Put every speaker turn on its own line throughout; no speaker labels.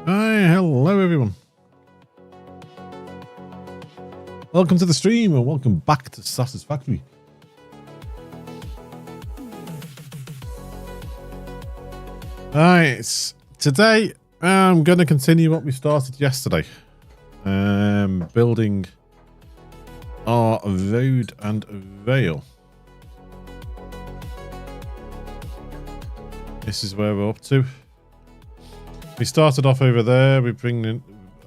Hi, hello everyone. Welcome to the stream and welcome back to Satisfactory. Alright, today I'm going to continue what we started yesterday. Building our road and rail. This is where we're up to. We started off over there. We bring it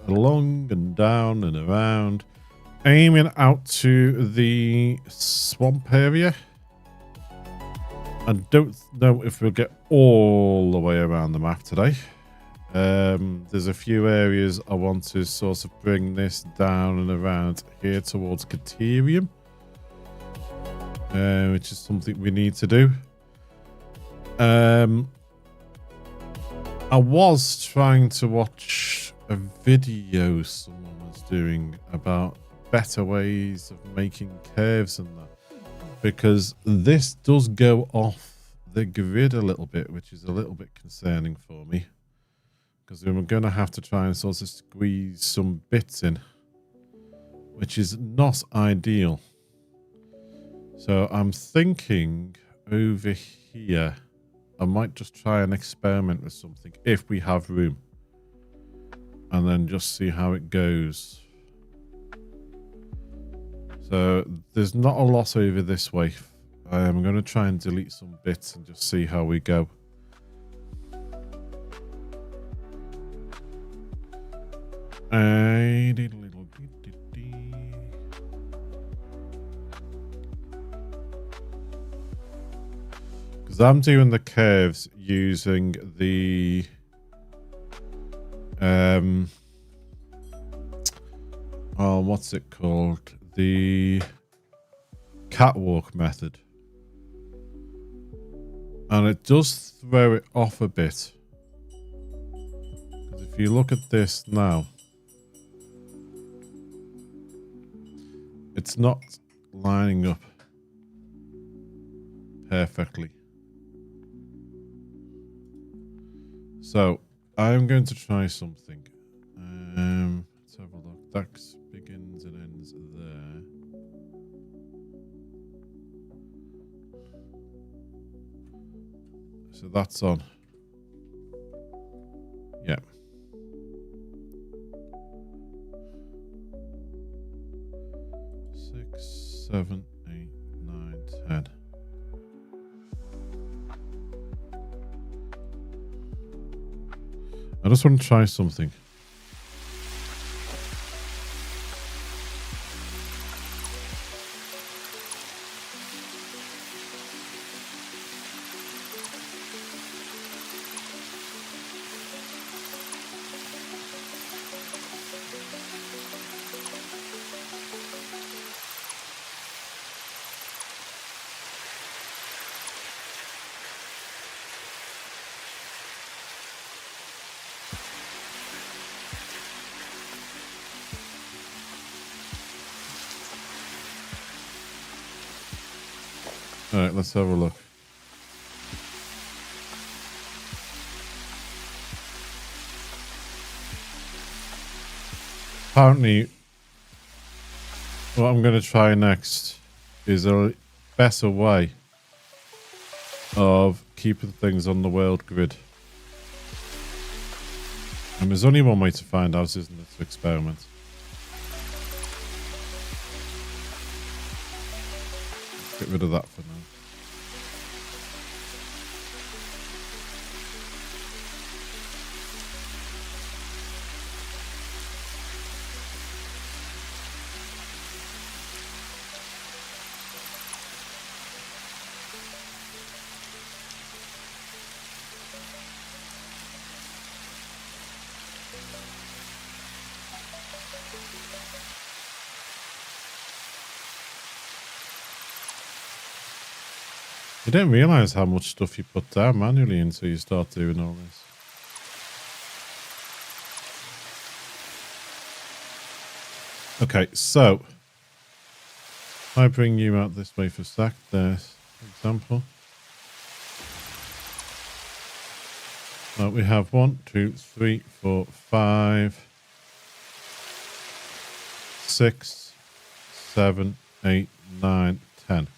along and down and around, aiming out to the swamp area. I don't know if we'll get all the way around the map today. There's a few areas I want to sort of bring this down and around here towards Caterium, which is something we need to do. I was trying to watch a video someone was doing about better ways of making curves and that, because this does go off the grid a little bit, which is a little bit concerning for me, because we're going to have to try and sort of squeeze some bits in, which is not ideal. So I'm thinking over here I might just try and experiment with something if we have room, and then just see how it goes. So there's not a lot over this way. I'm going to try and delete some bits and just see how we go. Because I'm doing the curves using the oh, what's it called? The catwalk method. And it does throw it off a bit. Because if you look at this now, it's not lining up perfectly. So I'm going to try something. Let's have a look. that begins and ends there. So I'm doing the curves using the catwalk method. And it does throw it off a bit. Because if you look at this now, it's not lining up perfectly. So I'm going to try something. Let's have a look. That begins and ends there. So that's on. Yeah. Six, 7, 8, 9, 10. I just want to try something. All right, let's have a look. Apparently, what I'm going to try next is a better way of keeping things on the world grid. And there's only one way to find out, isn't it? To experiment. Get rid of that for now. You don't realise how much stuff you put down manually until you start doing all this. Okay, so if I bring you out this way for a sec, there's an example. We have 1, 2, 3, 4, 5, 6, 7, 8, 9, 10.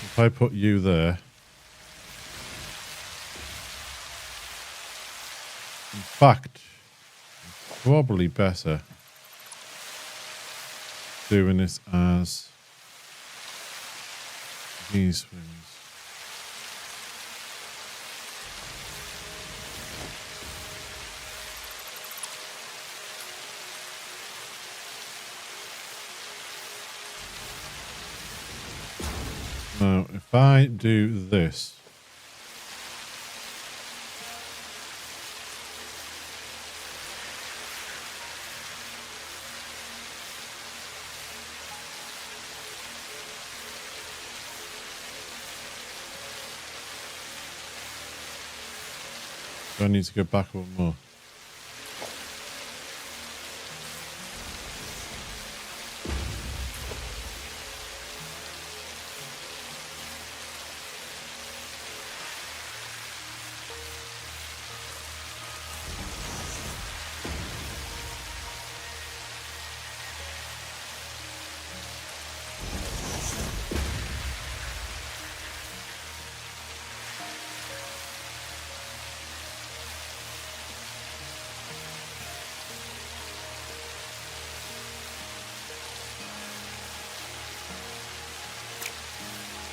If I put you there, in fact, probably better doing it as these things. Now, if I do this, do I need to go back one more?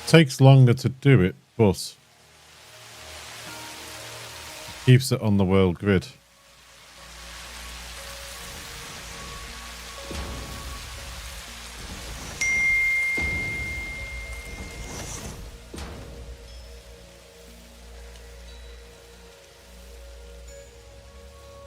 Takes longer to do it, but keeps it on the world grid.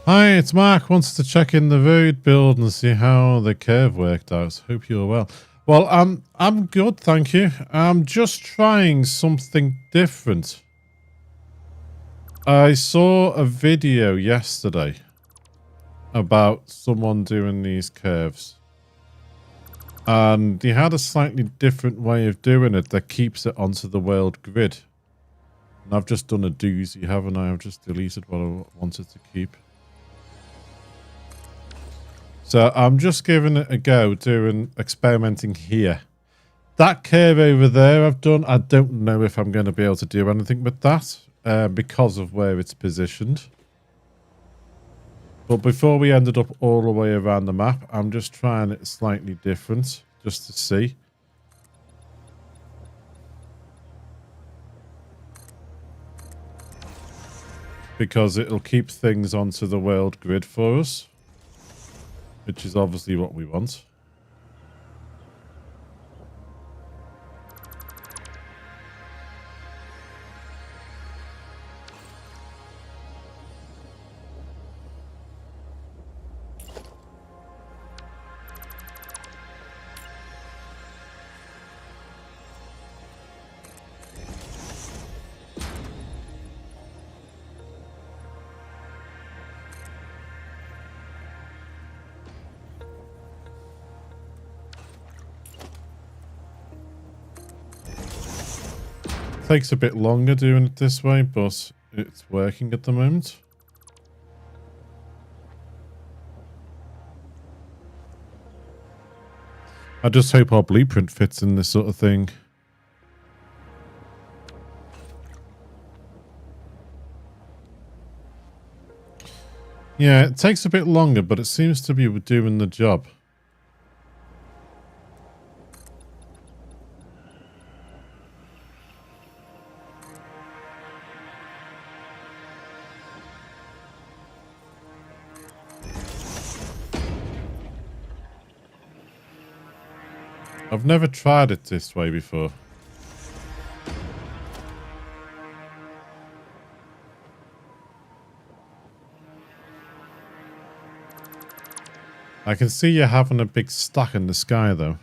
Hi, it's Mark. Wants to check in the road build and see how the curve worked out. Hope you're well. Well, I'm good, thank you. I'm just trying something different. I saw a video yesterday about someone doing these curves. And he had a slightly different way of doing it that keeps it onto the world grid. And I've just done a doozy, haven't I? I've just deleted what I wanted to keep. So I'm just giving it a go, experimenting here. That curve over there I've done. I don't know if I'm going to be able to do anything with that because of where it's positioned. But before we ended up all the way around the map, I'm just trying it slightly different just to see. Because it'll keep things onto the world grid for us, which is obviously what we want. Takes a bit longer doing it this way, but it's working at the moment. I just hope our blueprint fits in this sort of thing. Yeah, it takes a bit longer, but it seems to be doing the job. I've never tried it this way before. I can see you having a big stack in the sky, though.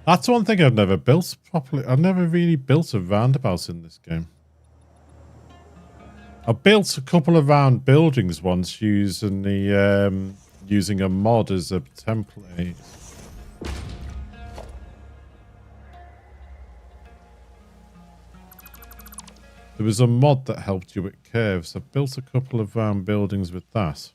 That's one thing I've never built properly. I've never really built a roundabout in this game. I built a couple of round buildings once using the using a mod as a template. There was a mod that helped you with curves. I built a couple of round buildings with that.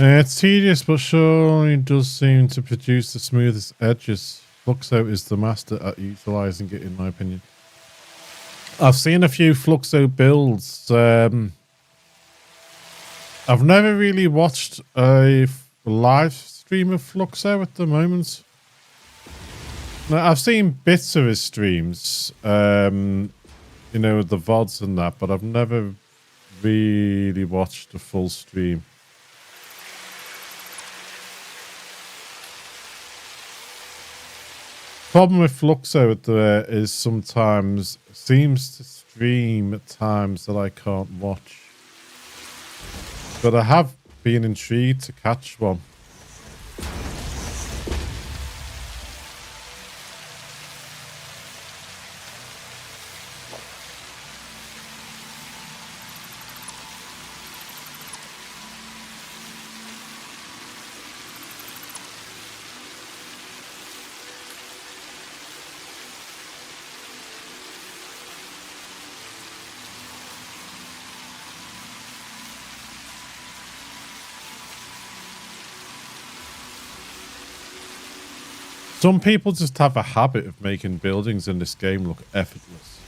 It's tedious, but surely does seem to produce the smoothest edges. Fluxo is the master at utilizing it, in my opinion. I've seen a few Fluxo builds. I've never really watched a live stream of Fluxo at the moment. Now, I've seen bits of his streams, you know, the VODs and that, but I've never really watched a full stream. Problem with Fluxo at there is sometimes seems to stream at times that I can't watch. But I have been intrigued to catch one. Some people just have a habit of making buildings in this game look effortless.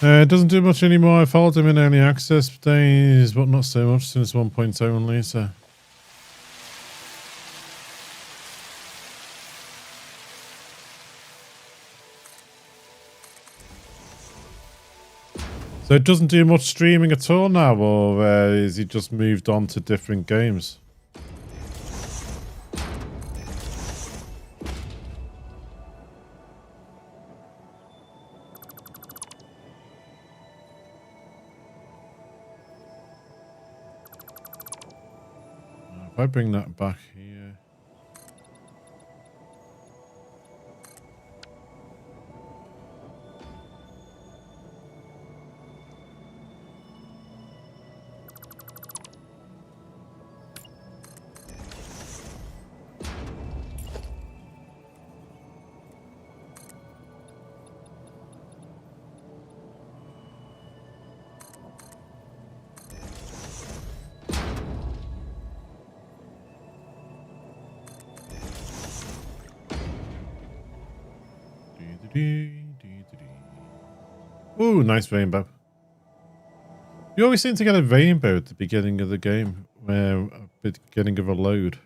It doesn't do much anymore. I followed him in early access days, but not so much since 1.0 and later. So it doesn't do much streaming at all now, or is he just moved on to different games? If I bring that back here. Ooh, nice rainbow. You always seem to get a rainbow at the beginning of the game, at the beginning of a load.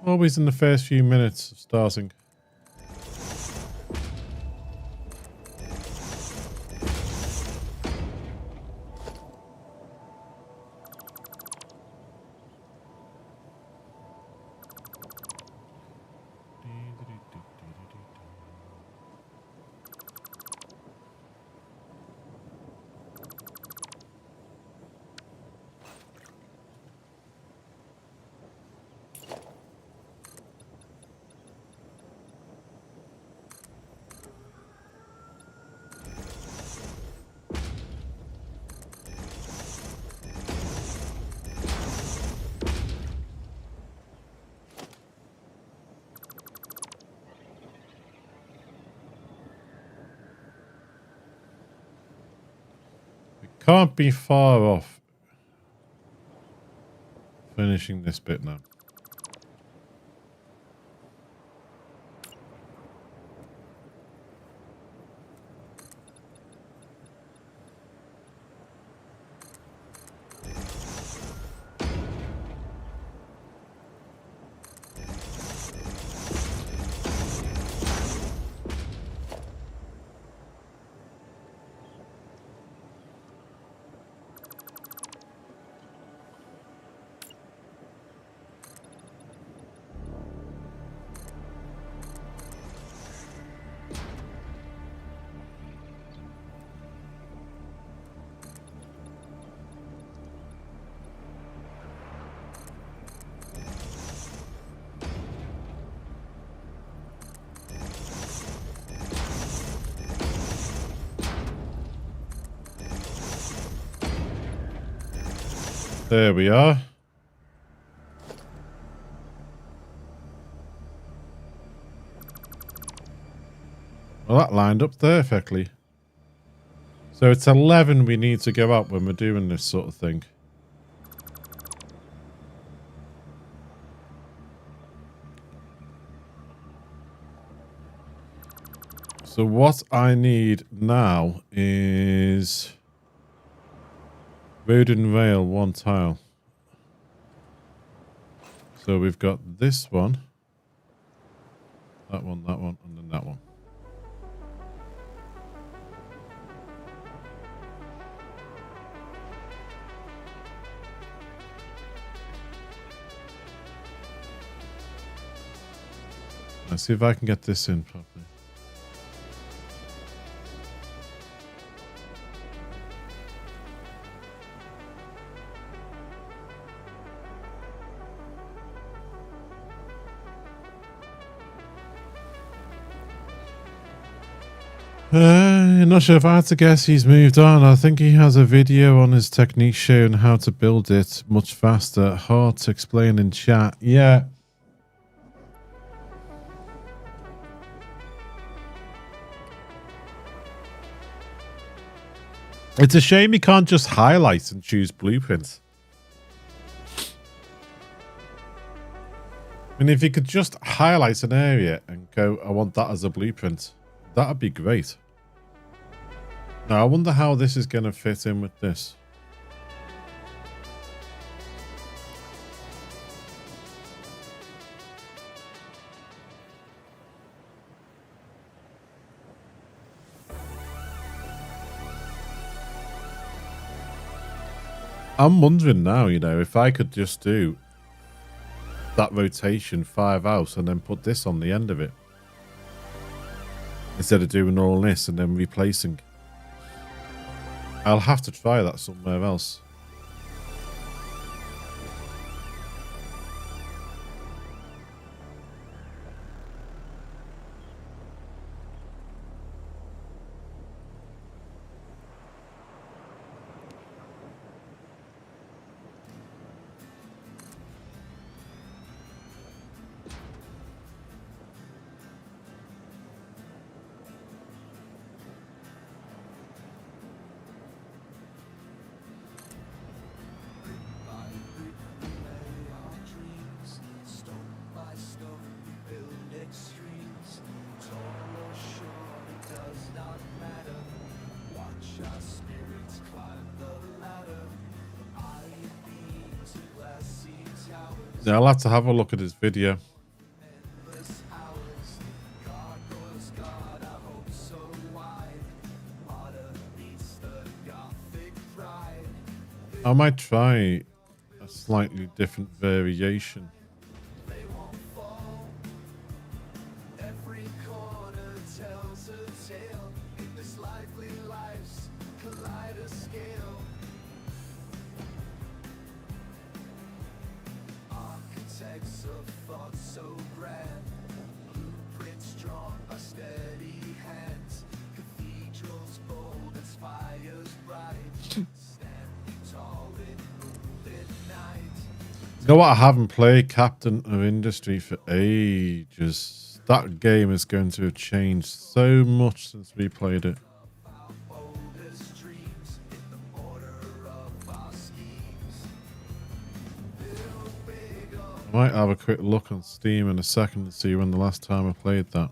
Always in the first few minutes of starting. Can't be far off finishing this bit now. There we are. Well, that lined up perfectly. So it's 11 we need to go up when we're doing this sort of thing. So what I need now is road and rail, one tile. So we've got this one, that one, and then that one. Let's see if I can get this in properly. Not sure if I had to guess he's moved on. I think he has a video on his technique showing how to build it much faster. Hard to explain in chat. Yeah. It's a shame you can't just highlight and choose blueprints. I mean, if you could just highlight an area and go, I want that as a blueprint, that'd be great. Now, I wonder how this is going to fit in with this. I'm wondering now, you know, if I could just do that rotation 5 out and then put this on the end of it. Instead of doing all this and then replacing. I'll have to try that somewhere else. Yeah, I'll have to have a look at his video. I might try a slightly different variation. You know what? I haven't played Captain of Industry for ages. That game is going to have changed so much since we played it. I might have a quick look on Steam in a second to see when the last time I played that.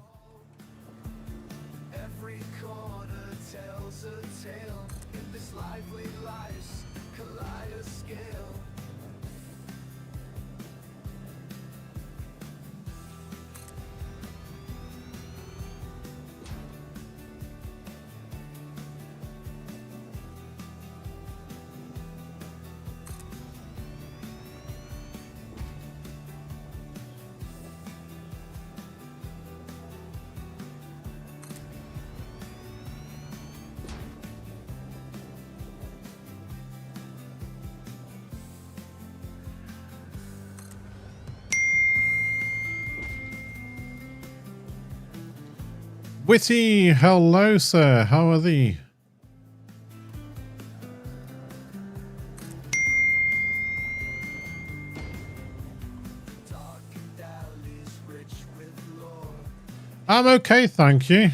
Witty, hello sir, how are thee? I'm okay, thank you.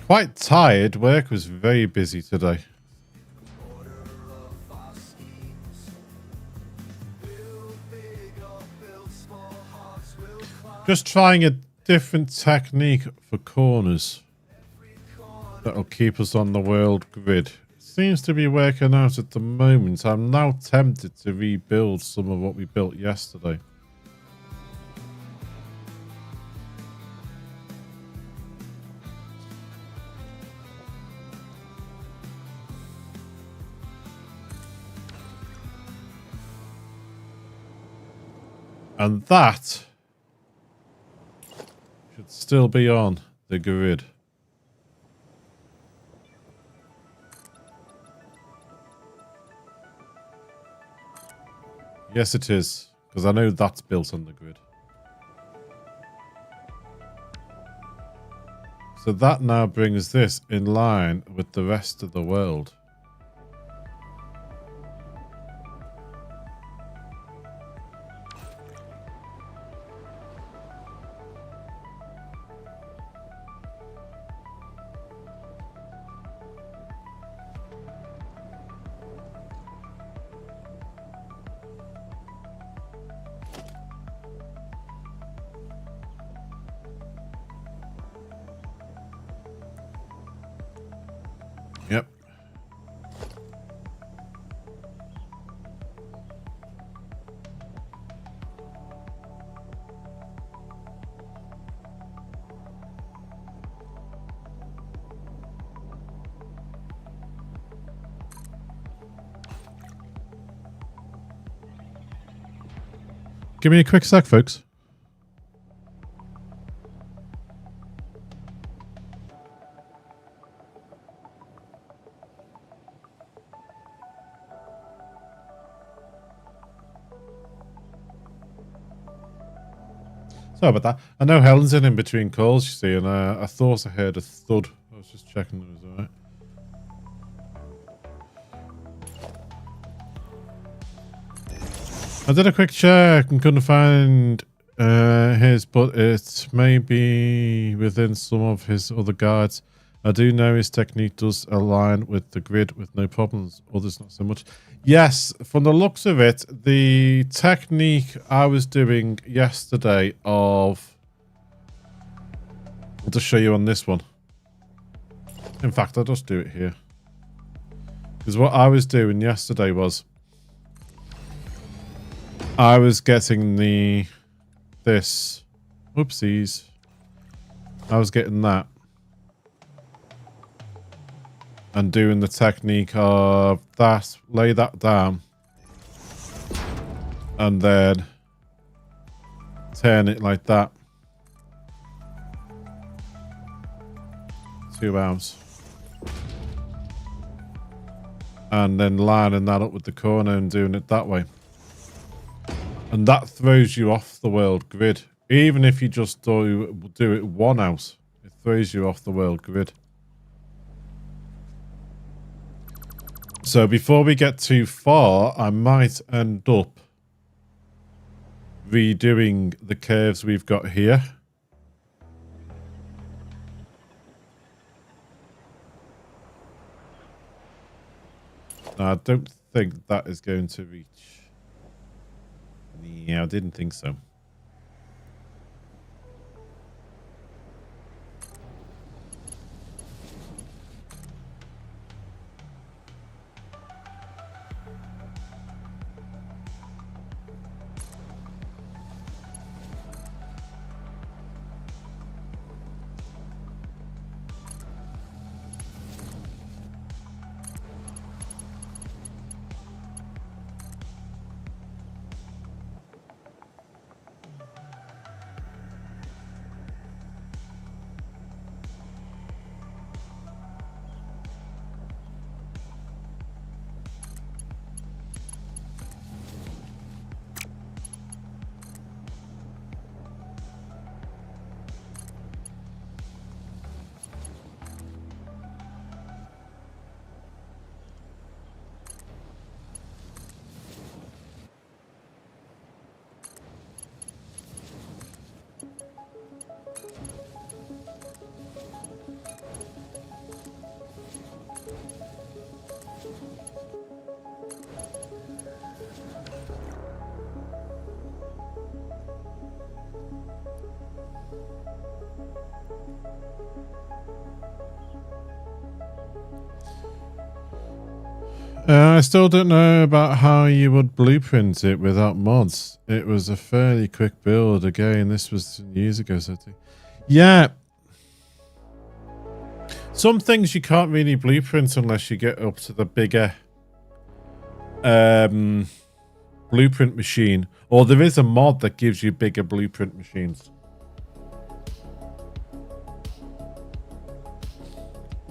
Quite tired, work was very busy today. Just trying a different technique for corners that'll keep us on the world grid. seems to be working out at the moment. I'm now tempted to rebuild some of what we built yesterday. And that should still be on the grid. Yes, it is, because I know that's built on the grid. So that now brings this in line with the rest of the world. Yep. Give me a quick sec, folks. Sorry about that. I know Helen's in between calls, you see, and I thought I heard a thud. I was just checking it was alright. I did a quick check and couldn't find his, but it may be within some of his other guides. I do know his technique does align with the grid with no problems, others not so much. Yes, from the looks of it, the technique I was doing yesterday of... I'll just show you on this one. In fact, I'll just do it here. Because what I was doing yesterday was... I was getting this... Whoopsies. I was getting that. And doing the technique of that, lay that down, and then turn it like that. 2 hours. And then lining that up with the corner and doing it that way. And that throws you off the world grid. Even if you just do it 1 house, it throws you off the world grid. So before we get too far, I might end up redoing the curves we've got here. Now, I don't think that is going to reach. Yeah, I didn't think so. I still don't know about how you would blueprint it without mods. It was a fairly quick build. Again, this was years ago. So yeah. Some things you can't really blueprint unless you get up to the bigger blueprint machine. Or there is a mod that gives you bigger blueprint machines.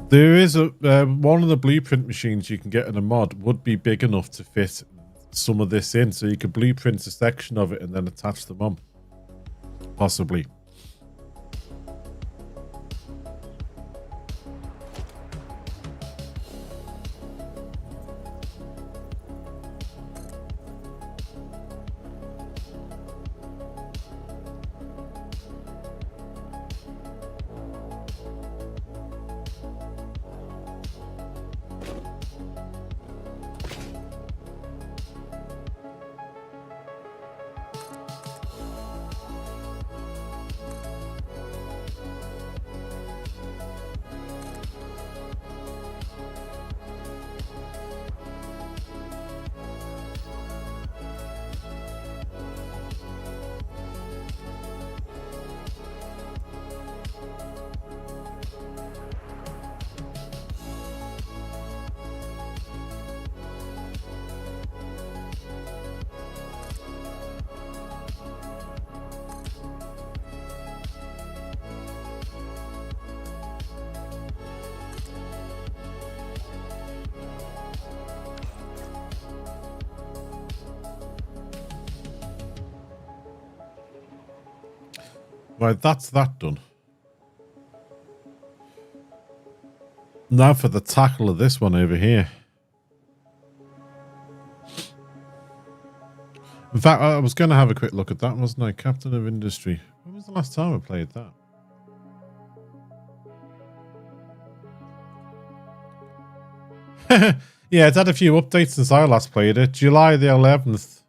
There is a one of the blueprint machines you can get in a mod would be big enough to fit some of this in, so you could blueprint a section of it and then attach them on, possibly. Right, that's that done. Now for the tackle of this one over here. In fact, I was going to have a quick look at that, wasn't I? Captain of Industry. When was the last time I played that? Yeah, it's had a few updates since I last played it. July the 11th,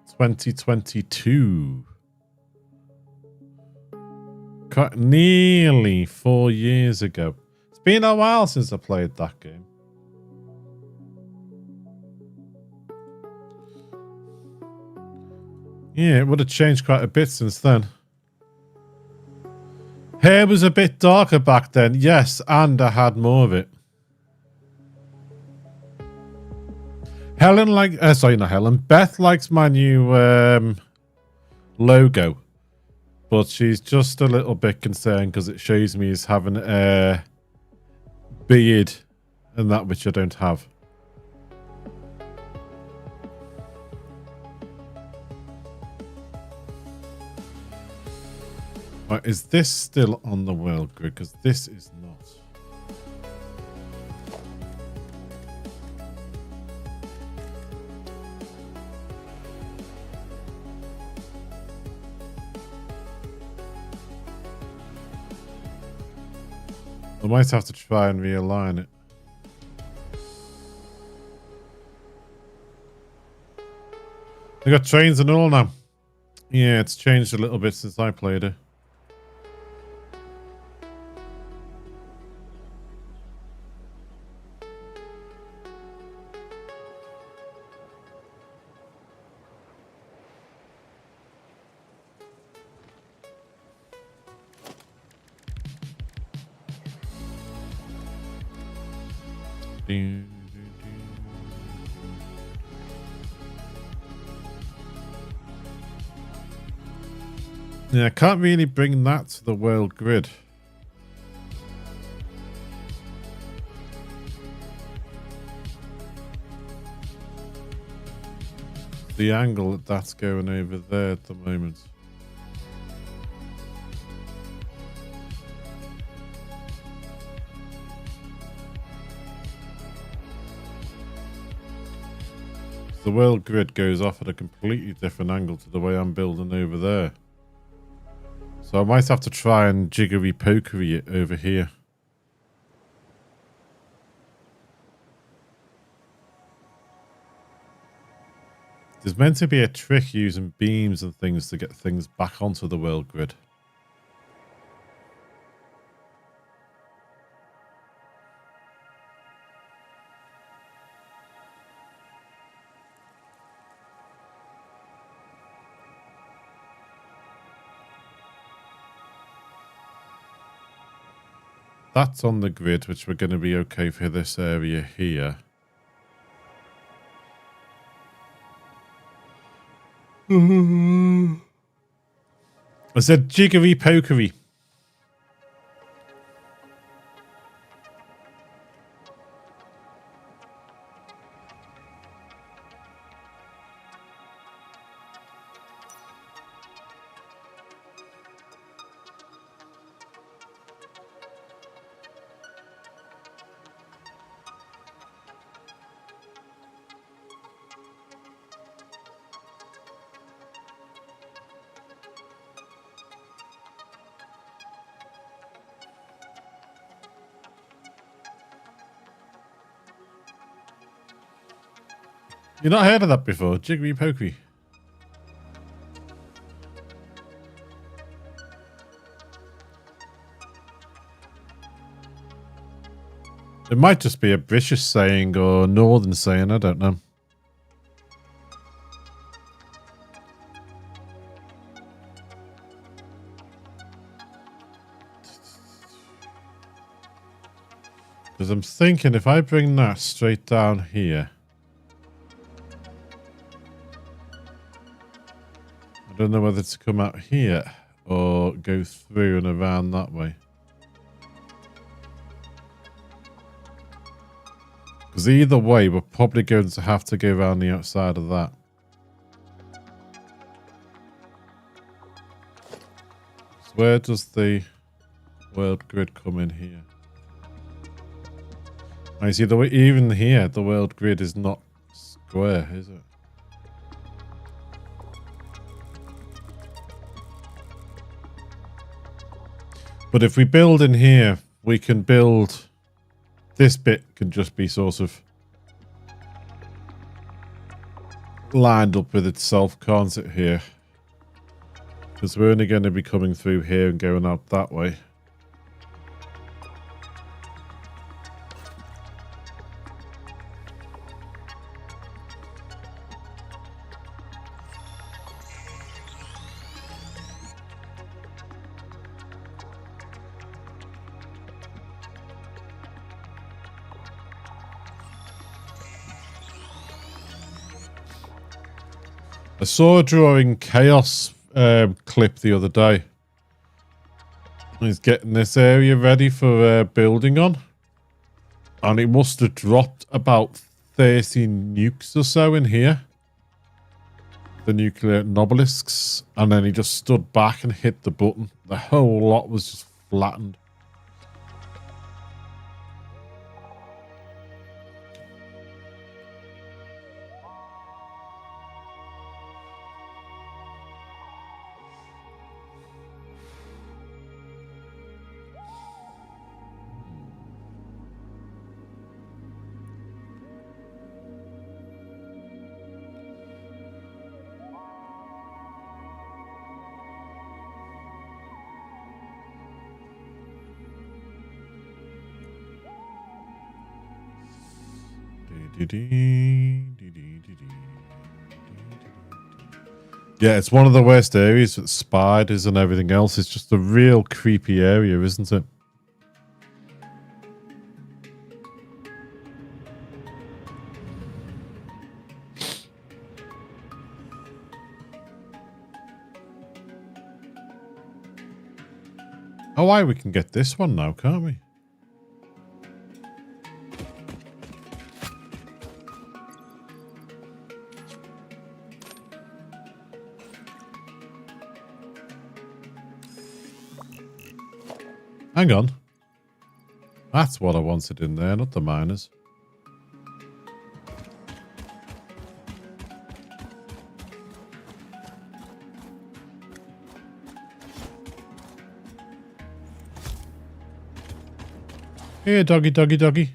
2022. Nearly 4 years ago. It's been a while since I played that game. Yeah, it would have changed quite a bit since then. Hair was a bit darker back then, yes, and I had more of it. Beth likes my new logo. But she's just a little bit concerned because it shows me as having a beard and that which I don't have. Right, is this still on the world grid? Because this is not. I might have to try and realign it. I got trains and all now. Yeah, it's changed a little bit since I played it. Yeah, I can't really bring that to the world grid. The angle that that's going over there at the moment. The world grid goes off at a completely different angle to the way I'm building over there. So I might have to try and jiggery pokery it over here. There's meant to be a trick using beams and things to get things back onto the world grid. that's on the grid, which we're going to be okay for this area here. I said jiggery pokery. You've not heard of that before? Jiggery pokery. It might just be a British saying or Northern saying, I don't know. Because I'm thinking if I bring that straight down here, I don't know whether to come out here or go through and around that way. Because either way, we're probably going to have to go around the outside of that. So where does the world grid come in here? I see the way even here, the world grid is not square, is it? But if we build in here, we can build... This bit can just be sort of lined up with itself, can't it, here? Because we're only going to be coming through here and going out that way. I saw a drawing chaos clip the other day. He's getting this area ready for building on. And it must have dropped about 13 nukes or so in here. The nuclear obelisks. And then he just stood back and hit the button. The whole lot was just flattened. Yeah, it's one of the worst areas with spiders and everything else. It's just a real creepy area, isn't it? Oh, why we can get this one now, can't we? Hang on. That's what I wanted in there, not the miners. Here, doggy, doggy, doggy.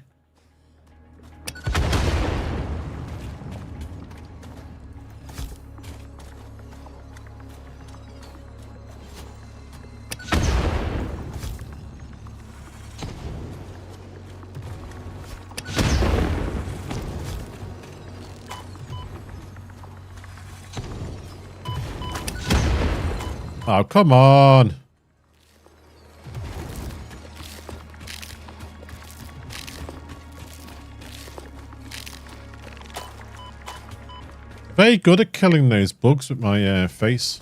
Oh, come on. Very good at killing those bugs with my face.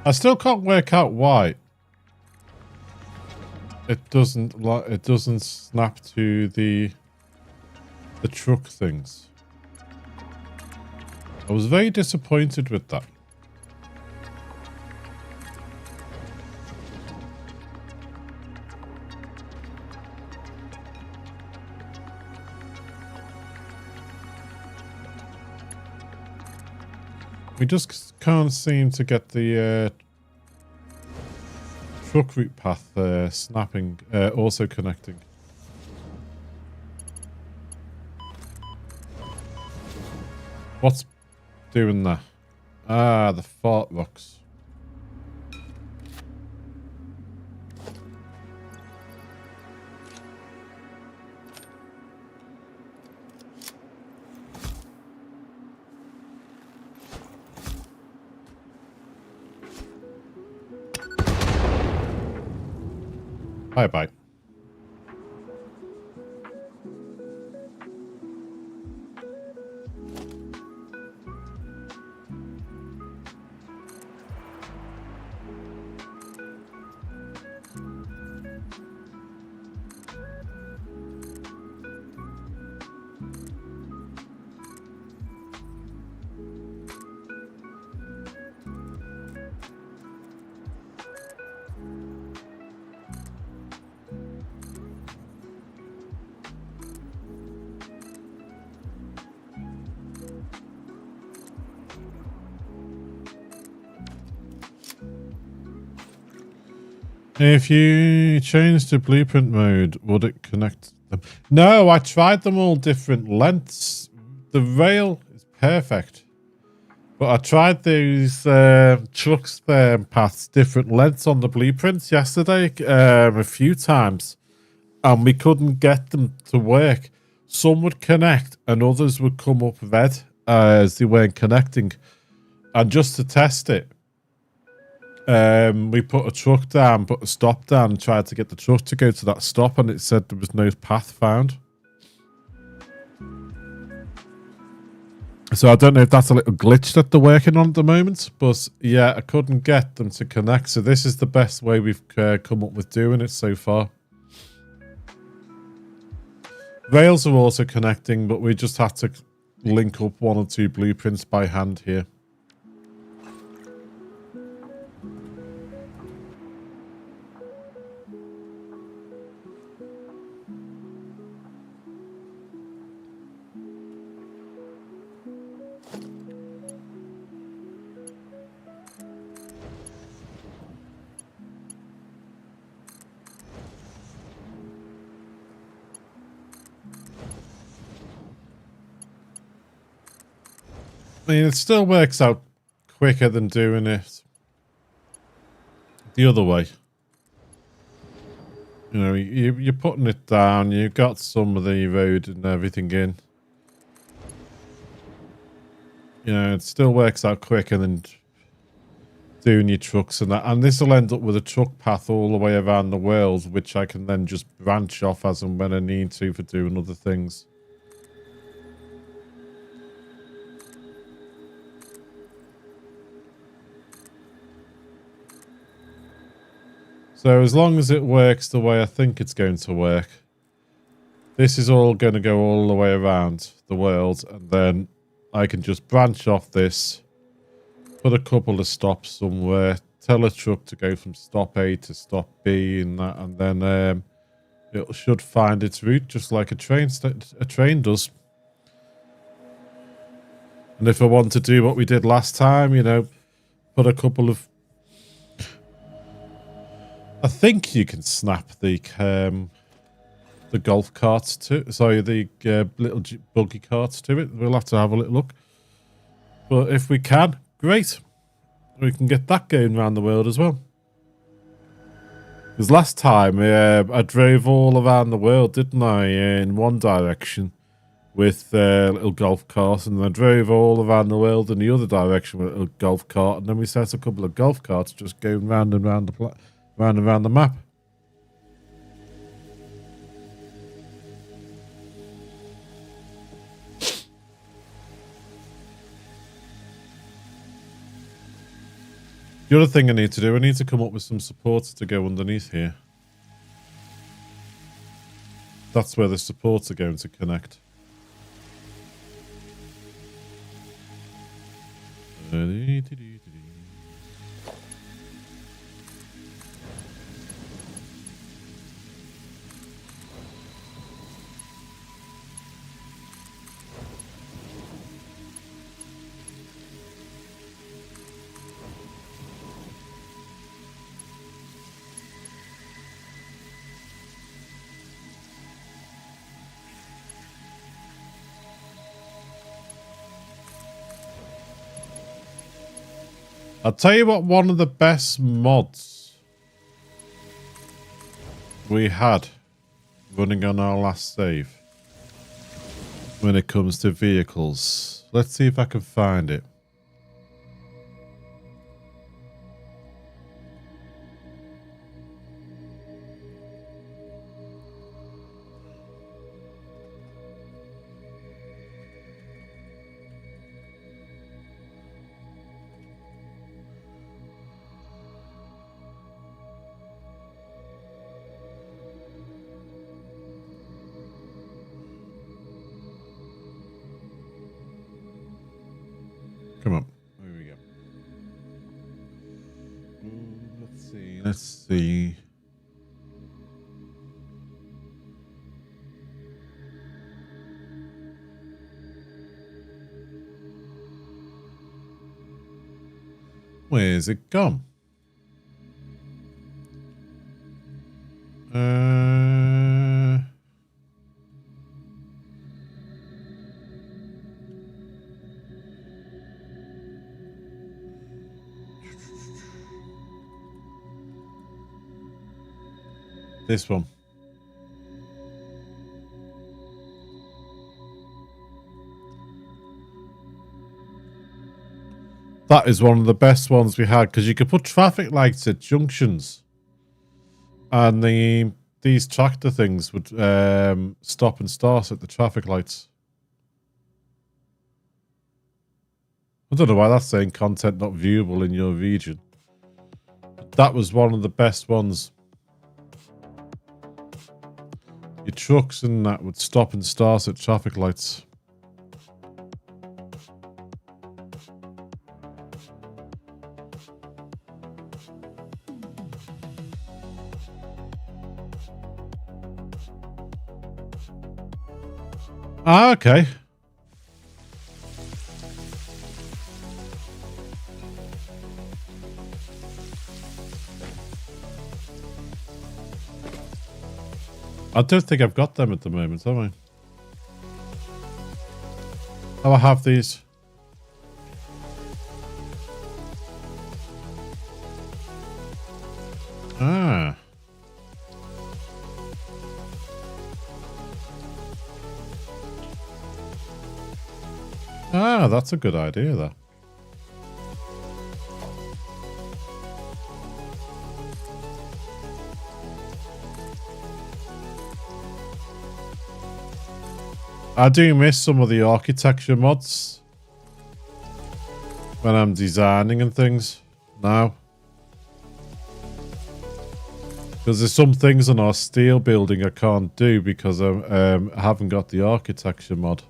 I still can't work out why it doesn't snap to the truck things. I was very disappointed with that. We just can't seem to get the truck route path snapping, also connecting. What's doing that? Ah, the fart rocks. Bye-bye. If you change to blueprint mode, would it connect them? No, I tried them all different lengths. The rail is perfect. But I tried these trucks paths different lengths on the blueprints yesterday a few times. And we couldn't get them to work. Some would connect and others would come up red as they weren't connecting. And just to test it, we put a truck down, put a stop down, and tried to get the truck to go to that stop, and it said there was no path found. So I don't know if that's a little glitch that they're working on at the moment, but yeah, I couldn't get them to connect. So this is the best way we've come up with doing it so far. Rails are also connecting, but we just had to link up one or two blueprints by hand here. I mean, it still works out quicker than doing it the other way. You know, you're putting it down, you've got some of the road and everything in. You know, it still works out quicker than doing your trucks and that. And this will end up with a truck path all the way around the world, which I can then just branch off as and when I need to for doing other things. So as long as it works the way I think it's going to work, this is all going to go all the way around the world, and then I can just branch off this, put a couple of stops somewhere. Tell a truck to go from stop A to stop B, and that, and then it should find its route just like a train does. And if I want to do what we did last time, you know, put a couple of... I think you can snap the golf carts to... Sorry, the little buggy carts to it. We'll have to have a little look. But if we can, great. We can get that going around the world as well. Because last time I drove all around the world, didn't I, in one direction with a little golf cart, and I drove all around the world in the other direction with a little golf cart, and then we set a couple of golf carts just going round and round the map. The other thing I need to do, I need to come up with some supports to go underneath here. That's where the supports are going to connect. I'll tell you what, one of the best mods we had running on our last save when it comes to vehicles. Let's see if I can find it. Come on. Here we go. Let's see. Let's see. Where's it gone? This one. That is one of the best ones we had, because you could put traffic lights at junctions, and these tractor things would stop and start at the traffic lights. I don't know why that's saying content not viewable in your region. But that was one of the best ones. Your trucks and that would stop and start at traffic lights. Ah, okay. I don't think I've got them at the moment, have I? Oh, I have these. Ah. Ah, that's a good idea, though. I do miss some of the architecture mods when I'm designing and things now. Because there's some things on our steel building I can't do because I haven't got the architecture mod.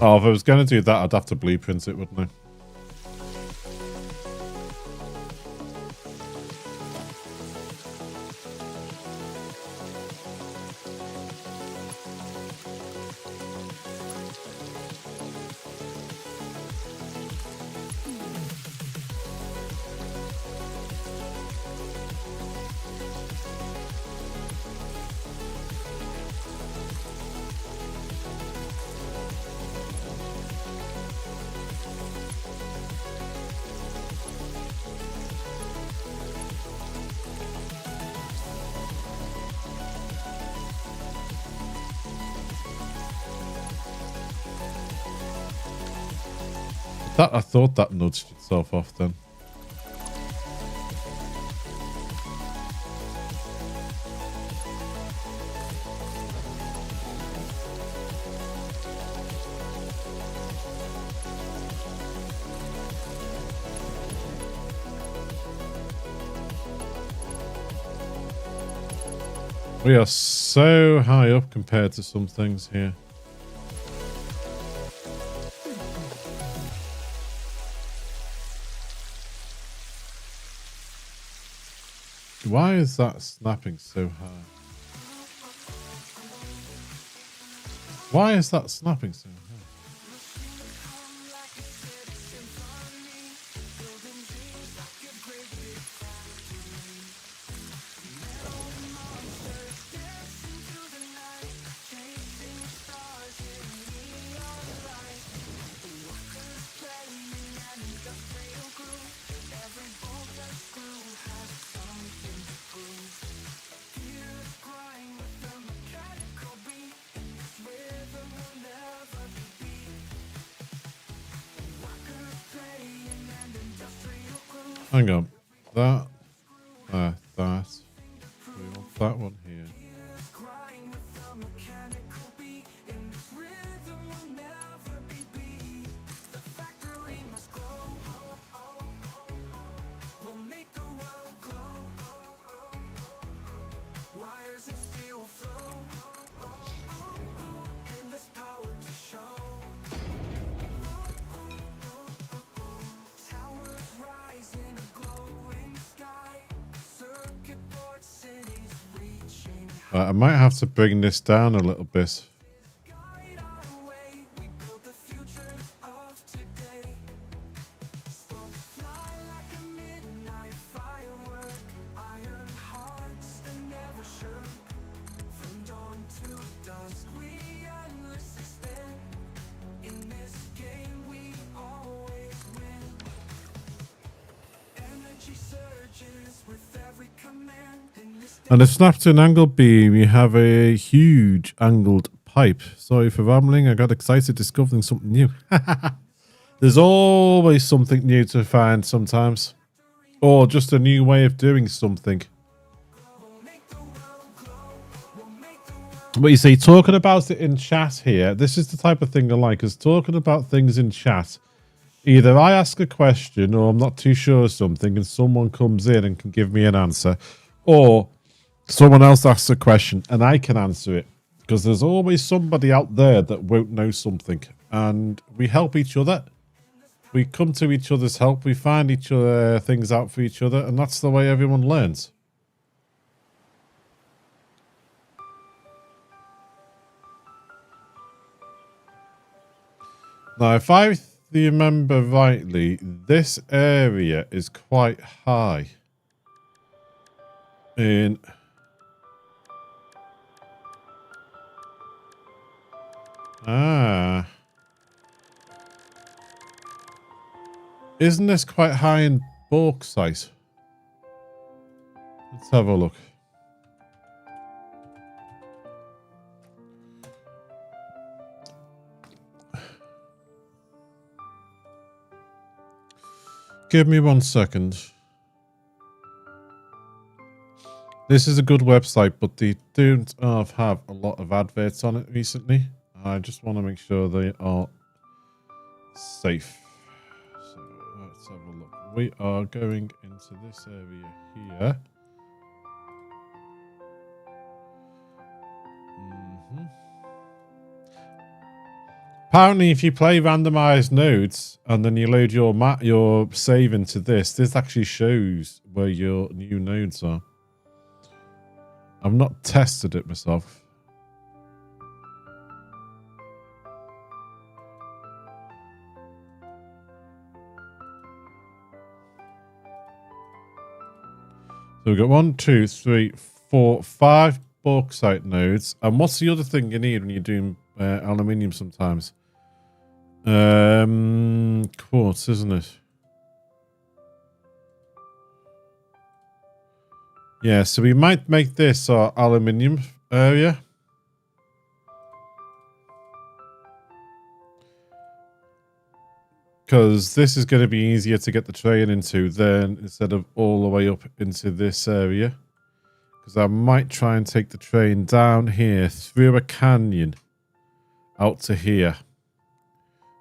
Oh, if I was going to do that, I'd have to blueprint it, wouldn't I? I thought that nudged itself off then. We are so high up compared to some things here. Why is that snapping so high? Why is that snapping so high? Hang on. That. That. We want that one here. I might have to bring this down a little bit. And if snapped to an angled beam, you have a huge angled pipe. Sorry for rambling. I got excited discovering something new. There's always something new to find sometimes. Or just a new way of doing something. But you see, talking about it in chat here, this is the type of thing I like, is talking about things in chat. Either I ask a question or I'm not too sure of something and someone comes in and can give me an answer. Or someone else asks a question and I can answer it, because there's always somebody out there that won't know something, and we help each other. We come to each other's help. We find each other things out for each other, and that's the way everyone learns. Now, if I remember rightly, this area is quite high in... Isn't this quite high in bauxite? Let's have a look. Give me 1 second. This is a good website, but they don't have a lot of adverts on it recently. I just want to make sure they are safe. So let's have a look. We are going into this area here. Apparently, if you play randomized nodes and then you load your save into this actually shows where your new nodes are. I've not tested it myself. So we've got 1, 2, 3, 4, 5 bauxite nodes. And what's the other thing you need when you're doing aluminium sometimes? Quartz, isn't it? Yeah, so we might make this our aluminium area. Because this is going to be easier to get the train into then instead of all the way up into this area. Because I might try and take the train down here through a canyon out to here.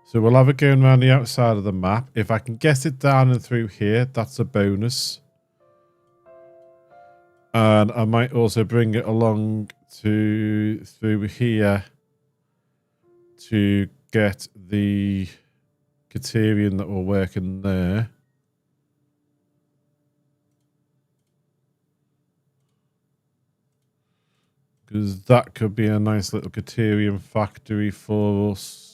So we'll have it going around the outside of the map. If I can get it down and through here, that's a bonus. And I might also bring it along to through here to get the Criterion that will work in there. Because that could be a nice little Criterion factory for us.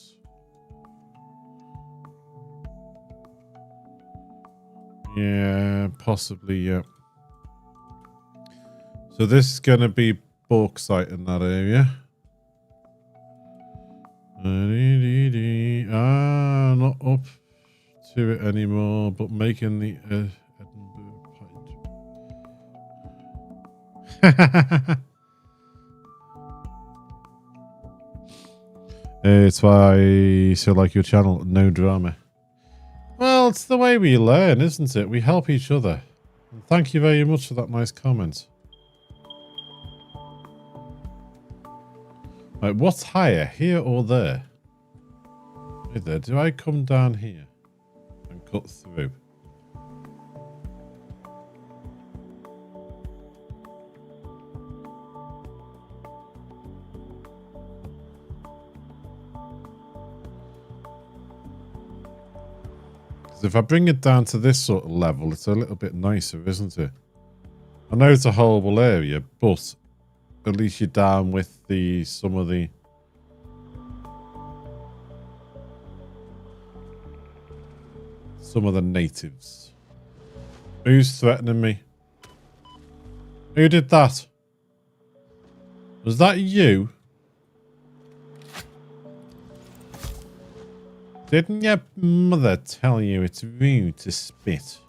Yeah, possibly, yeah. So this is going to be bauxite in that area. Not up to it anymore, but making the Edinburgh pipe. It's why I so like your channel, no drama. Well, it's the way we learn, isn't it? We help each other. And thank you very much for that nice comment. Right, what's higher, here or there? Right there. Do I come down here and cut through? Because if I bring it down to this sort of level, it's a little bit nicer, isn't it? I know it's a horrible area, but at least you're down with some of the natives. Who's threatening me? Who did that? Was that you? Didn't your mother tell you it's rude to spit?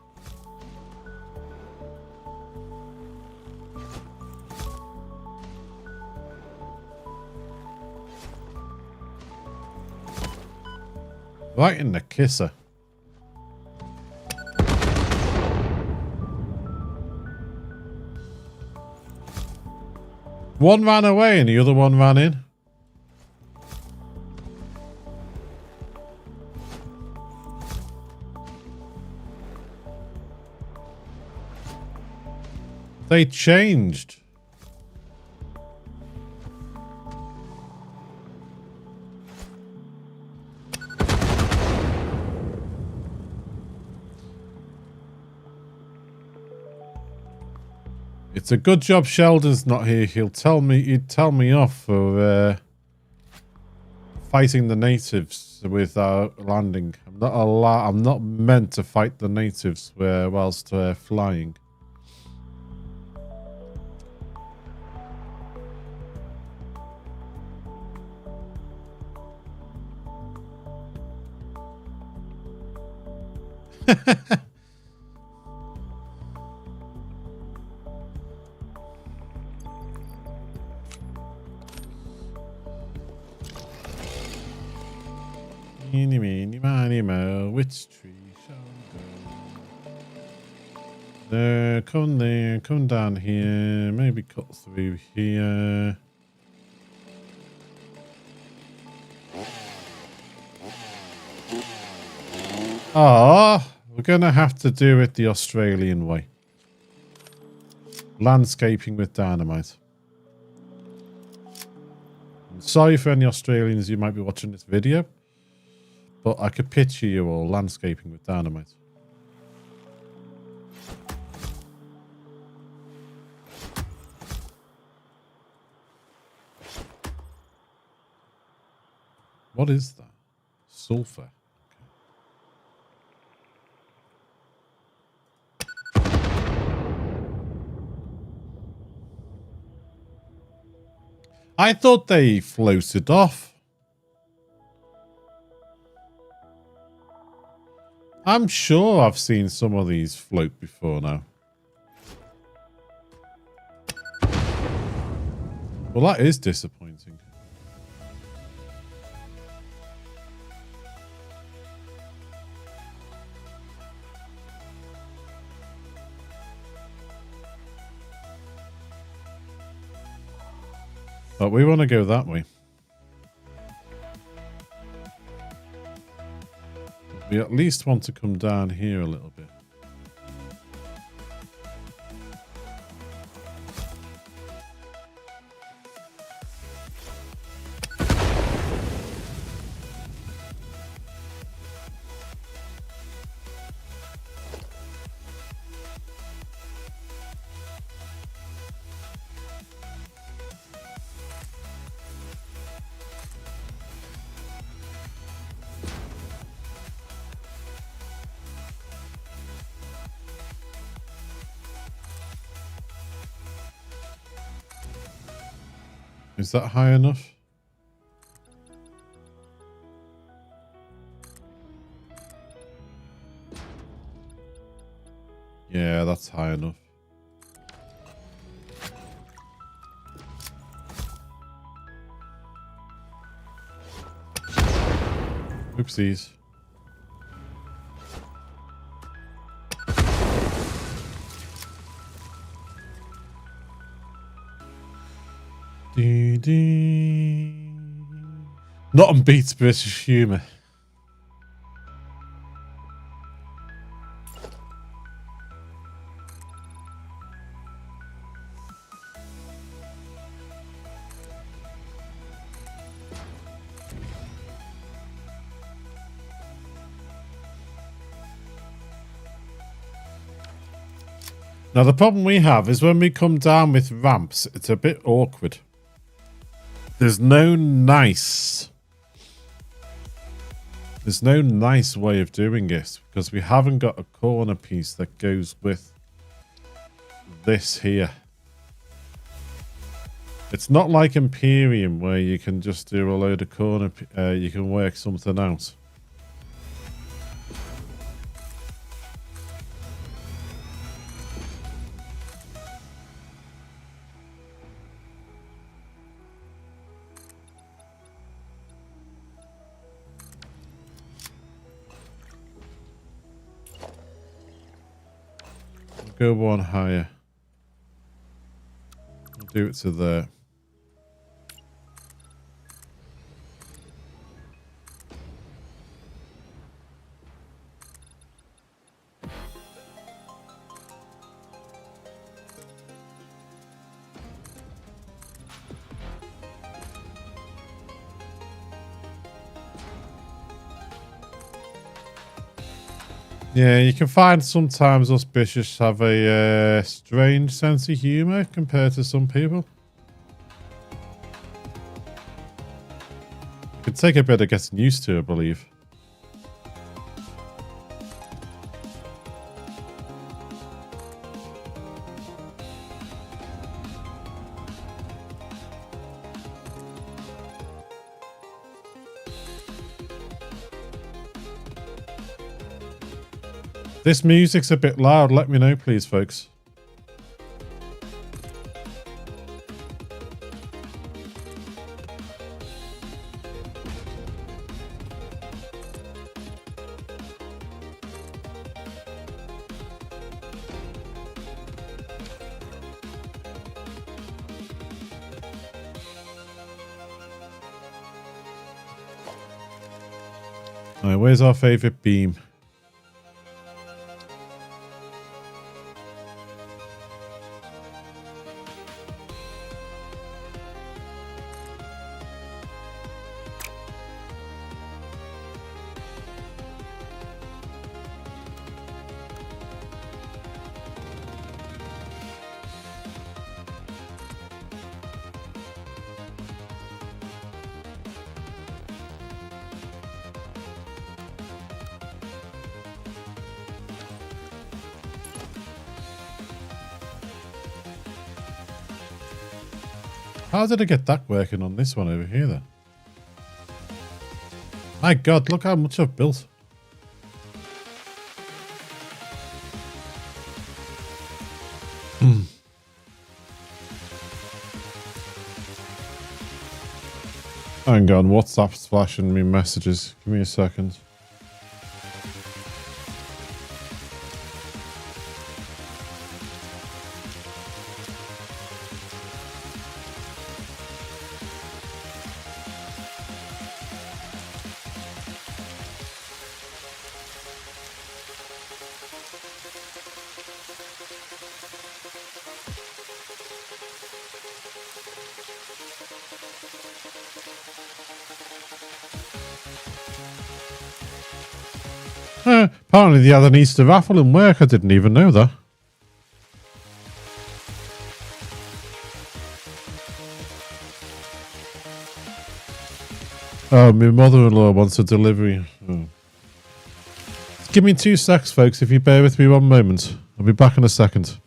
Right in the kisser. One ran away and the other one ran in. They changed. It's a good job Sheldon's not here. He'd tell me off for fighting the natives with our landing. I'm not meant to fight the natives whilst flying. Eeny, meeny, miny, moe, which tree shall go? There, come down here, maybe cut through here. Ah, we're gonna have to do it the Australian way. Landscaping with dynamite. I'm sorry for any Australians who might be watching this video. But I could picture you all landscaping with dynamite. What is that? Sulfur. I thought they floated off. I'm sure I've seen some of these float before now. Well, that is disappointing. But we want to go that way. We at least want to come down here a little bit. Is that high enough? Yeah, that's high enough. Oopsies. Not on Beats British humour. Now the problem we have is when we come down with ramps, it's a bit awkward. There's no nice way of doing it because we haven't got a corner piece that goes with this here. It's not like Imperium where you can just do a load of corner, you can work something out. Go one higher. We'll do it to there. Yeah, you can find sometimes us bishops have a strange sense of humour compared to some people. It could take a bit of getting used to, I believe. This music's a bit loud. Let me know, please, folks. All right, where's our favorite beam? How did I get that working on this one over here then? My God, look how much I've built. Hang on, WhatsApp's flashing me messages. Give me a second. Apparently they had an Easter raffle in work. I didn't even know that. Oh, my mother-in-law wants a delivery. Oh. Give me 2 secs, folks, if you bear with me one moment. I'll be back in a second.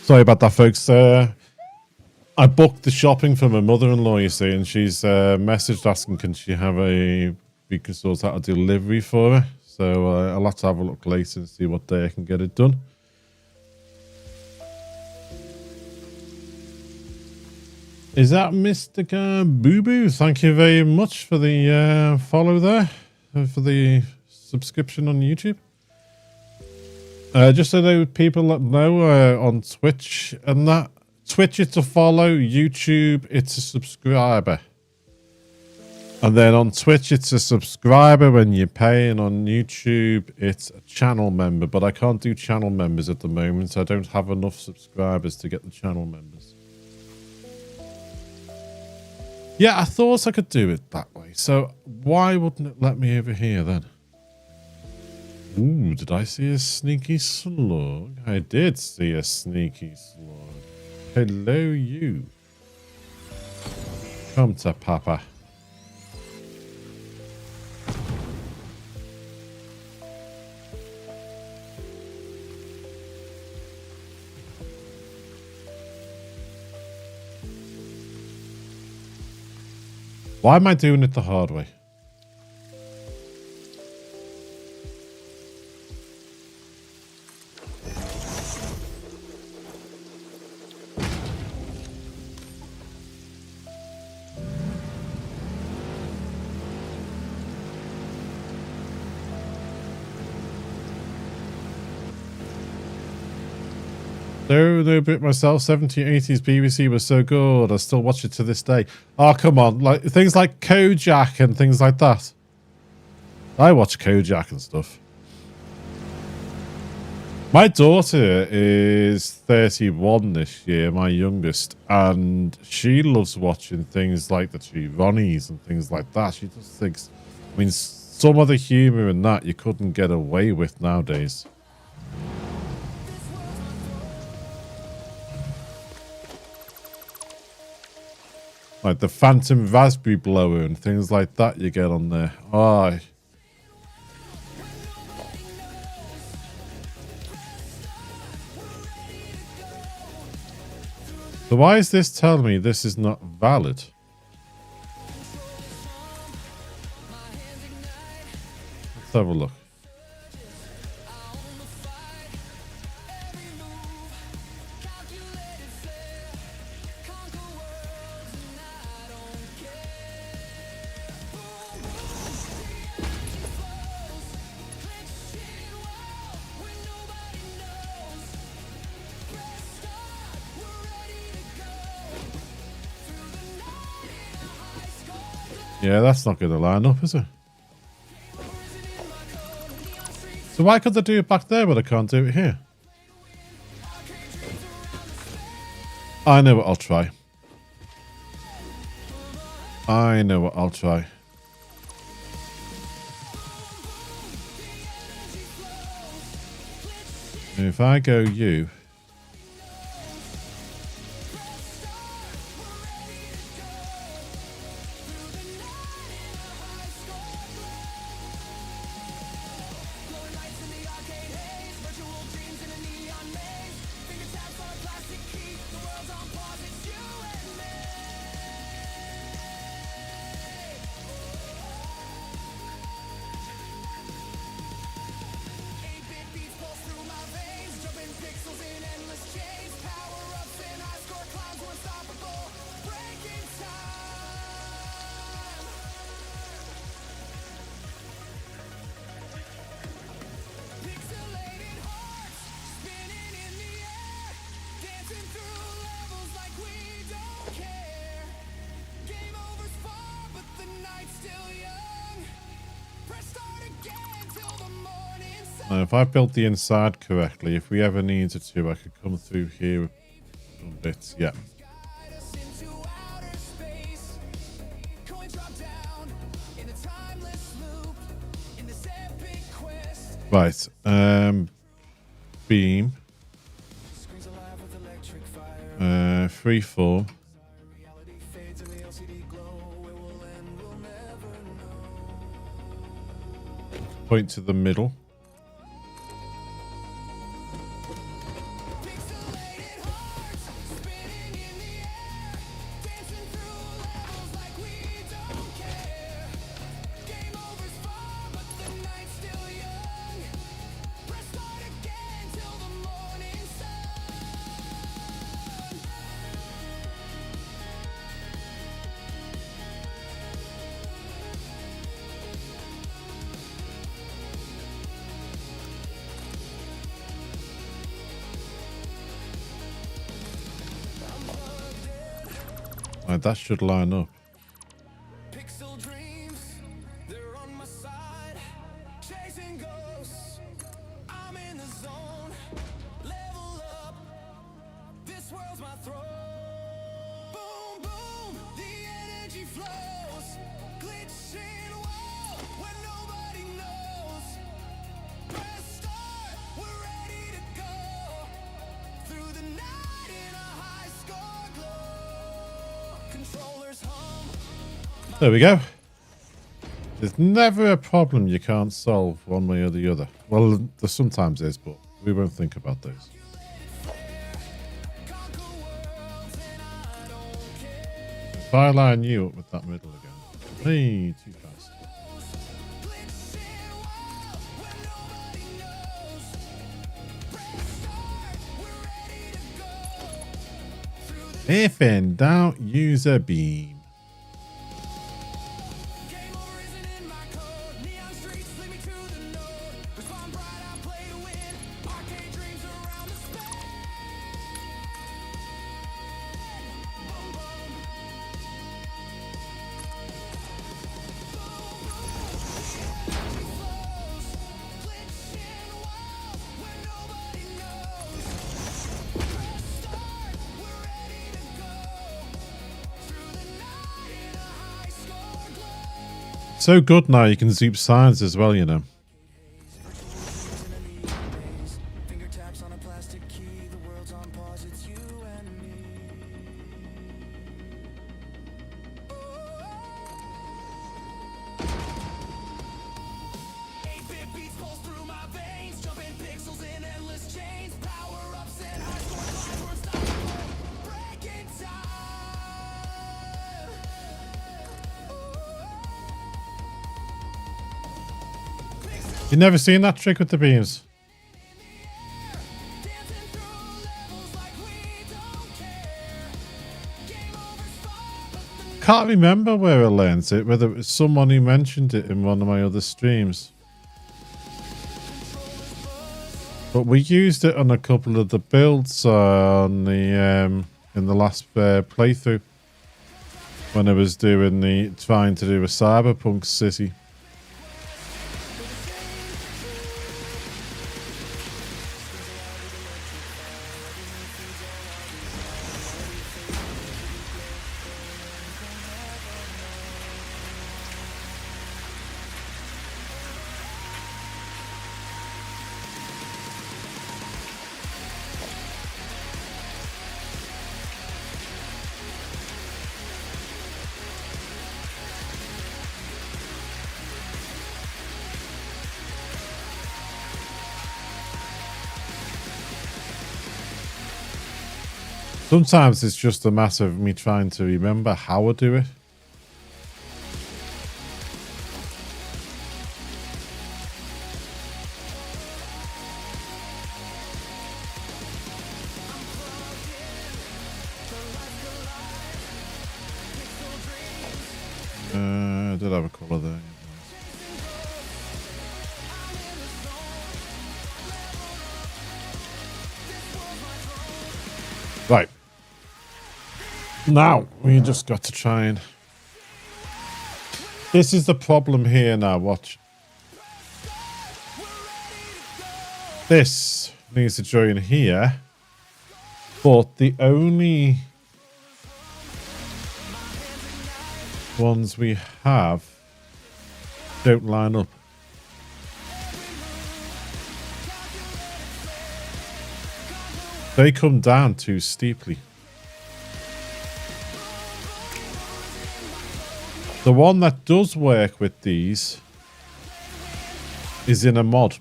Sorry about that, folks. I booked the shopping for my mother-in-law, you see, and she's messaged asking can she have we can sort out a delivery for her. So I'll have to have a look later and see what day I can get it done. Is that Mr. Boo Boo? Thank you very much for the follow there, for the subscription on YouTube. Just so that people know on Twitch and that. Twitch, it's a follow. YouTube, it's a subscriber. And then on Twitch, it's a subscriber when you pay. And on YouTube, it's a channel member. But I can't do channel members at the moment. So I don't have enough subscribers to get the channel members. Yeah, I thought I could do it that way. So why wouldn't it let me over here then? Ooh, did I see a sneaky slug? I did see a sneaky slug. Hello, you. Come to Papa. Why am I doing it the hard way? No bit myself. 70s, 80s BBC was so good. I still watch it to this day. Oh, come on. Like things like Kojak and things like that. I watch Kojak and stuff. My daughter is 31 this year, my youngest, and she loves watching things like the Two Ronnies and things like that. She just thinks, I mean, some of the humour in that you couldn't get away with nowadays. Like the Phantom Raspberry Blower and things like that you get on there. Oh. So why is this telling me this is not valid? Let's have a look. Yeah, that's not going to line up, is it? So why could they do it back there, but I can't do it here? I know what I'll try. I know what I'll try. If I go you... if I built the inside correctly, if we ever needed to, I could come through here a bit. Yeah. Right. Beam. Free fall. Point to the middle. Right, that should line up. There we go. There's never a problem you can't solve one way or the other. Well, there sometimes is, but we won't think about those. If I line you up with that middle again. Hey, too fast. If in doubt, use a beam. So good now, you can zoom sides as well, you know. You've never seen that trick with the beams? Can't remember where I learned it, whether it was someone who mentioned it in one of my other streams. But we used it on a couple of the builds on the in the last playthrough when I was doing trying to do a cyberpunk city. Sometimes it's just a matter of me trying to remember how I do it. I did have a colour there. Right. Now, we just got to try and... This is the problem here now, watch. This needs to join here. But the only ones we have don't line up. They come down too steeply. The one that does work with these is in a mod,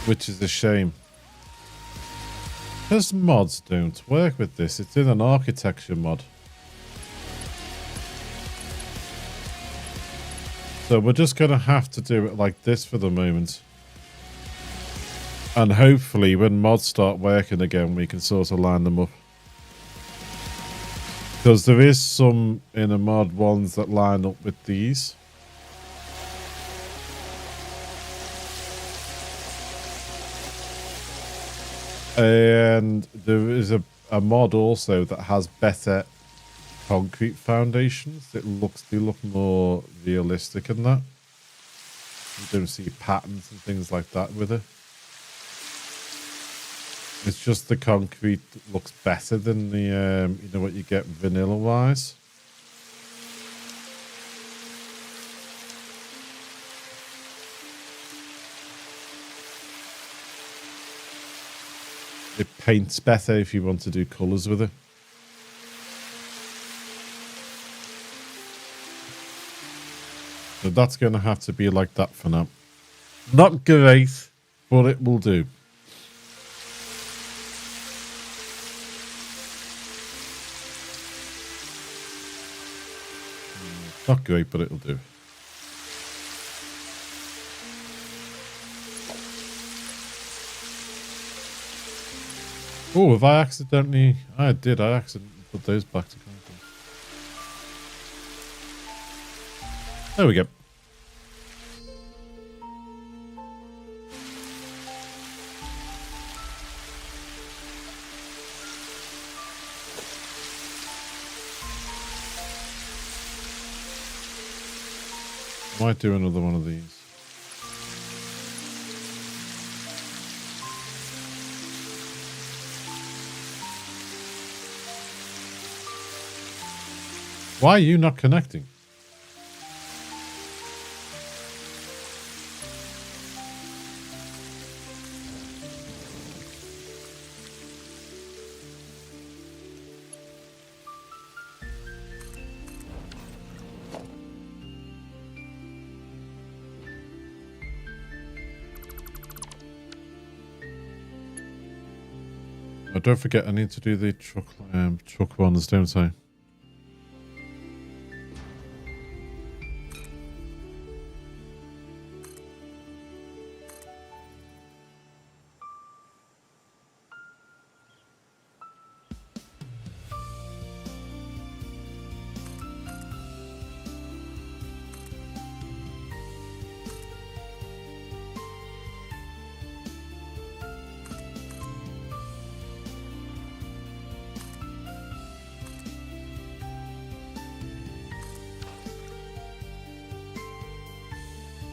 which is a shame. Because mods don't work with this. It's in an architecture mod. So we're just going to have to do it like this for the moment. And hopefully when mods start working again, we can sort of line them up. Because there is some in a mod ones that line up with these. And there is a mod also that has better concrete foundations. They look more realistic in that. You don't see patterns and things like that with it. It's just the concrete looks better than the, you know, what you get vanilla wise. It paints better if you want to do colours with it. So that's going to have to be like that for now. Not great, but it will do. Not great, but it'll do. Oh, if I accidentally... I accidentally put those back to concrete. There we go. I might do another one of these. Why are you not connecting? Oh, don't forget, I need to do the truck ones, don't I?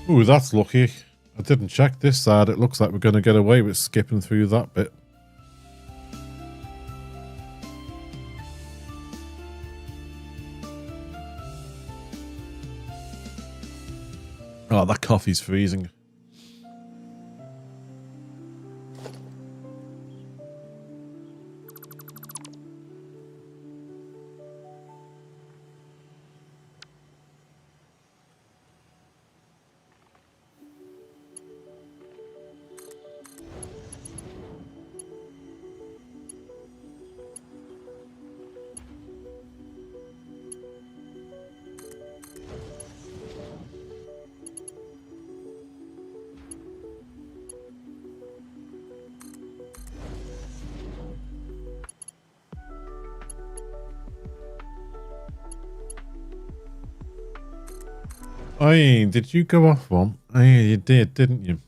Ooh, that's lucky. I didn't check this side. It looks like we're going to get away with skipping through that bit. Oh, that coffee's freezing. Hey, did you go off one? Oh, yeah, you did, didn't you?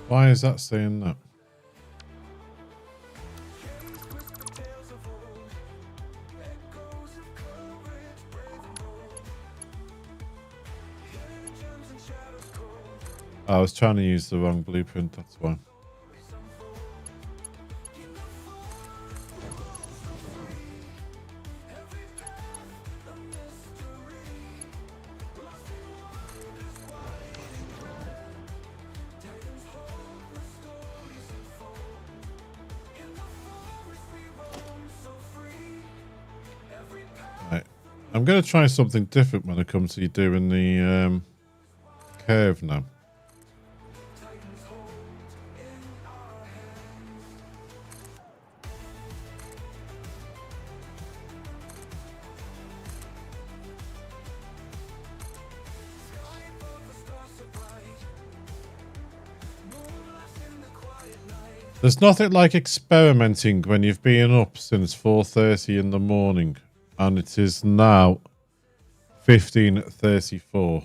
Why is that saying that? I was trying to use the wrong blueprint, that's why. I'm going to try something different when it comes to you doing the curve now. There's nothing like experimenting when you've been up since 4:30 in the morning. And it is now 15:34.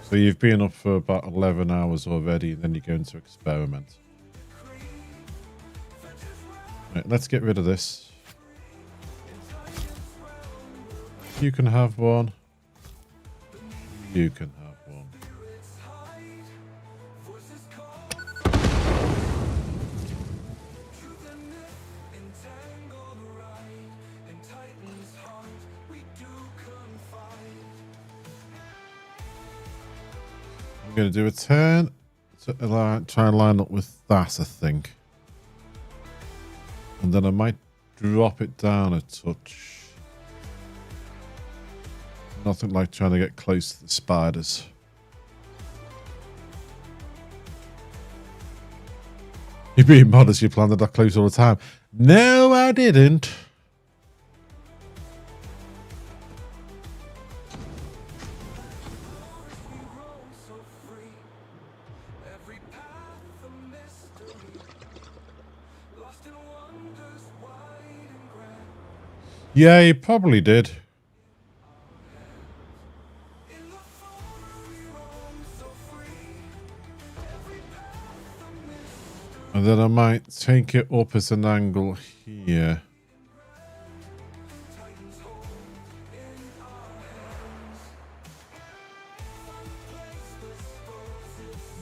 So you've been up for about 11 hours already, and then you're going to experiment. Right, let's get rid of this. You can have one. You can have one. I'm going to do a turn to try and line up with that, I think. And then I might drop it down a touch. Nothing like trying to get close to the spiders. You're being modest, you planned that close all the time. No, I didn't. Yeah, you probably did. And then I might take it up as an angle here.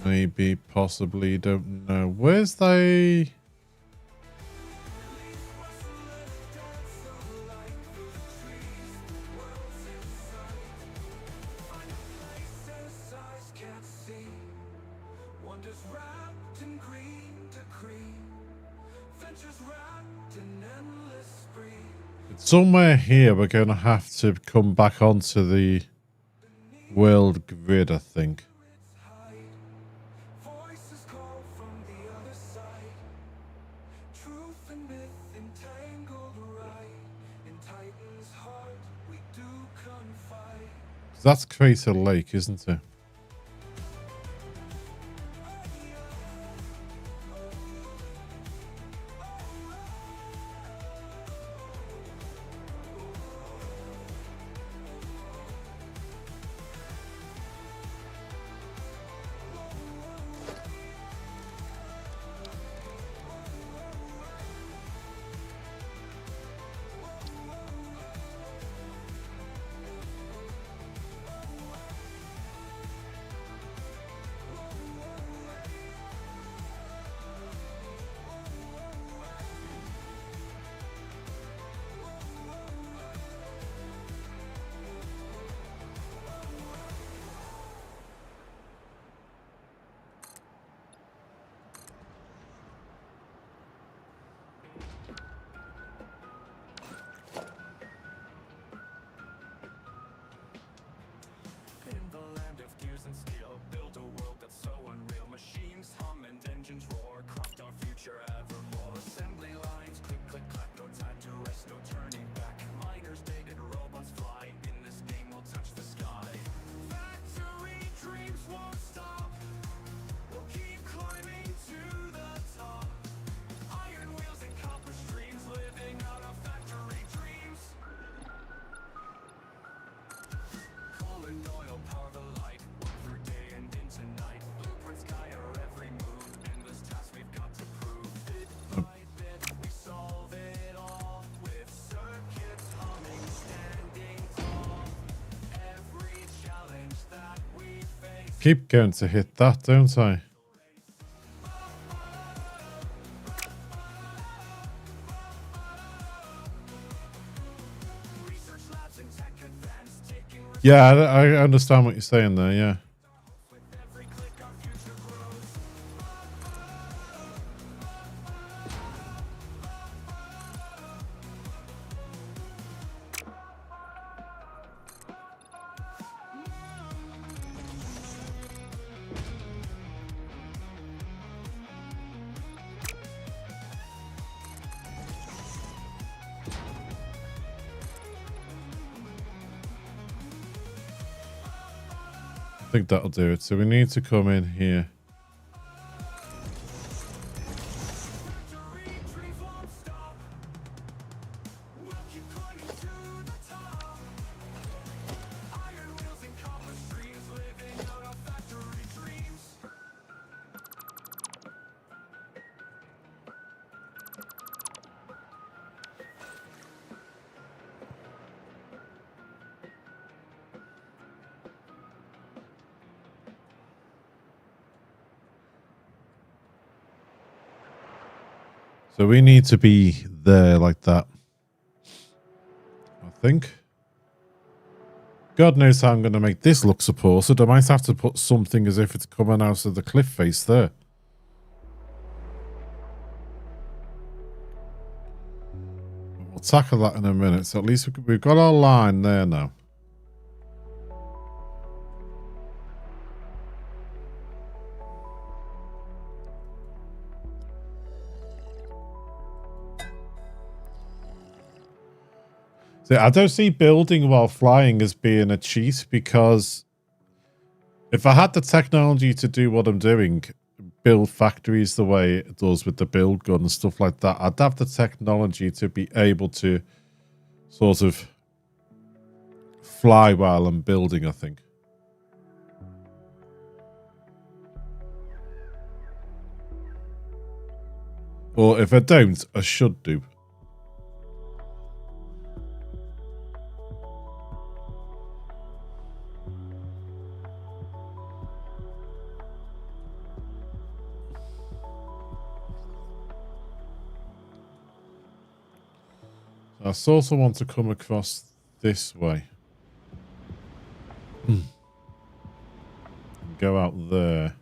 Maybe, possibly, don't know. Where's the... Somewhere here we're going to have to come back onto the world grid, I think. That's Crater Lake, isn't it? Keep going to hit that, don't I? Yeah, I understand what you're saying there, yeah. I think that'll do it. So we need to come in here. So we need to be there like that. I think. God knows how I'm going to make this look supported. I might have to put something as if it's coming out of the cliff face there. We'll tackle that in a minute. So at least we've got our line there now. So I don't see building while flying as being a cheat, because if I had the technology to do what I'm doing, build factories the way it does with the build gun and stuff like that, I'd have the technology to be able to sort of fly while I'm building, I think. Or if I don't, I should do. I sort of want to come across this way. Go out there.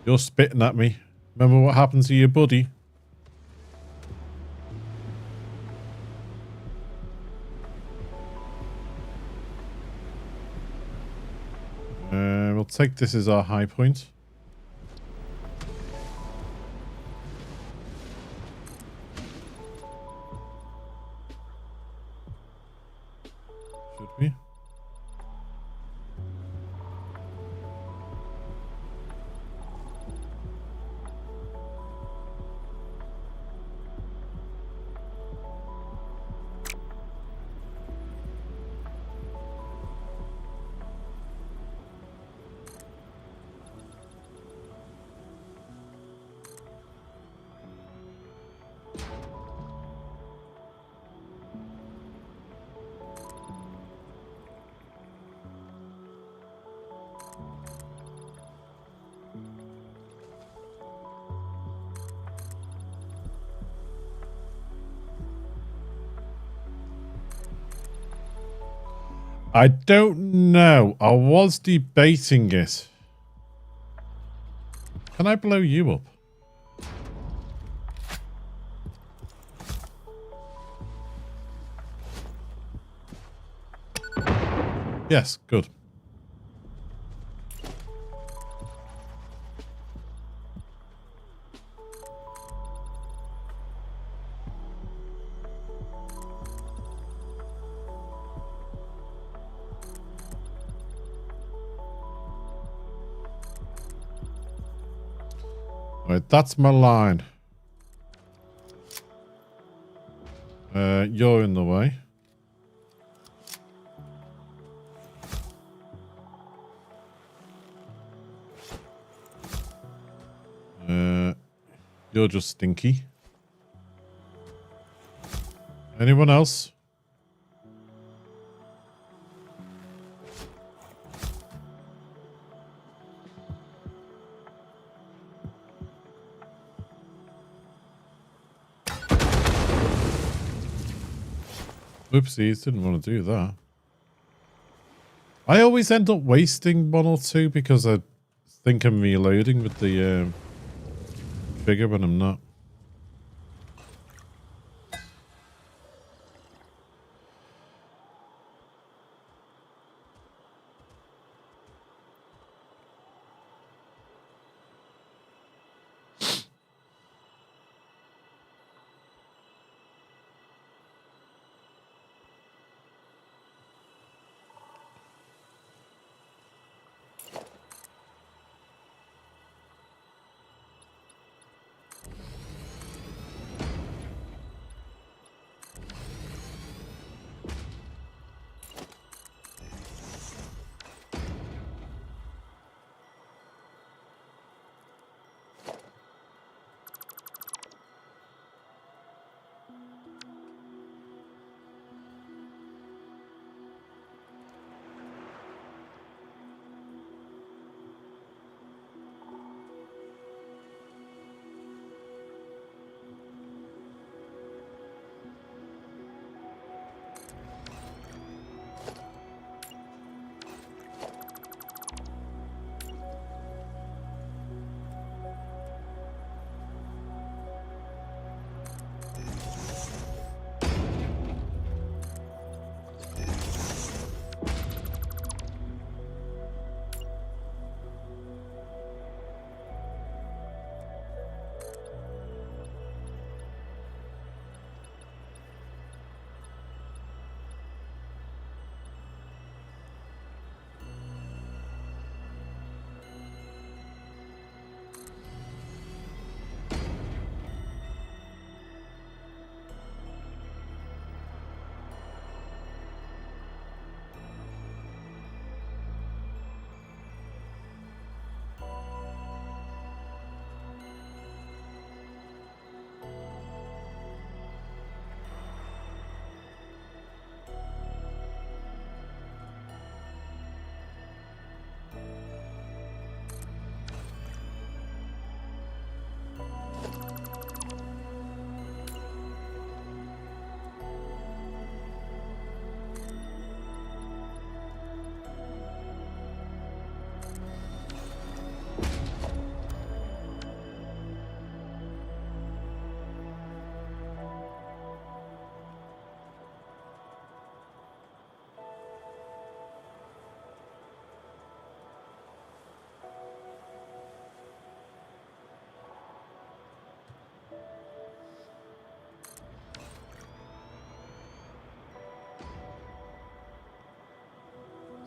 You're spitting at me. Remember what happened to your buddy? We'll take this as our high point. Should we? I don't know. I was debating it. Can I blow you up? Yes, good. Right, that's my line. You're in the way. You're just stinky. Anyone else? Oopsies, didn't want to do that. I always end up wasting one or two because I think I'm reloading with the trigger when I'm not.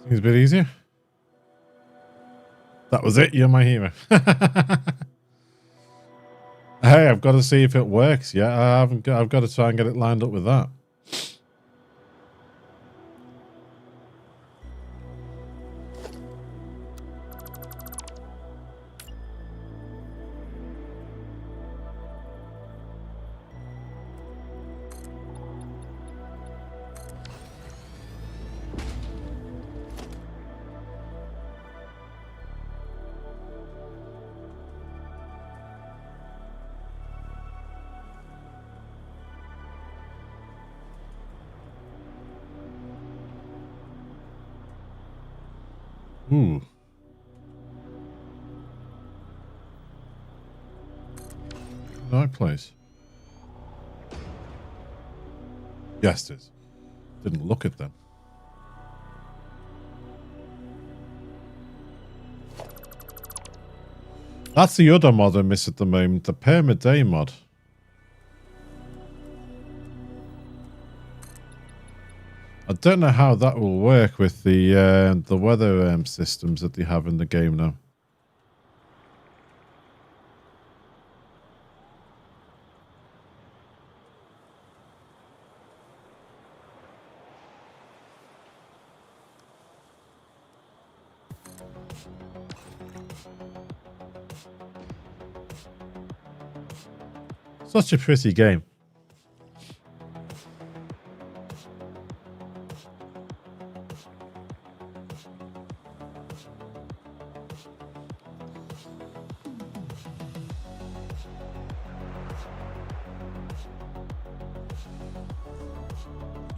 Seems a bit easier. That was it. You're my hero. Hey, I've got to see if it works. Yeah, I haven't. I've got to try and get it lined up with that. Ooh. Nice place. Yes, it is. Didn't look at them. That's the other mod I miss at the moment, the permaday mod. I don't know how that will work with the weather systems that they have in the game now. Such a pretty game.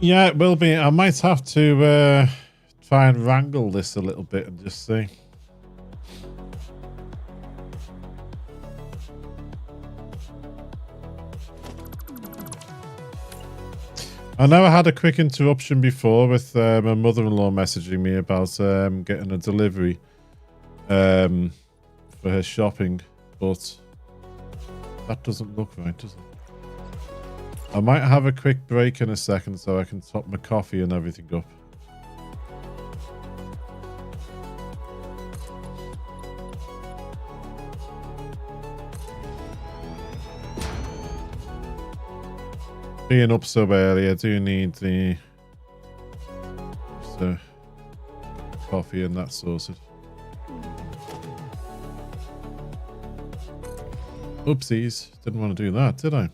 Yeah, it will be. I might have to try and wrangle this a little bit and just see. I know I had a quick interruption before with my mother-in-law messaging me about getting a delivery for her shopping, but that doesn't look right, does it? I might have a quick break in a second so I can top my coffee and everything up. Being up so early, I do need the coffee and that sorted. Oopsies, didn't want to do that, did I?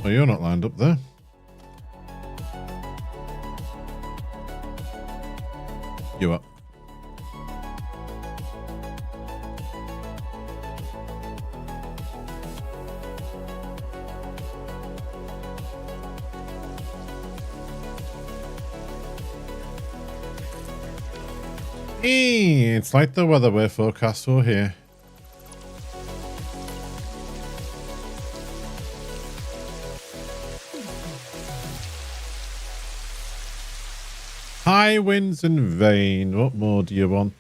Oh, you're not lined up there. You up? It's like the weather we're forecast for here. High winds and rain. What more do you want?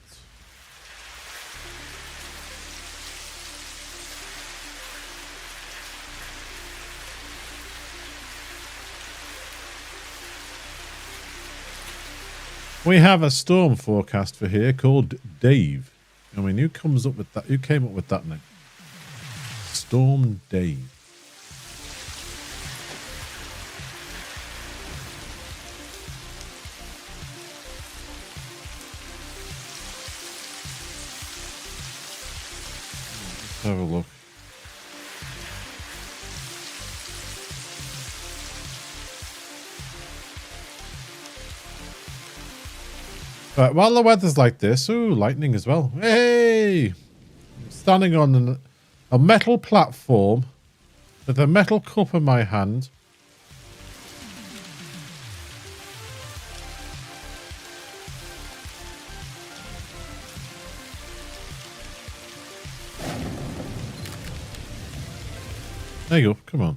We have a storm forecast for here called Dave. I mean, who comes up with that? Who came up with that name? Storm Dave. Let's have a look. Right, while the weather's like this, ooh, lightning as well. Hey! I'm standing on a metal platform with a metal cup in my hand. There you go, come on.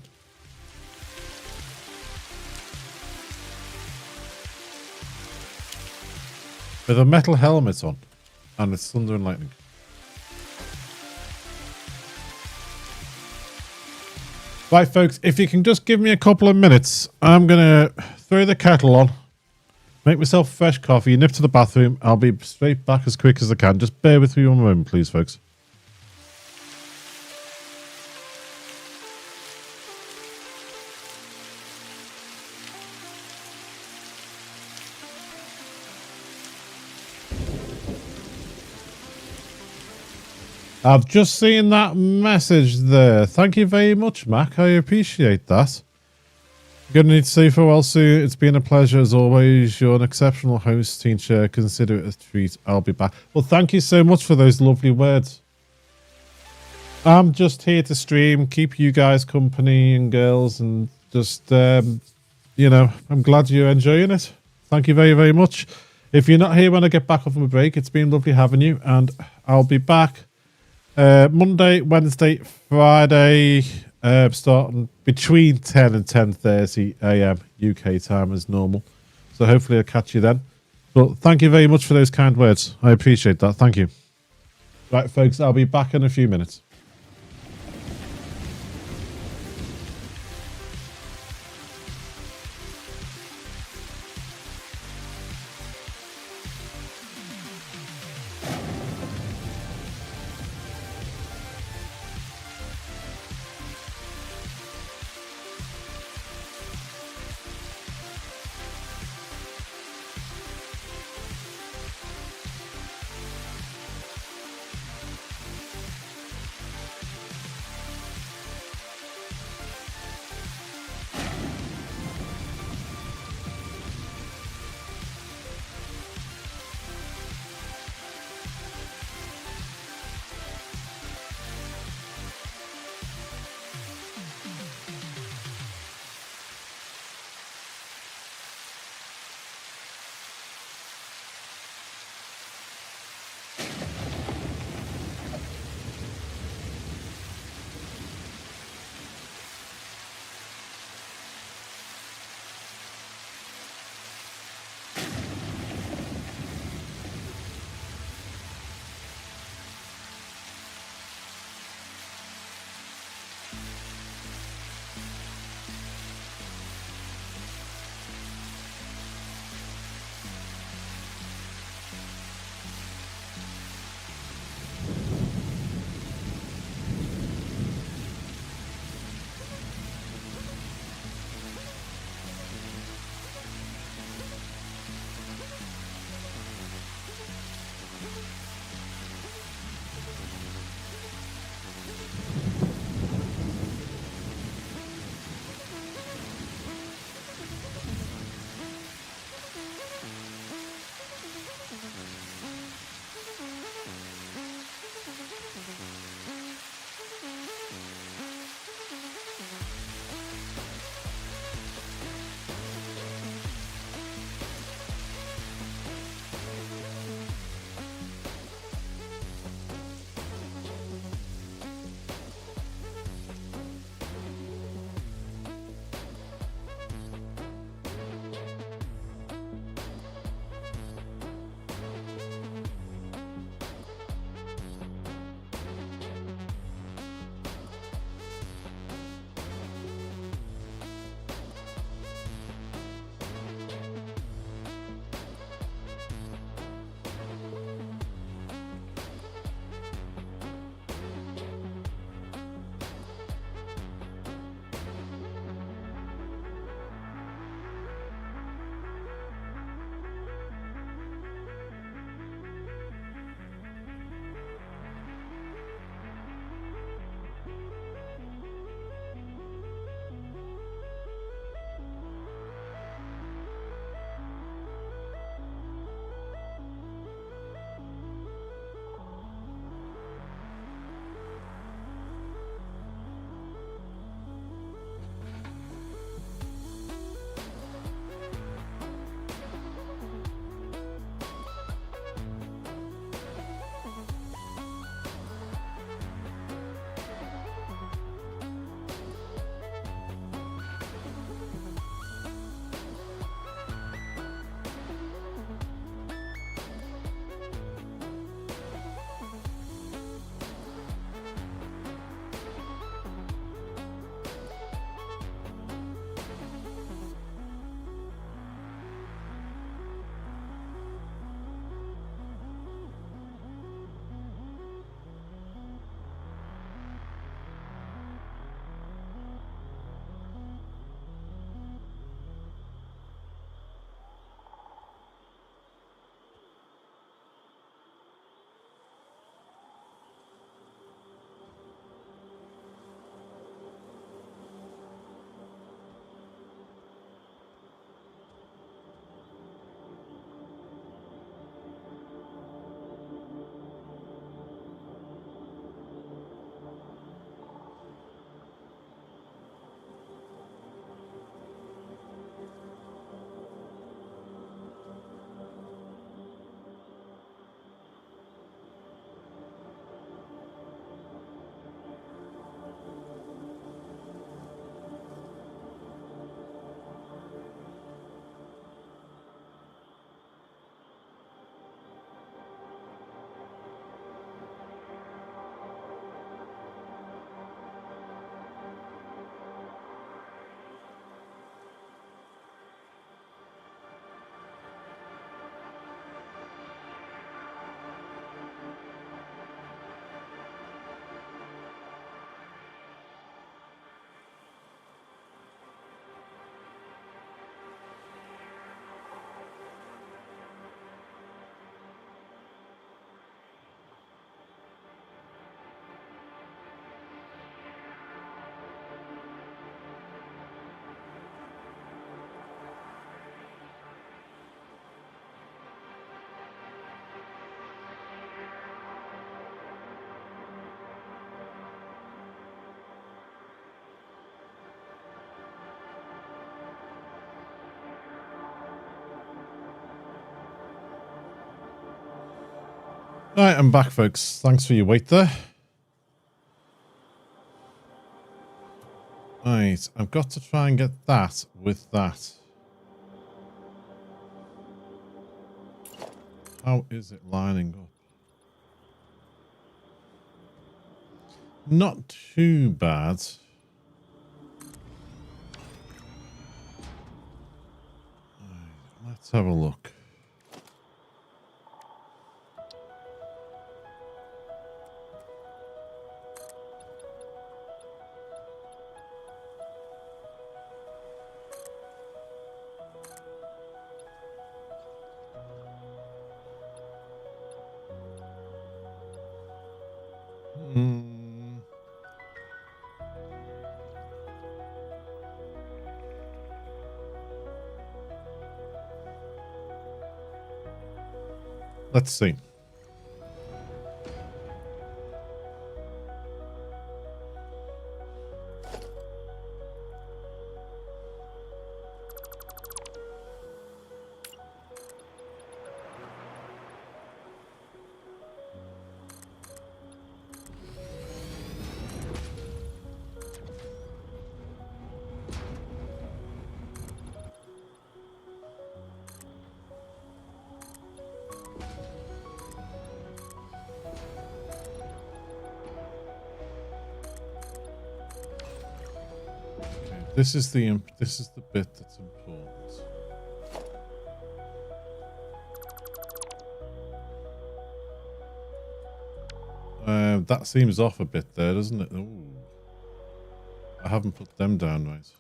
With a metal helmet on, and it's thunder and lightning. Right, folks, if you can just give me a couple of minutes, I'm going to throw the kettle on, make myself a fresh coffee, nip to the bathroom. I'll be straight back as quick as I can. Just bear with me one moment, please, folks. I've just seen that message there. Thank you very much, Mac. I appreciate that. Gonna need to say farewell soon. It's been a pleasure as always. You're an exceptional host, teacher. Consider it a treat. I'll be back. Well, thank you so much for those lovely words. I'm just here to stream, keep you guys company and girls, and just, you know, I'm glad you're enjoying it. Thank you very, very much. If you're not here when I get back off my break, it's been lovely having you, and I'll be back Monday, Wednesday, Friday, starting between 10 and 10:30 a.m. UK time as normal. So hopefully I'll catch you then. But thank you very much for those kind words. I appreciate that. Thank you. Right, folks, I'll be back in a few minutes. Right, I'm back, folks. Thanks for your wait there. Right, I've got to try and get that with that. How is it lining up? Not too bad. Right, let's have a look. Let's see. This is the bit that's important. That seems off a bit there, doesn't it? Ooh. I haven't put them down right.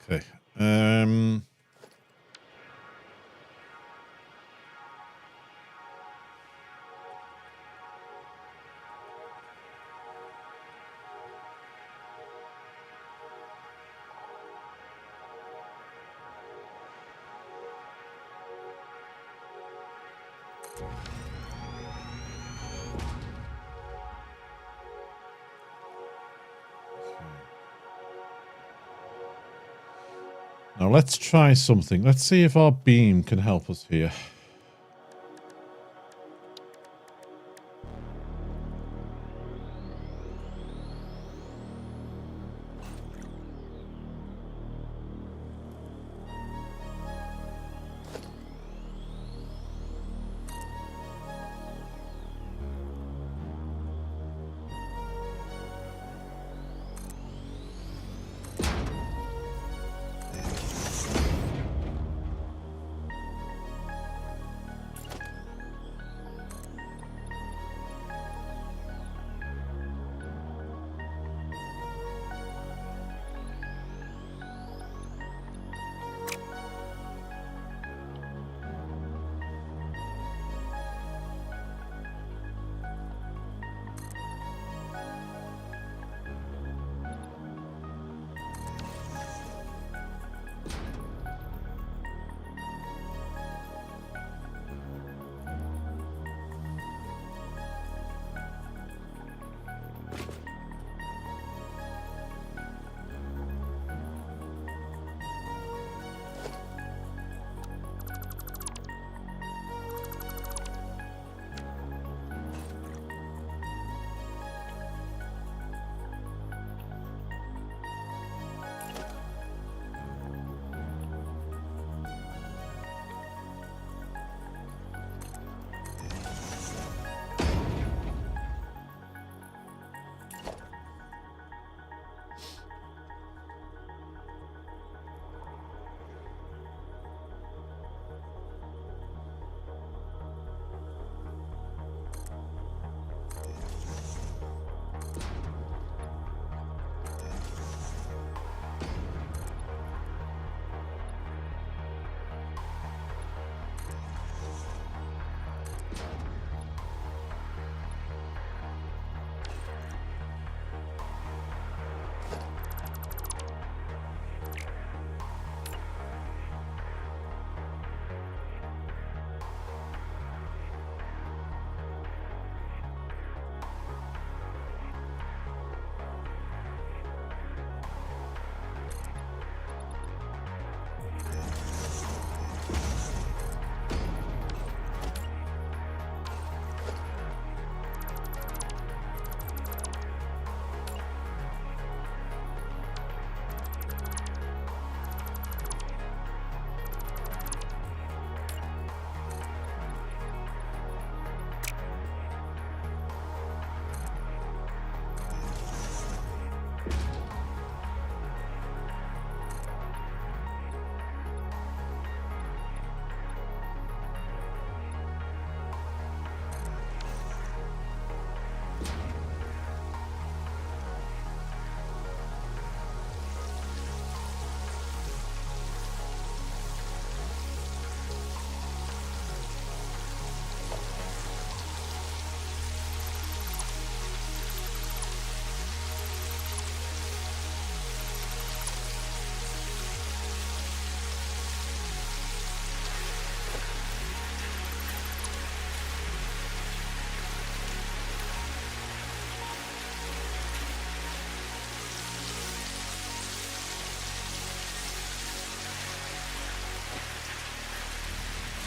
Okay. Now let's try something. Let's see if our beam can help us here.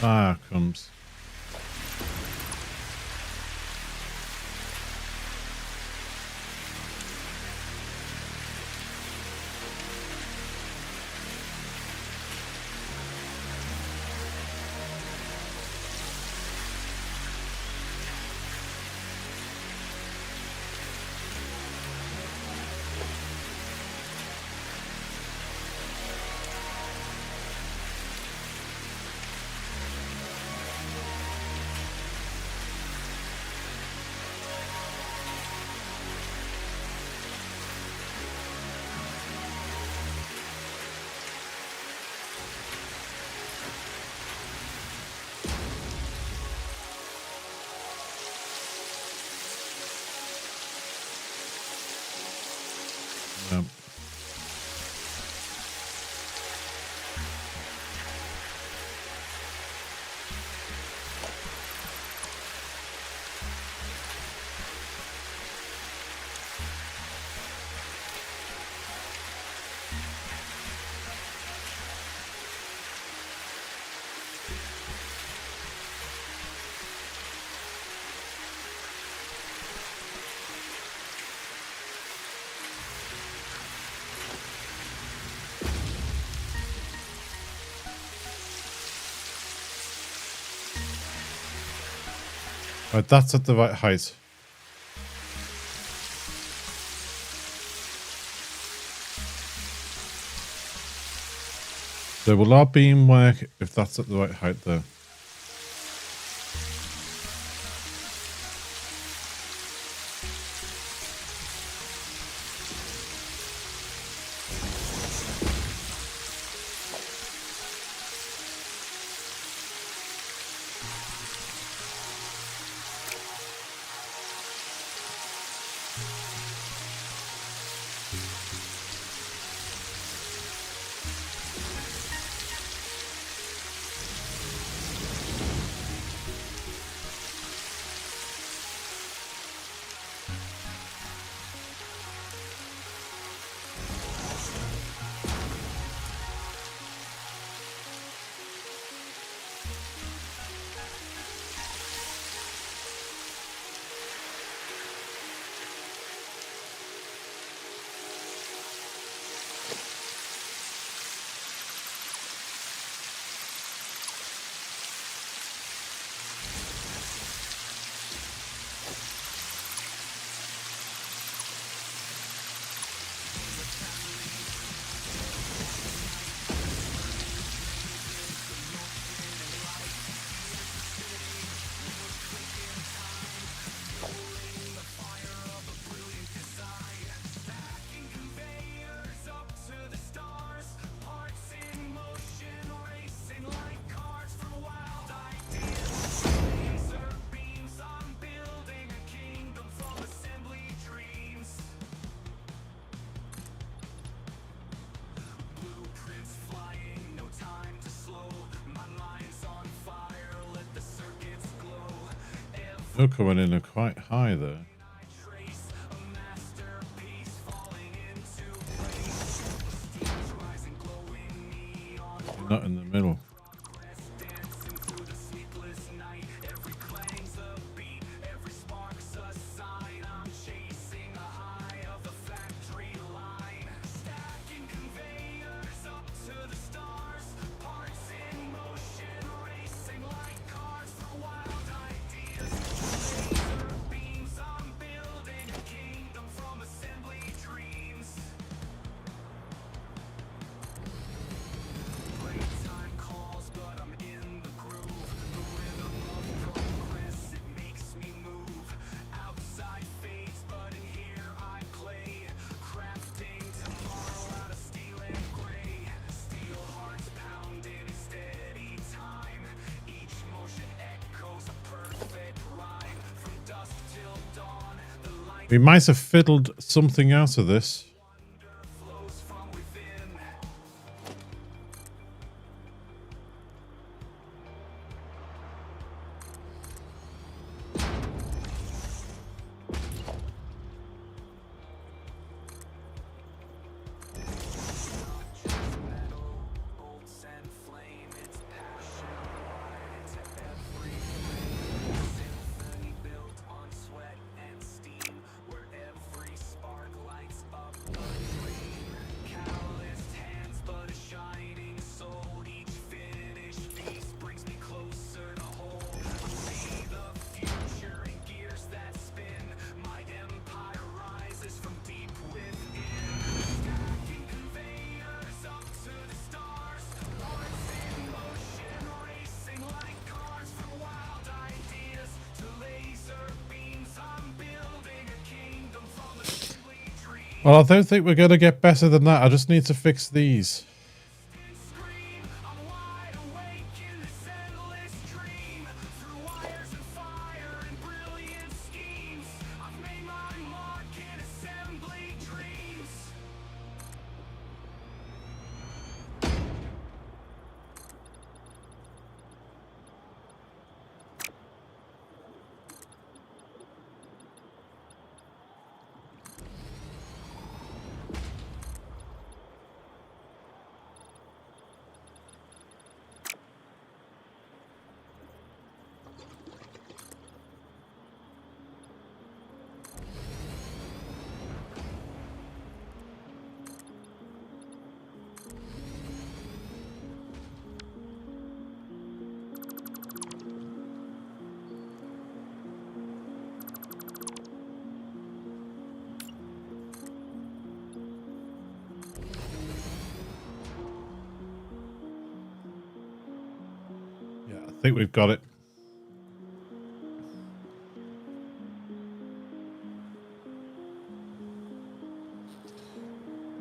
fire comes. Yep. Right, that's at the right height. So will our beam work if that's at the right height there? You're coming in quite high there. You're not in the middle. We might have fiddled something out of this. Well, I don't think we're going to get better than that. I just need to fix these. I think we've got it.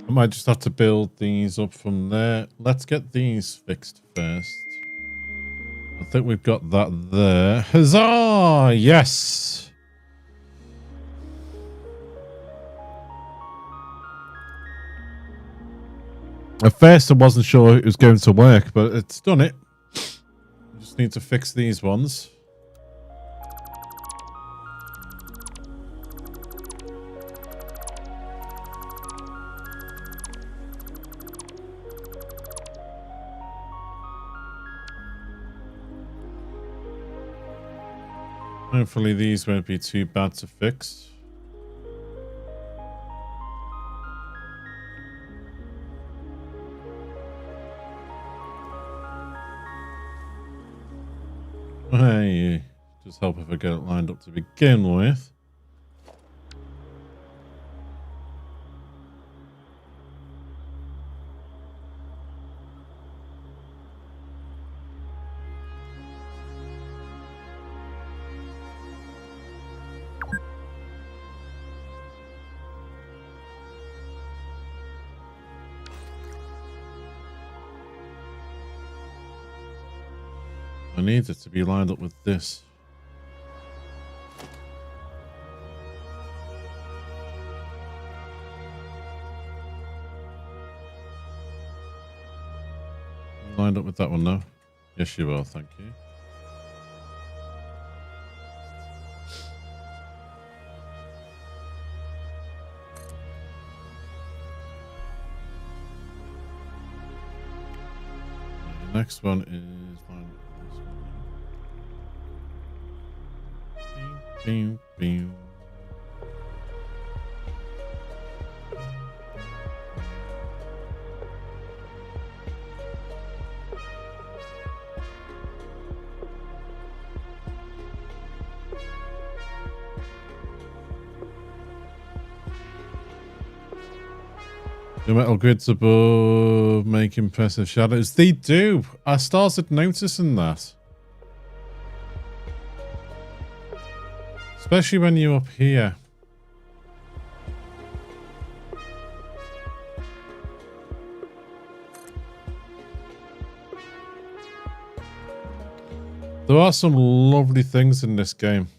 I might just have to build these up from there. Let's get these fixed first. I think we've got that there. Huzzah! Yes! At first I wasn't sure it was going to work, but it's done it. Just need to fix these ones. Hopefully these won't be too bad to fix. Hey, just help if I get it lined up to begin with. I need it to be lined up with this. Lined up with that one now? Yes, you will. Thank you. The next one is lined up with this one. Bing, bing. The metal grids above make impressive shadows. They do. I started noticing that. Especially when you're up here. There are some lovely things in this game.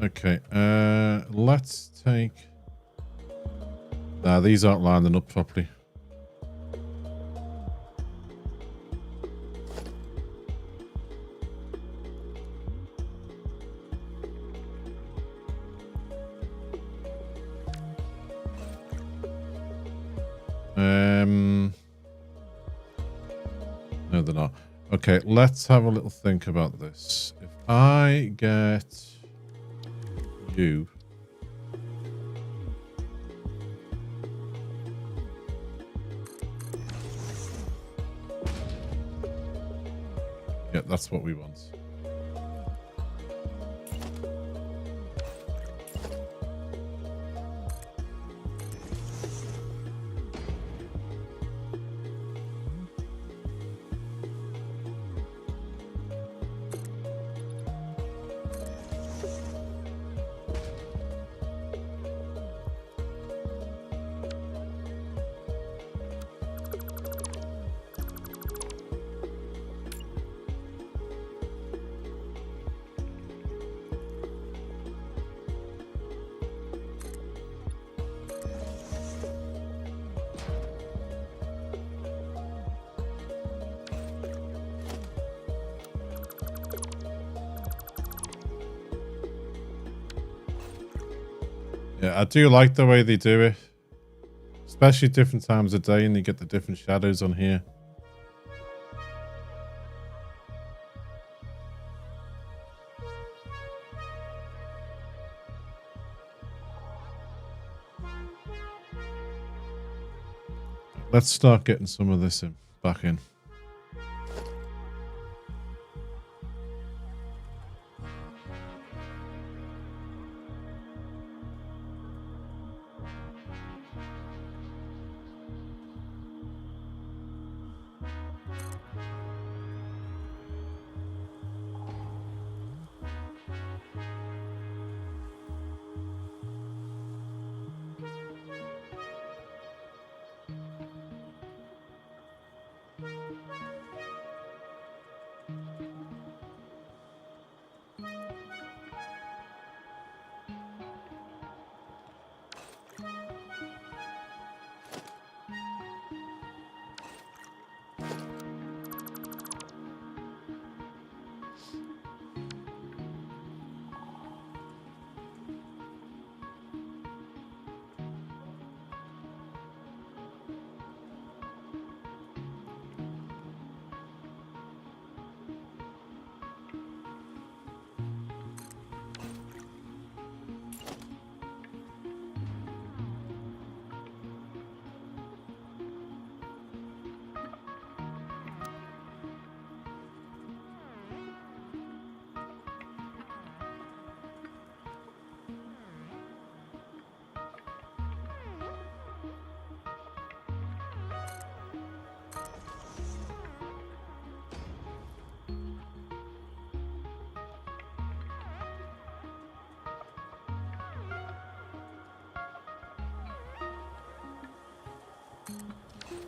Okay, let's take... Nah, these aren't lining up properly. No, they're not. Okay, let's have a little think about this. If I get you... Yeah, that's what we want. Yeah, I do like the way they do it. Especially different times of day and you get the different shadows on here. Let's start getting some of this back in.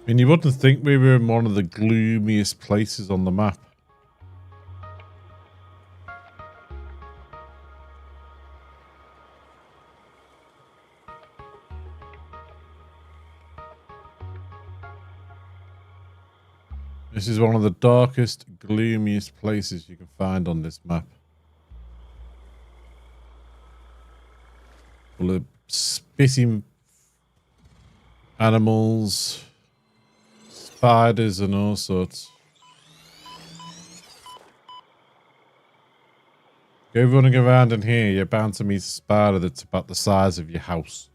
I mean, you wouldn't think we were in one of the gloomiest places on the map. This is one of the darkest, gloomiest places you can find on this map. Full of spitting animals, spiders and all sorts. Go running around in here, you're bound to meet a spider that's about the size of your house.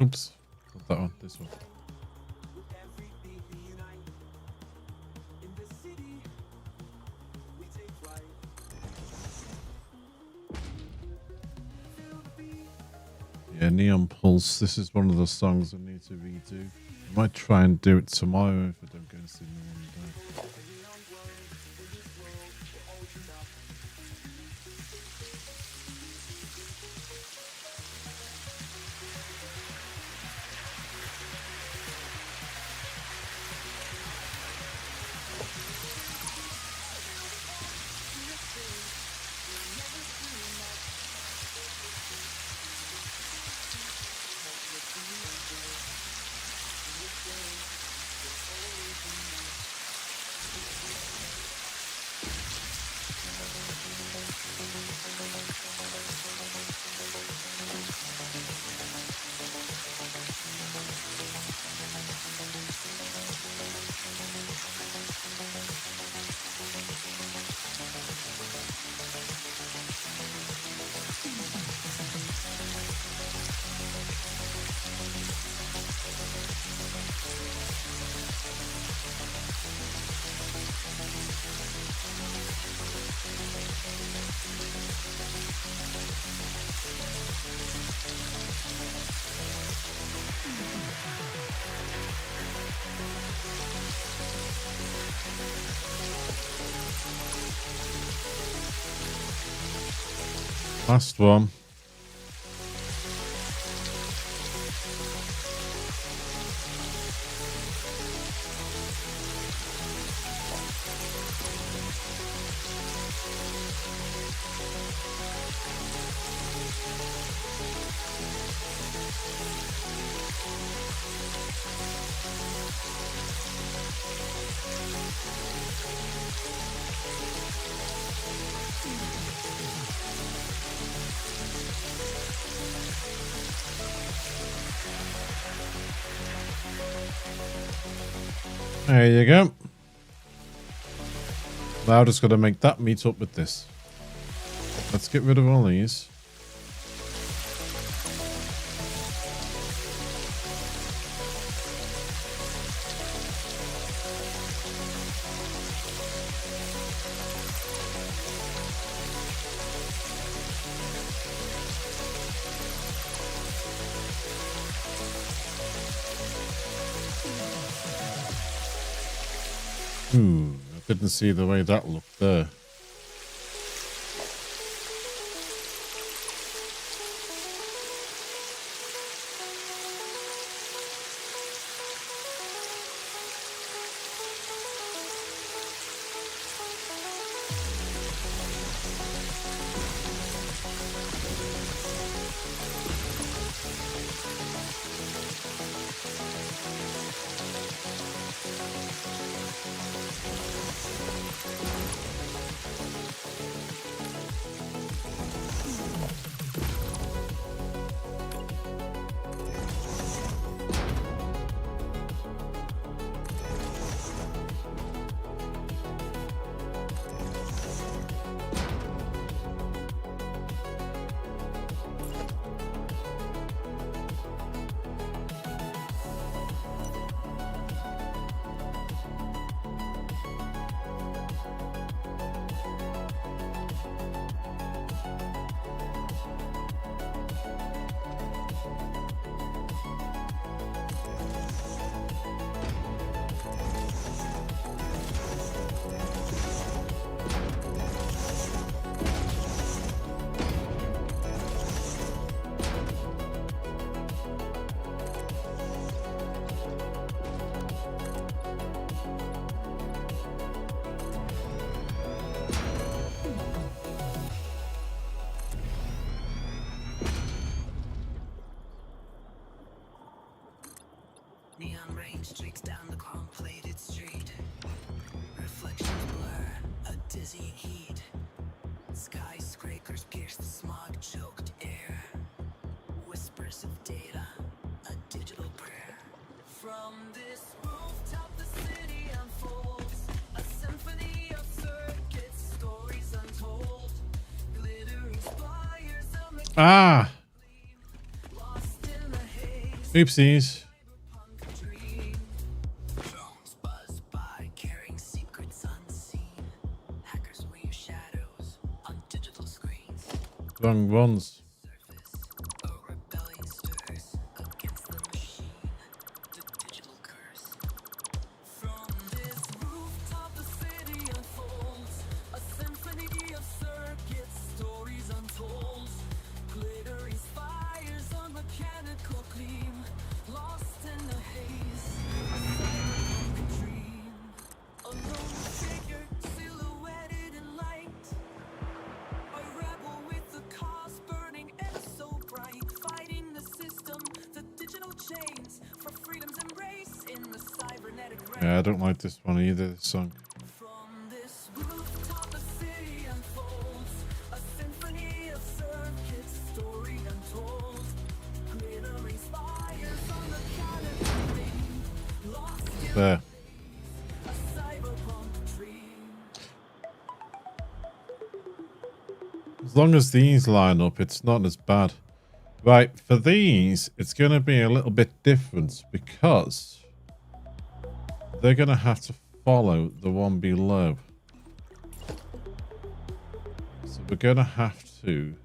Oops. Not that one. This one. Yeah, Neon Pulse. This is one of the songs I need to redo. I might try and do it tomorrow if I don't go to see no one. Last one. There you go. Now just got to make that meet up with this. Let's get rid of all these. I didn't see the way that looked there.
Neon rain streaks down the chrome-plated street. Reflections blur, a dizzying heat. Skyscrapers pierce the smog-choked air. Whispers of data, a digital prayer. From this rooftop, the city unfolds. A symphony of circuits, stories untold. Glittering spires of
Ah!
lost in the haze.
Oopsies.
Drones buzz by, carrying secrets unseen. Hackers wear your shadows on digital screens.
Wrong ones.
Surface, a rebellion stirs against the machine. The digital curse. From this rooftop, the city unfolds. A symphony of circuits, stories untold. Glittering spires on mechanical gleam. Lost in the haze, a cyberpunk dream. A lone figure silhouetted in light. A rebel with a cause burning ever so bright. Fighting the system, the digital chains. For freedom's embrace in the cybernetic realm.
Yeah, I don't like this one either, this song.
From this rooftop, the city unfolds. A symphony of circuits, story untold. Glittering spires on the mechanical gleam. Lost in
There.
a cyberpunk dream.
As long as these line up, it's not as bad. Right, for these, it's going to be a little bit different because they're going to have to follow the one below. So we're going to have to...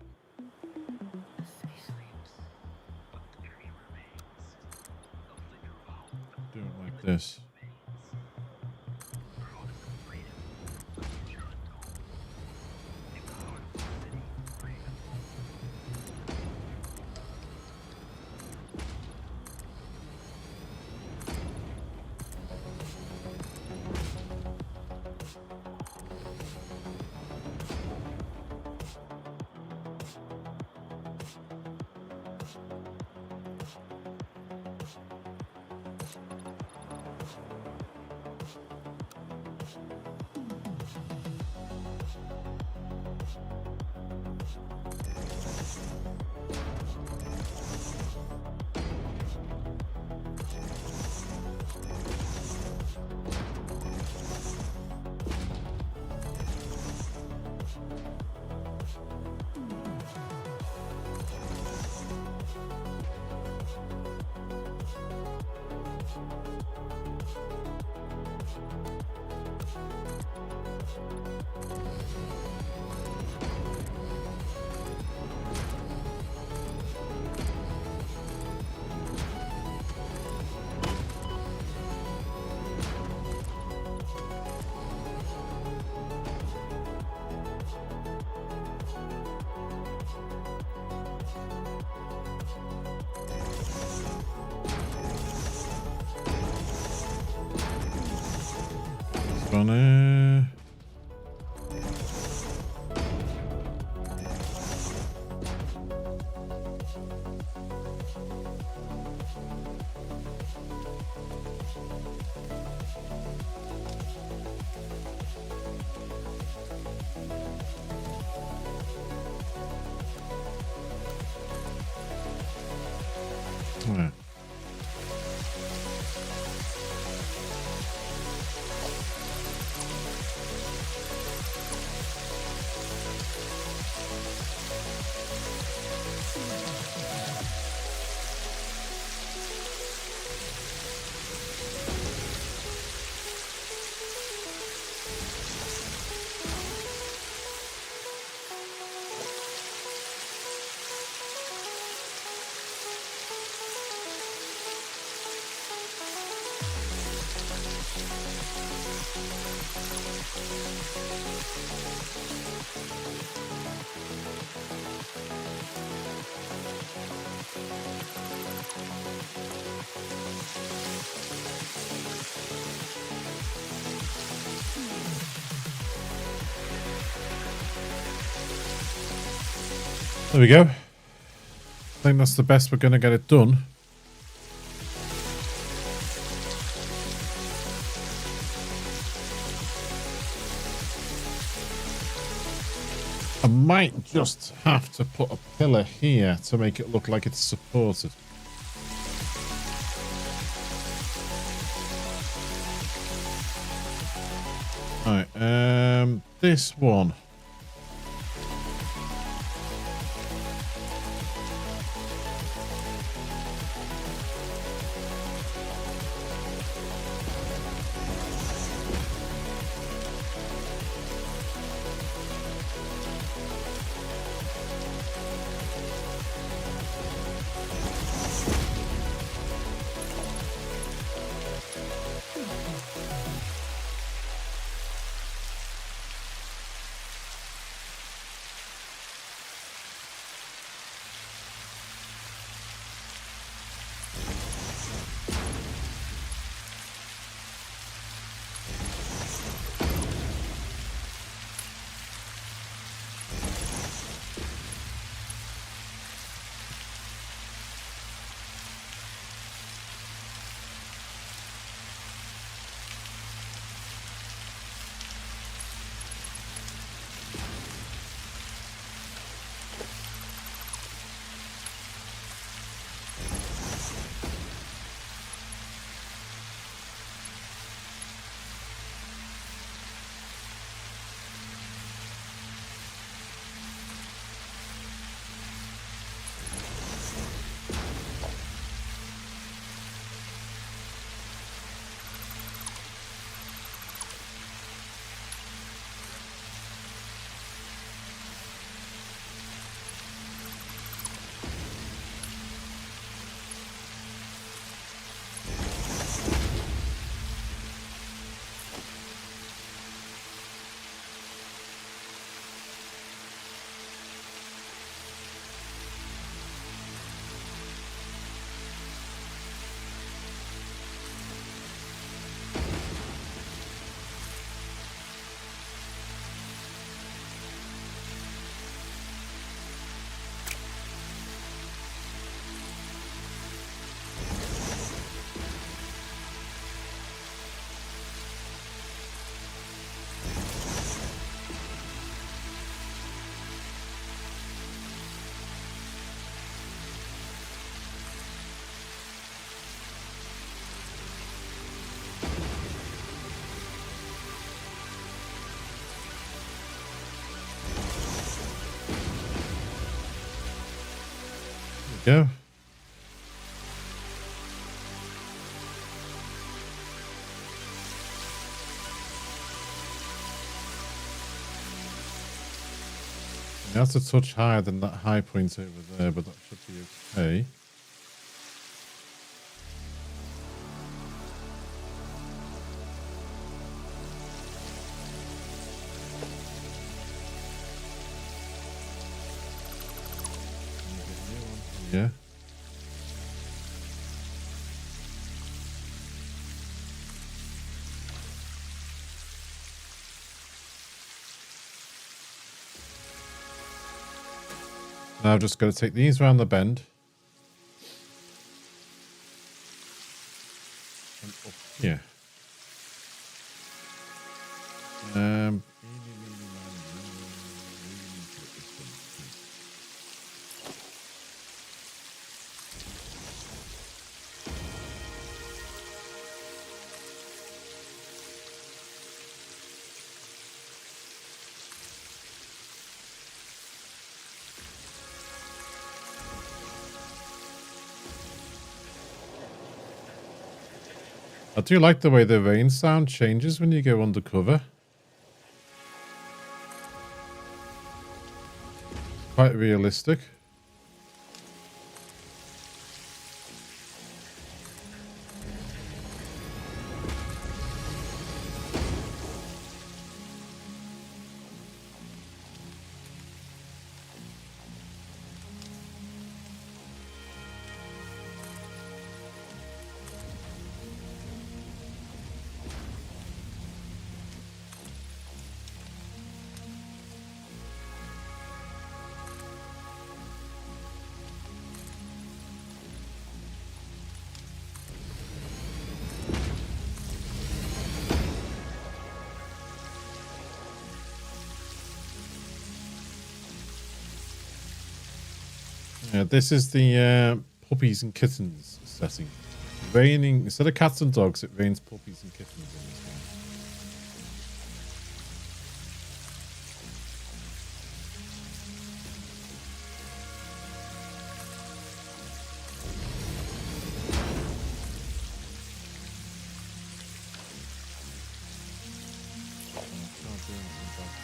do it like this. Funny. Yeah. There we go. I think that's the best we're going to get it done. I might just have to put a pillar here to make it look like it's supported. Alright, this one. Go. That's a touch higher than that high point over there, but that should be okay. Yeah. Now I've just got to take these around the bend. And up here. I do like the way the rain sound changes when you go undercover. Quite realistic. Yeah, this is the puppies and kittens setting. Raining, instead of cats and dogs, it rains puppies and kittens in this game.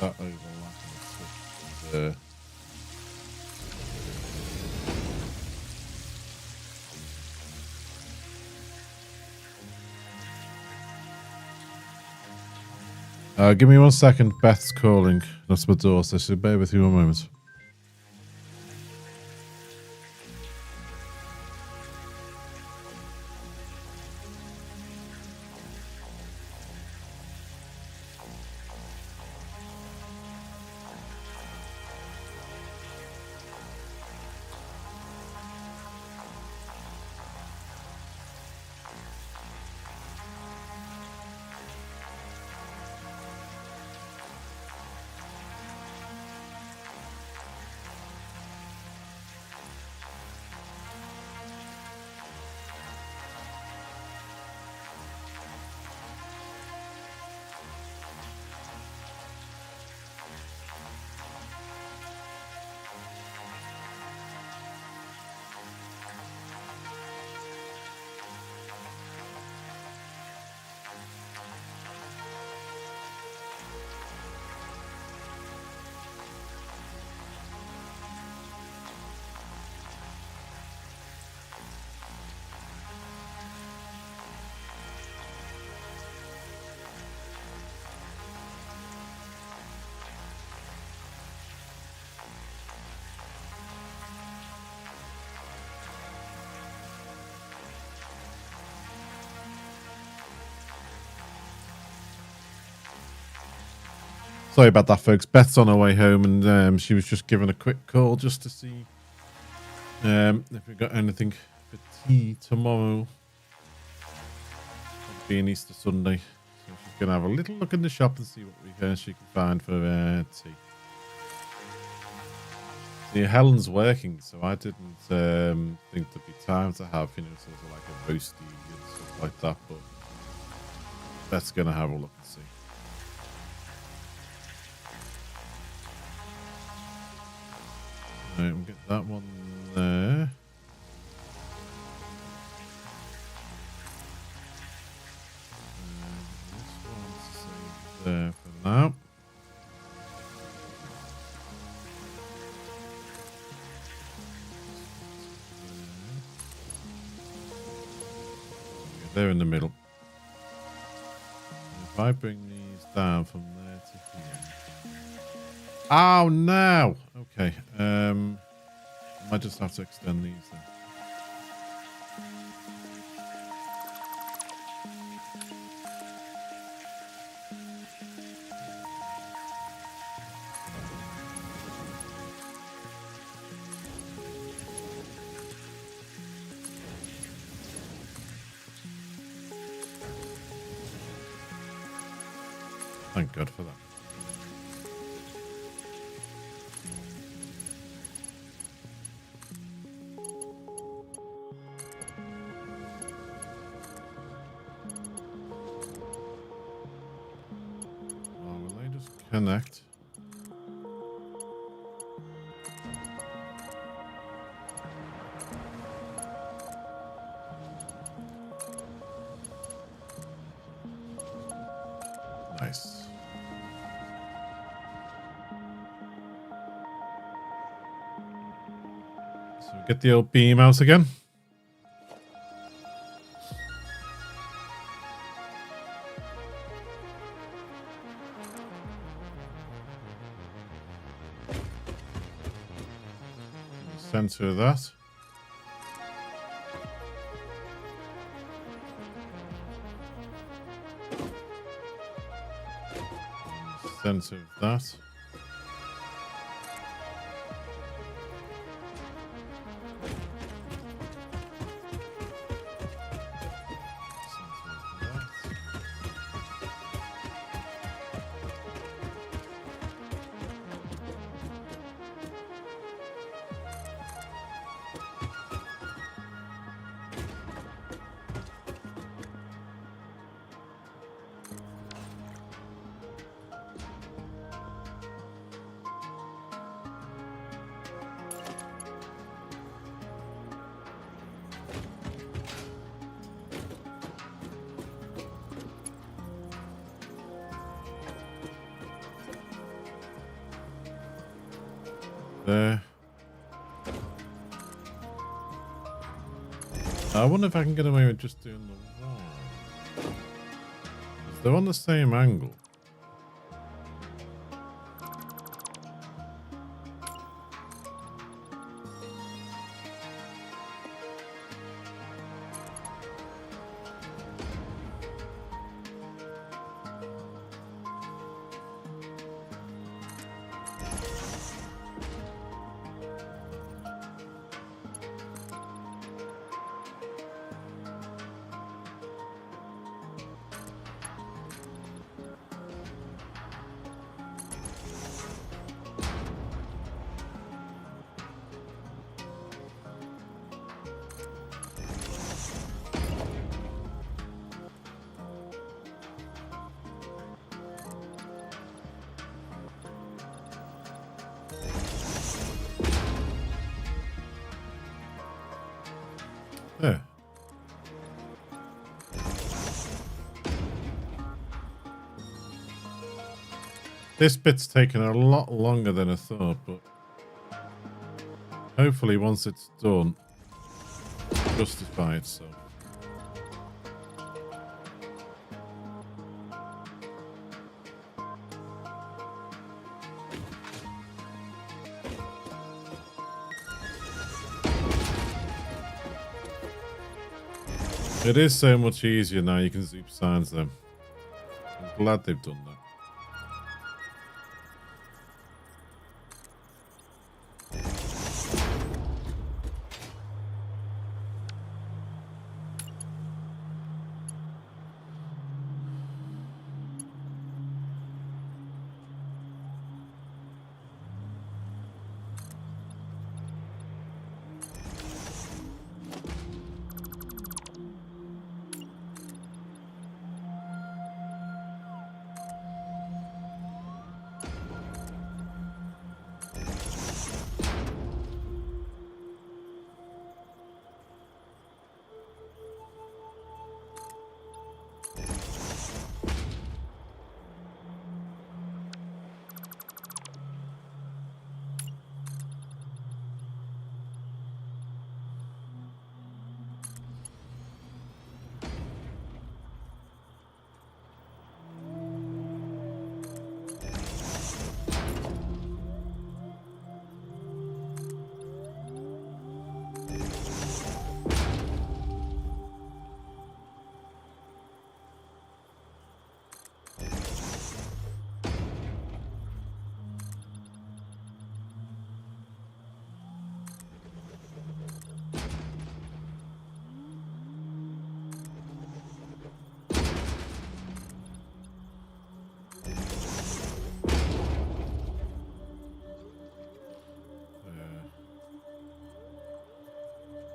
That overlap. Give me 1 second. Beth's calling. That's my daughter, so bear with you 1 moment. Sorry about that, folks. Beth's on her way home, and she was just giving a quick call just to see if we got anything for tea tomorrow. It'll be an Easter Sunday, so she's gonna have a little look in the shop and see what she can find for tea. See, Helen's working, so I didn't think there'd be time to have, sort of like a roasty and stuff like that. But Beth's gonna have a look and see. Right, we'll get that one there. there for now. They're in the middle. If I bring these down from there to here. Oh no! Okay. I might just have to extend these then. Thank God for that. Oh, will they just connect? Nice. So get the old beam out again. Center of that. Center of that. There. I wonder if I can get away with just doing the wall. 'Cause they're on the same angle. There. This bit's taken a lot longer than I thought, but hopefully once it's done, justify itself. It is so much easier now. You can zoom signs them. I'm glad they've done that.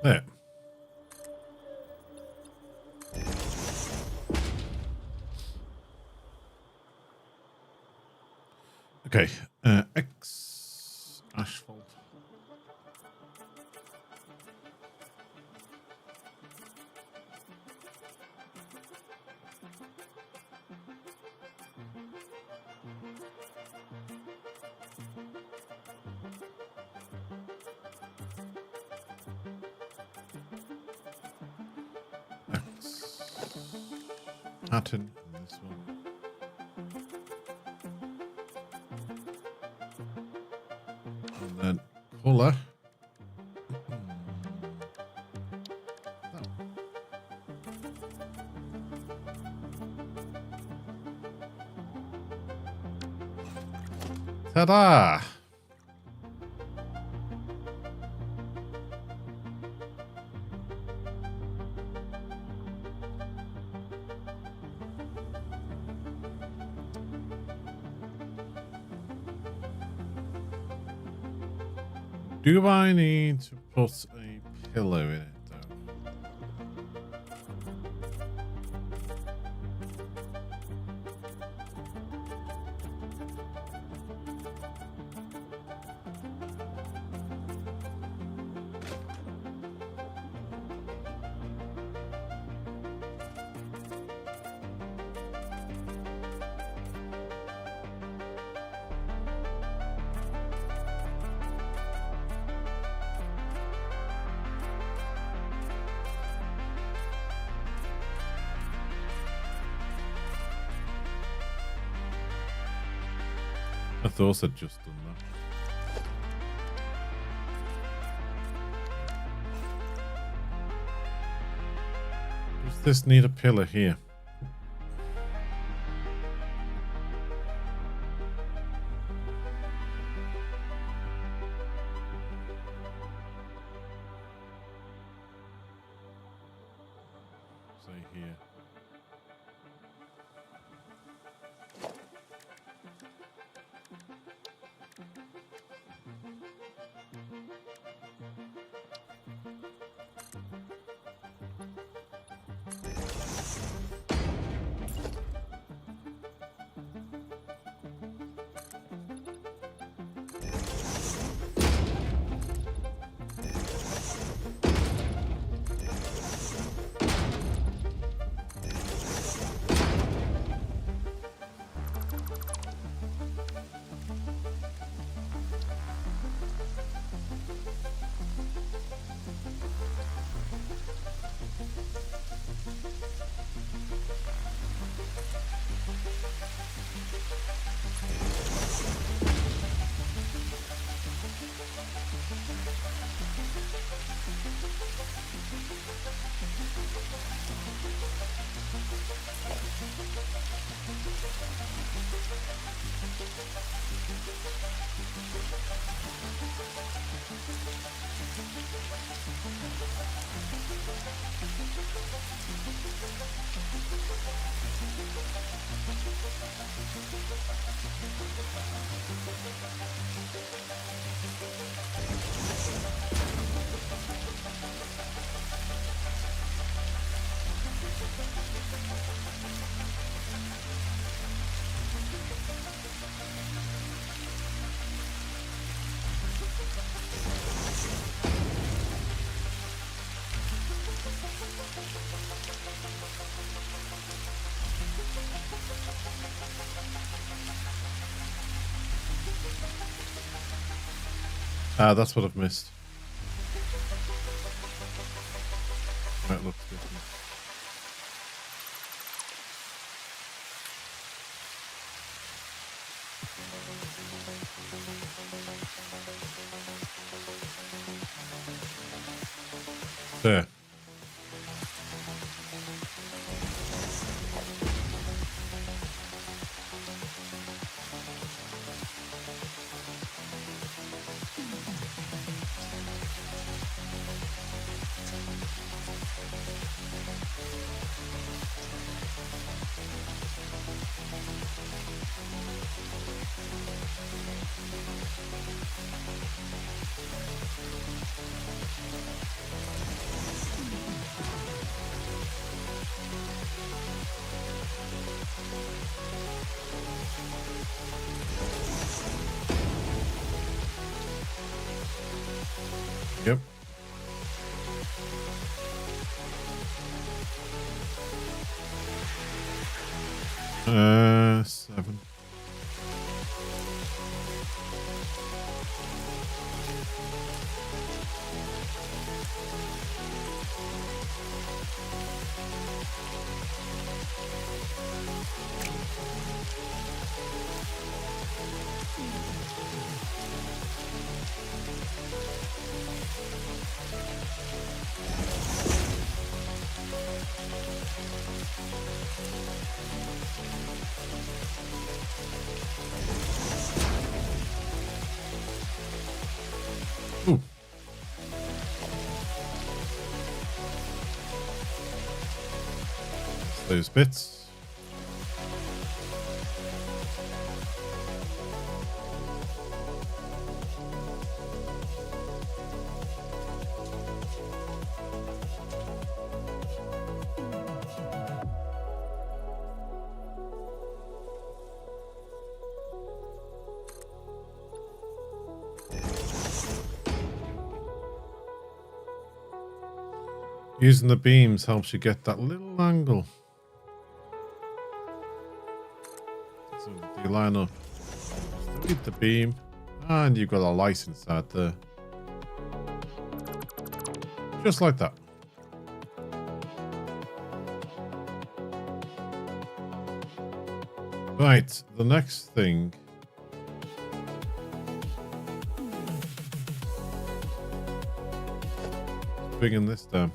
There. Okay. X asphalt. Pattern in this one. And then color. Ta-da! Do I need to put a pillow in it, though? I thought I'd just done that. Does this need a pillar here? Say here. Ah, that's what I've missed. That looks different. There. Yep. Seven. Ooh. Those bits. Using the beams helps you get that little angle. So you line up with the beam, and you've got a light inside there. Just like that. Right, the next thing. Bringing this down.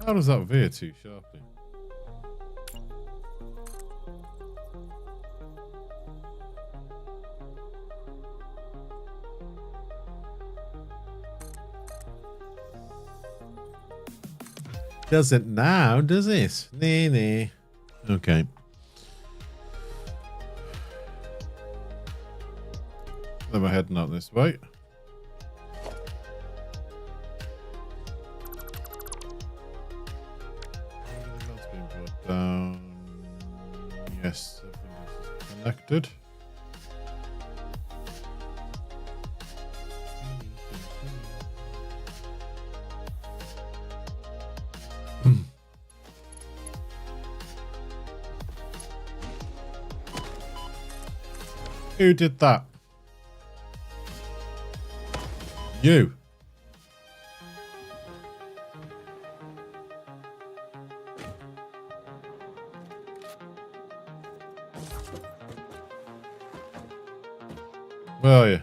How does that veer too sharply? Doesn't now, does it? Nee. Okay. Then we're heading out this way. Down. Yes, everything is connected. Who did that? You. Where are you?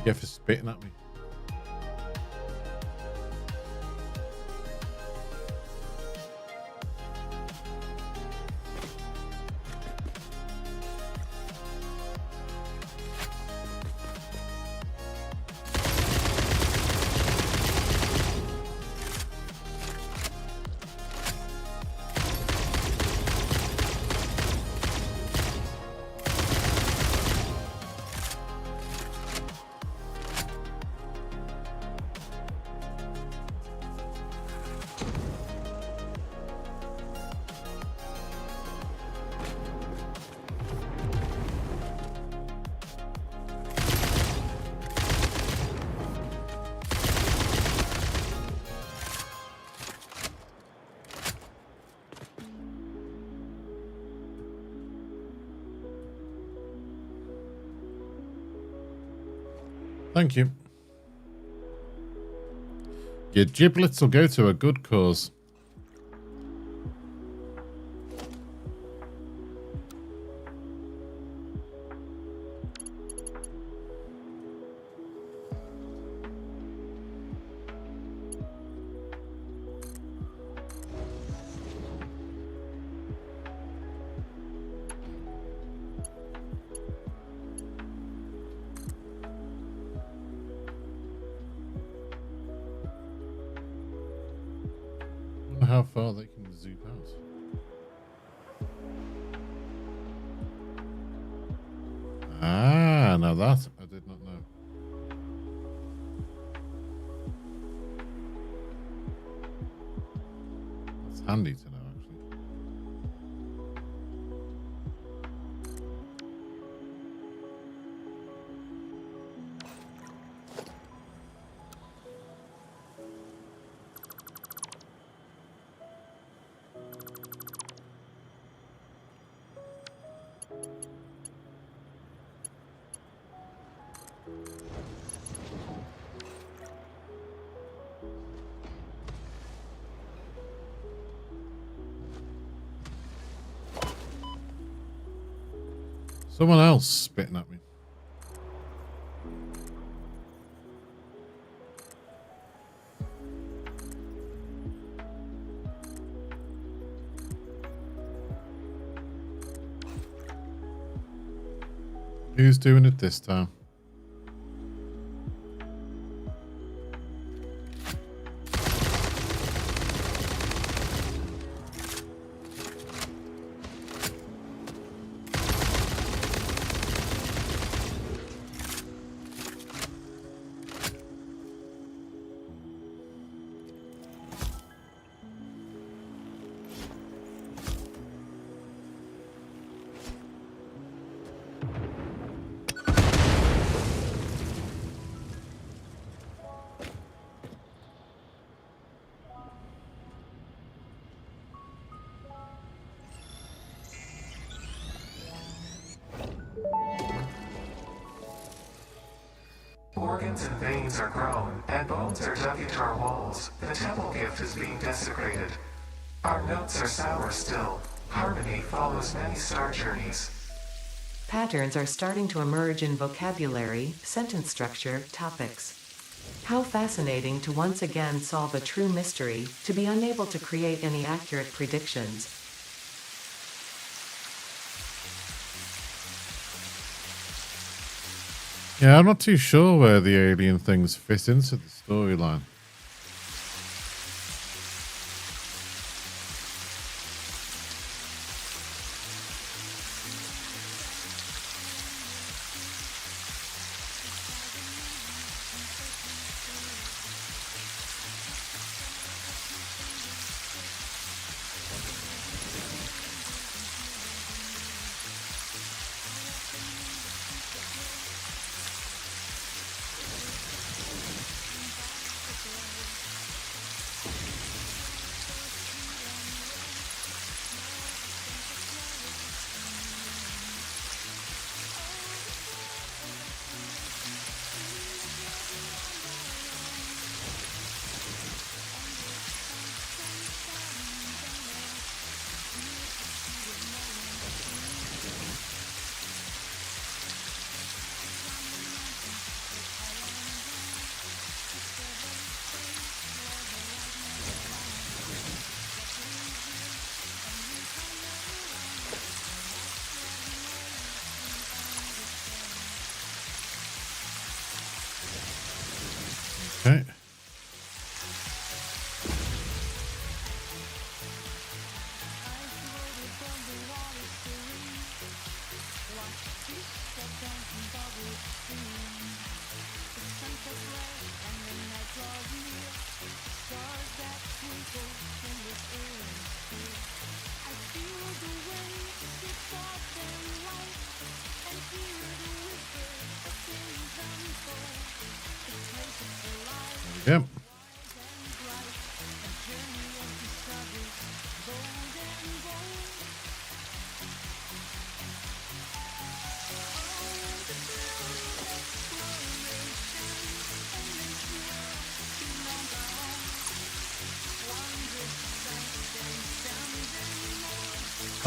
Yeah, for spitting at me. Thank you. Your giblets will go to a good cause. How far they can zoom out. Ah, now that I did not know. That's handy to know, actually. Someone else spitting at me. Who's doing it this time?
Organs and veins are grown, and bones are dug into our walls. The temple gift is being desecrated. Our notes are sour still. Harmony follows many star journeys.
Patterns are starting to emerge in vocabulary, sentence structure, topics. How fascinating to once again solve a true mystery, to be unable to create any accurate predictions.
Yeah, I'm not too sure where the alien things fit into the storyline. Okay. There we go.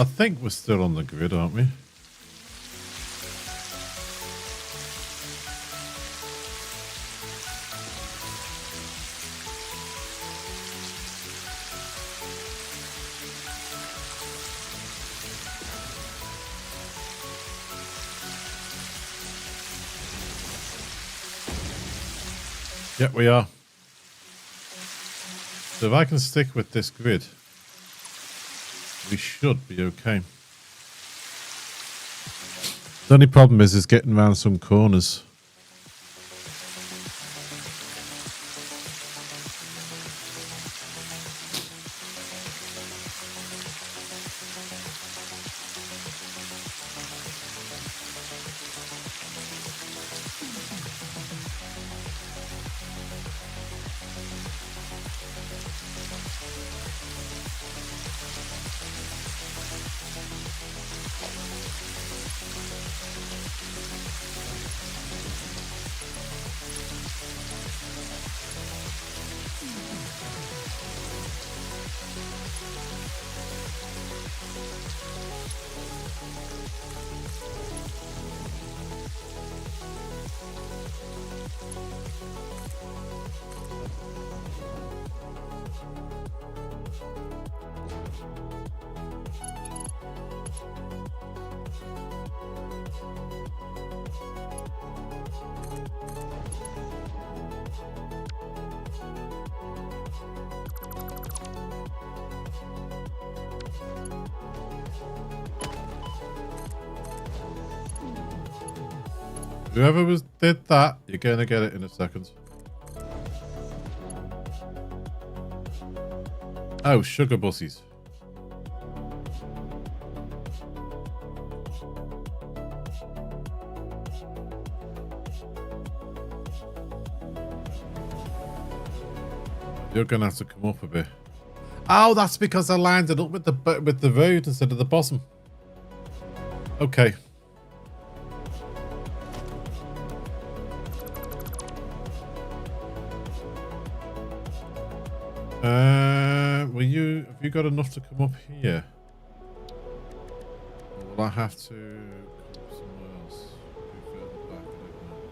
I think we're still on the grid, aren't we? Yep, we are. So if I can stick with this grid, we should be okay. The only problem is getting around some corners. Whoever did that, you're gonna get it in a second. Oh, sugar bussies. You're gonna have to come up a bit. Oh, that's because I lined it up with the road instead of the bottom. Okay. Have you got enough to come up here? Or will I have to come somewhere else? Be further back, I don't know.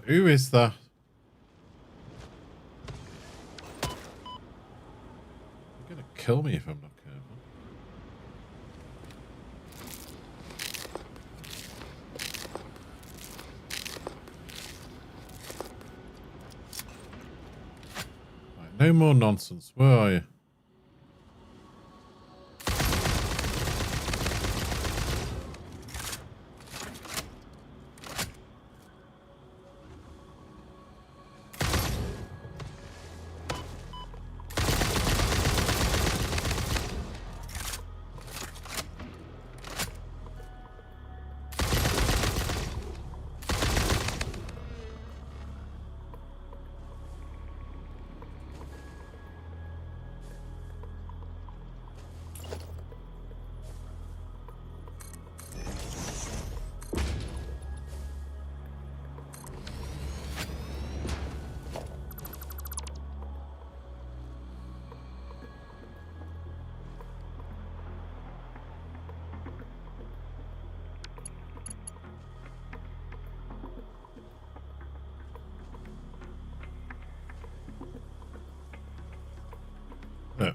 Who is that? You're gonna kill me if I'm not careful. Right, no more nonsense. Where are you? No.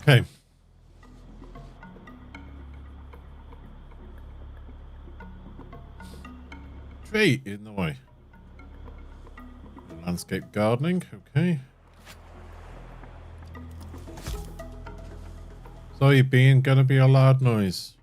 Okay. Tree in the way. Landscape gardening, okay. So being gonna be a loud noise.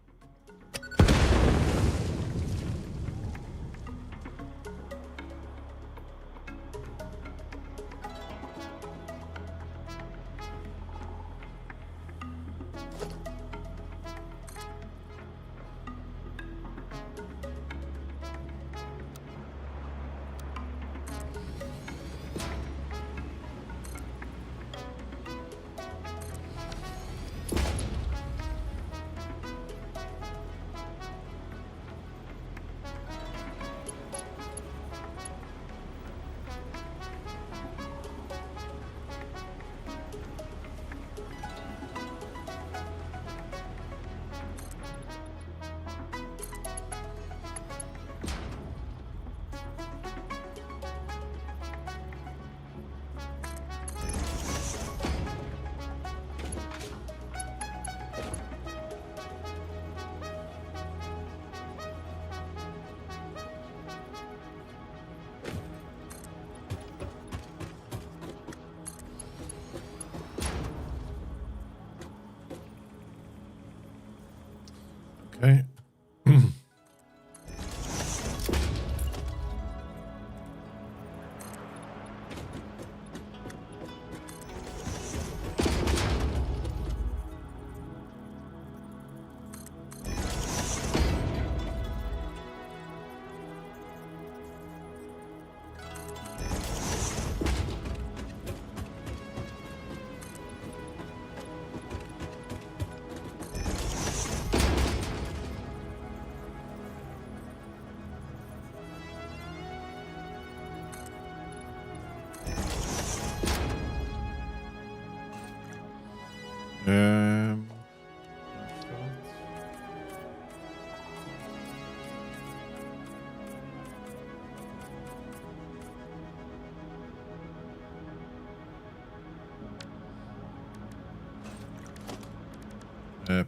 Okay.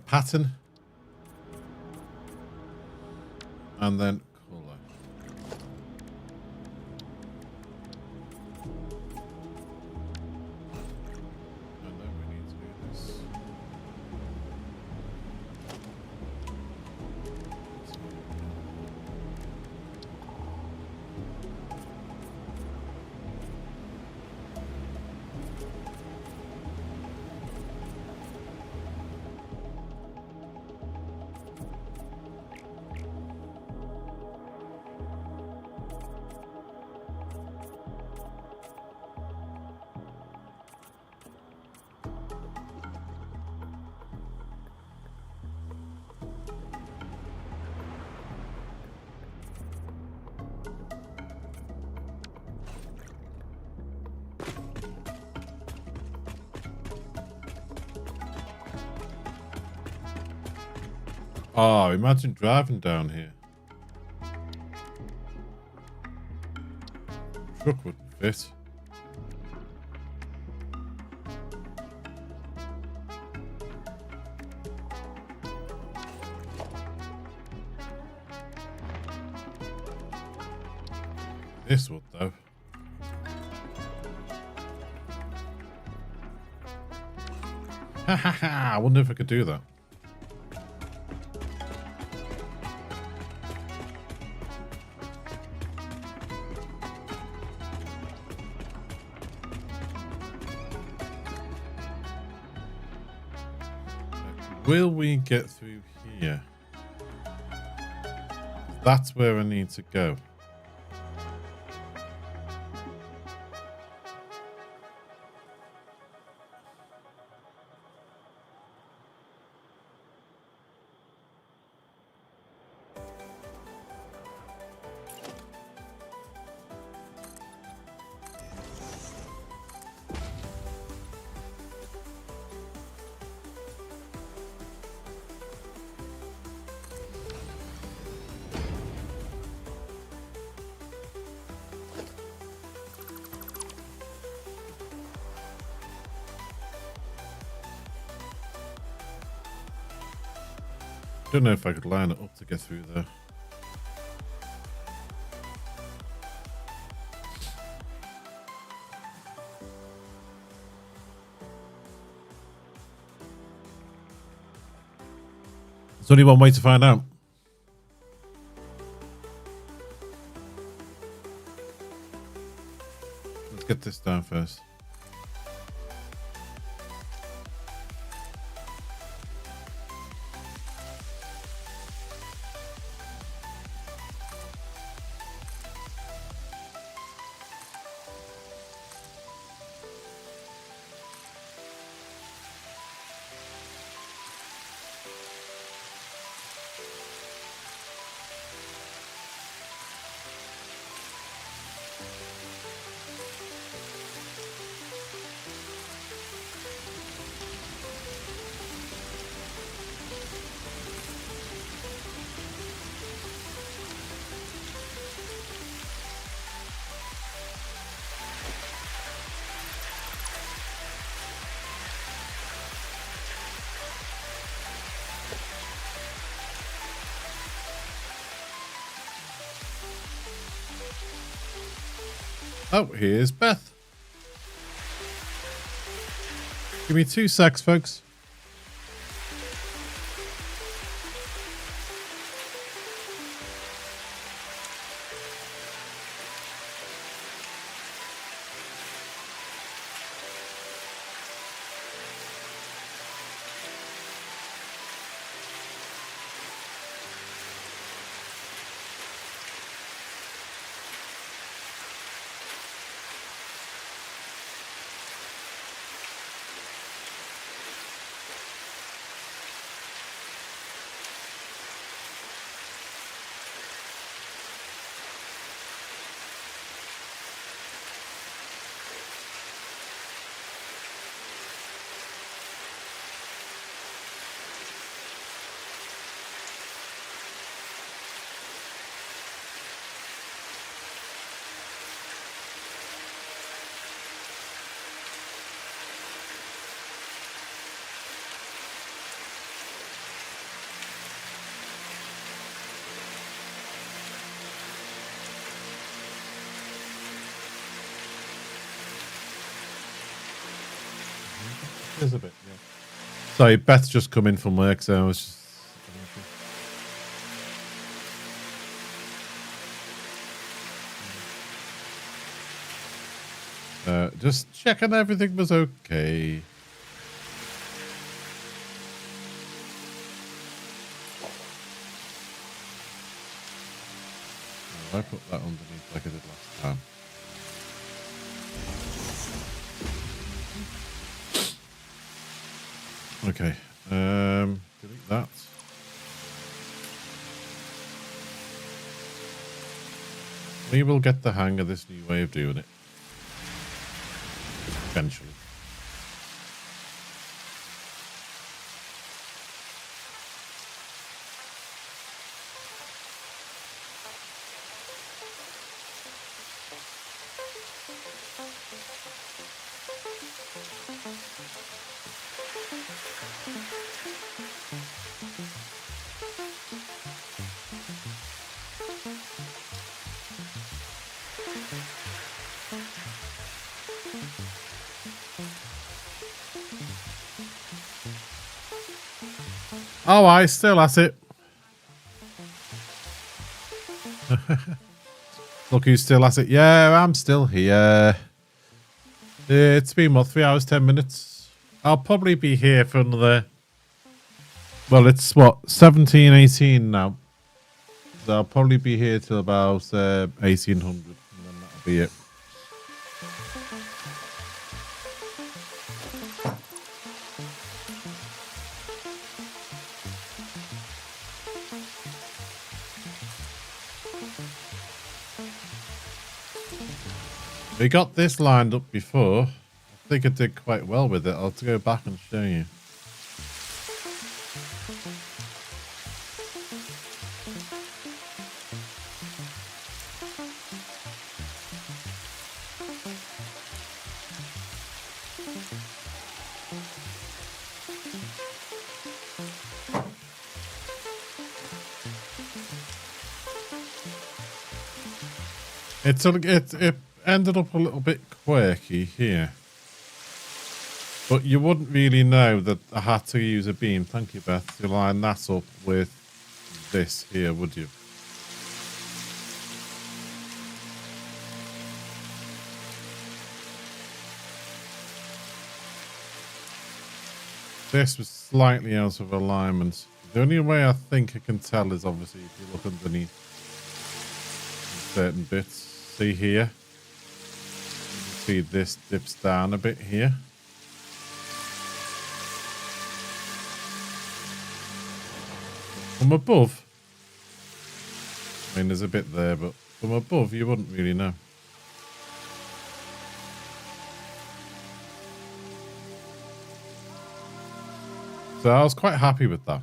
Pattern. And then color. And then we need to do this. Oh, imagine driving down here. Truck wouldn't fit. This would, though. Ha ha ha! I wonder if I could do that. Will we get through here? That's where I need to go. Don't know if I could line it up to get through there. There's only one way to find out. Let's get this down first. Oh, here's Beth. Give me 2 secs, folks. There's a bit, yeah. Sorry, Beth's just come in from work, so I was just checking everything was okay. I put that underneath like I did last time. Okay, delete that. We will get the hang of this new way of doing it. Eventually. Oh, I still at it. Look who's still at it. Yeah, I'm still here. It's been, what, 3 hours, 10 minutes? I'll probably be here for another... Well, it's, what, 17, 18 now. So I'll probably be here till about 1800, and then that'll be it. We got this lined up before. I think I did quite well with it. I'll have to go back and show you. It ended up a little bit quirky here. But you wouldn't really know that I had to use a beam, thank you Beth, to line that up with this here, would you? This was slightly out of alignment. The only way I think I can tell is obviously if you look underneath certain bits. See here? You can see this dips down a bit here. From above, I mean, there's a bit there, but from above, you wouldn't really know. So I was quite happy with that.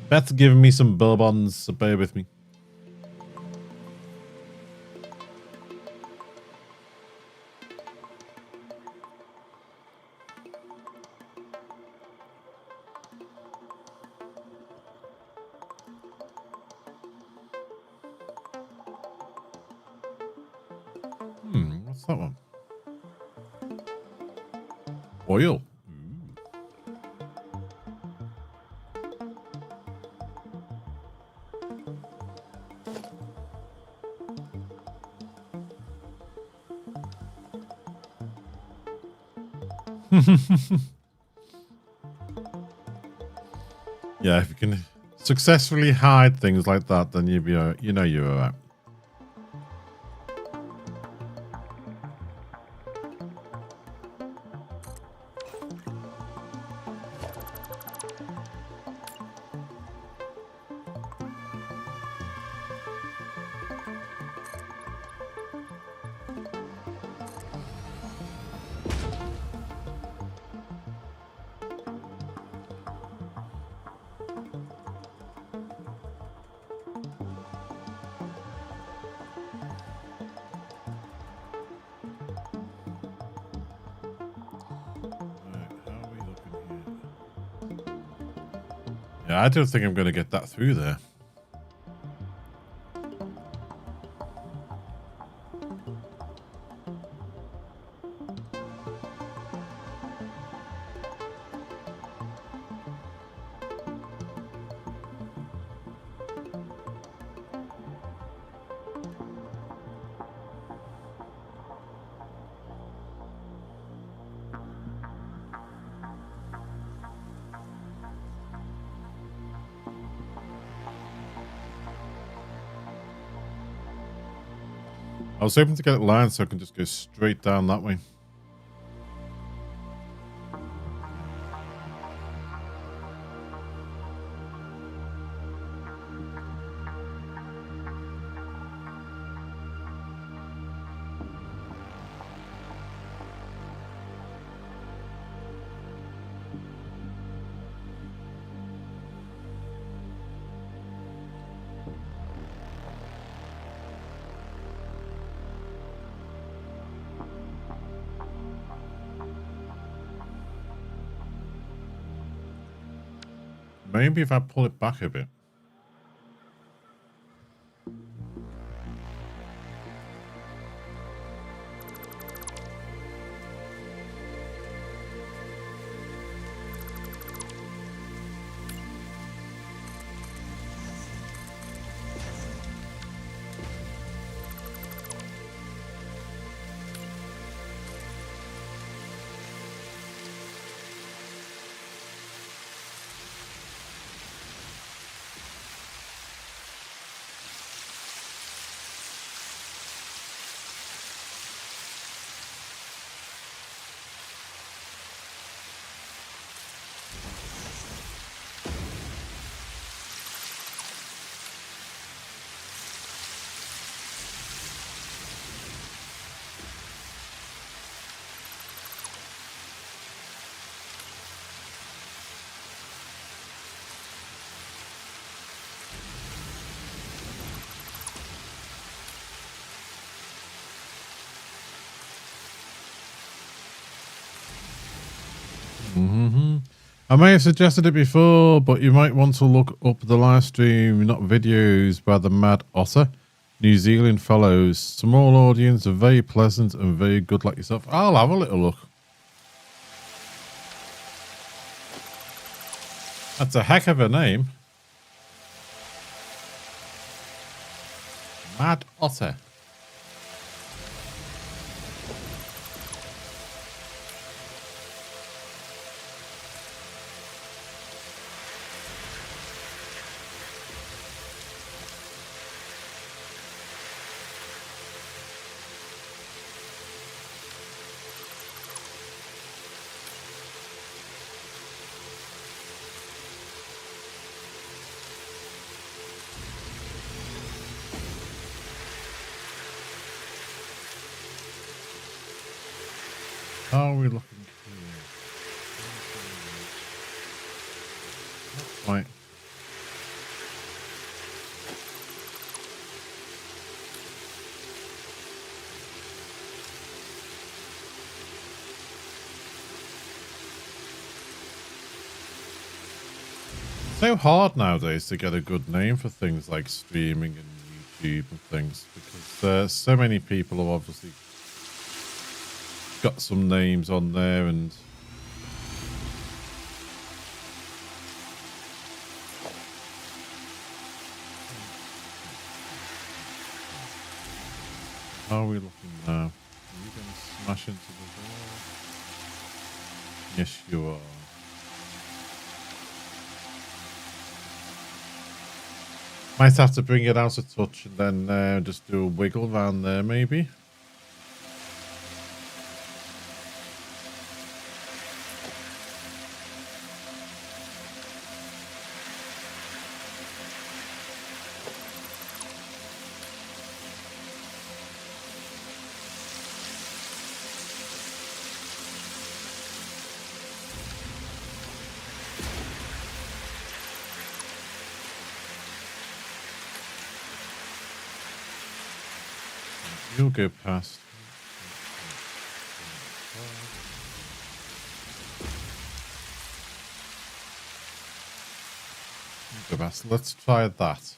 Beth's giving me some bourbons, so bear with me. What's that one? Oil. Yeah, if you can successfully hide things like that, then you'll be, you know, you're alright. Yeah, I don't think I'm going to get that through there. I was hoping to get it lined so I can just go straight down that way. Maybe if I pull it back a bit. I may have suggested it before, but you might want to look up the live stream, not videos, by the Mad Otter. New Zealand fellows. Small audience, are very pleasant and very good like yourself. I'll have a little look. That's a heck of a name. Mad Otter. How are we looking here? Right. So hard nowadays to get a good name for things like streaming and YouTube and things, because so many people have obviously got some names on there, and how are we looking now? Are you going to smash into the wall? Yes, you are. Might have to bring it out a touch and then just do a wiggle around there, maybe. You'll go past. Go past. Let's try that.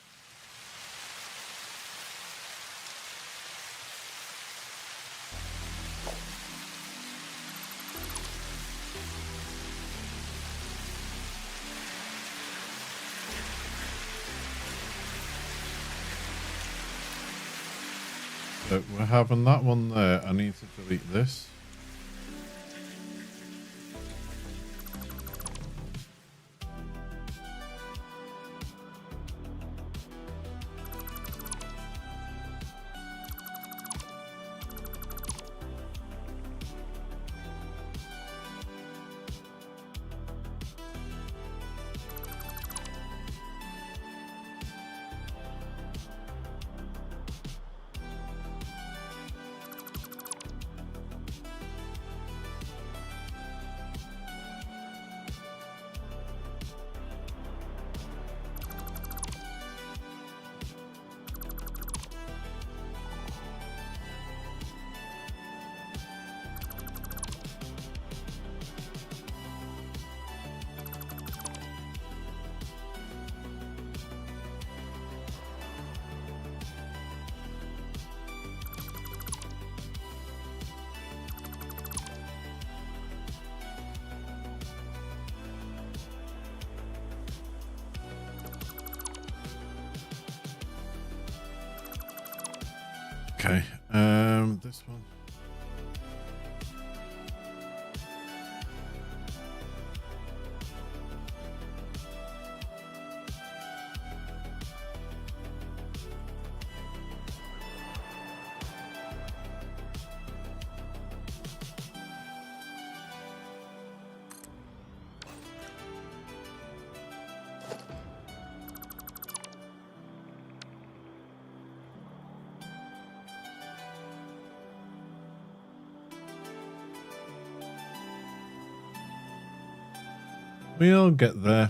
So we're having that one there. I need to delete this. Okay. This one. We'll get there.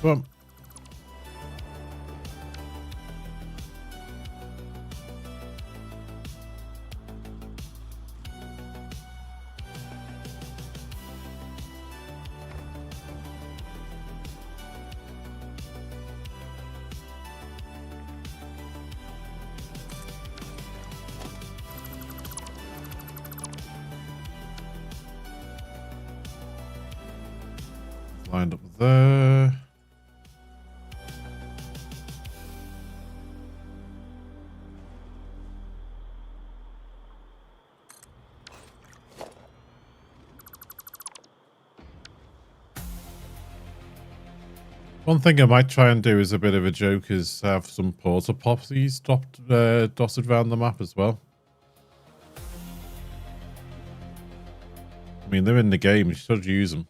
Swamp. Lined up there. One thing I might try and do as a bit of a joke is have some porta potties dotted around the map as well. I mean, they're in the game, you should use them.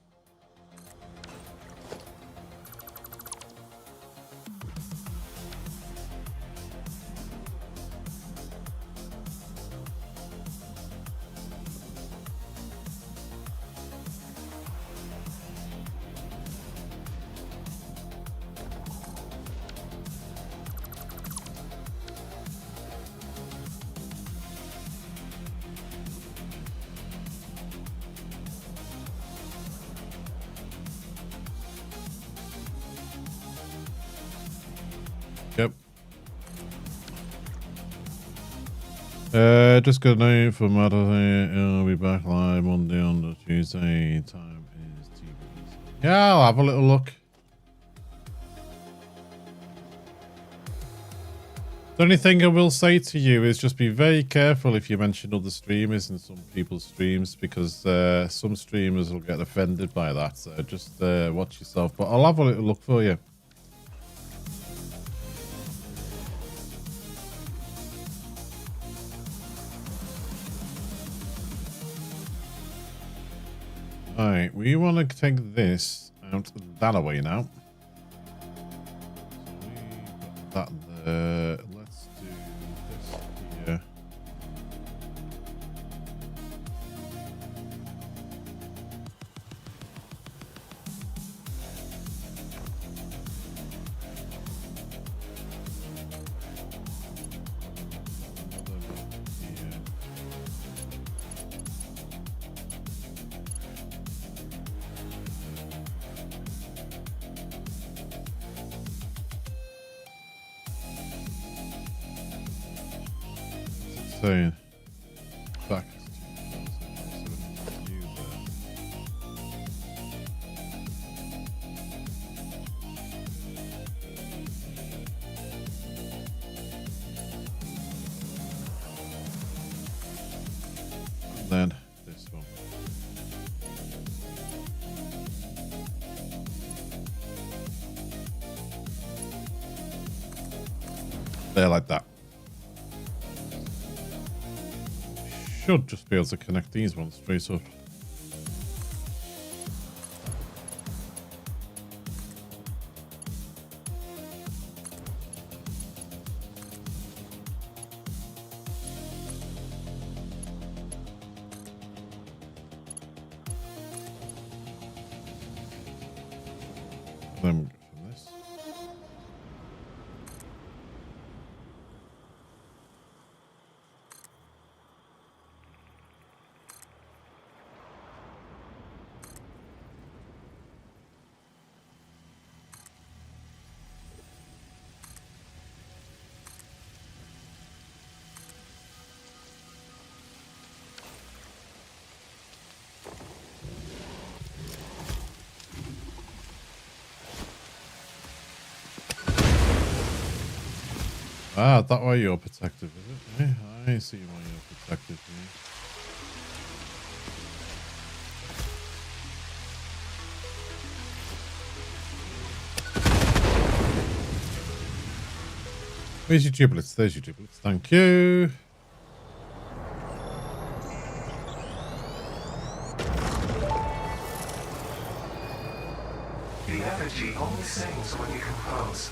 Yep. Just got a note from Matter. I'll be back live Monday on the Tuesday. Time is TBC. Yeah, I'll have a little look. The only thing I will say to you is just be very careful if you mention other streamers in some people's streams, because some streamers will get offended by that. So just watch yourself. But I'll have a little look for you. Alright, we want to take this out that away now. So we put that there. Let's do this here. Saying back to you there. And then this one. There, like that. Should just be able to connect these ones straight up. Then we go from this. Ah, that way you're protective, is it? I see why you're protective here. Where's your giblets? There's your giblets. Thank you.
The effigy only sings when you compose.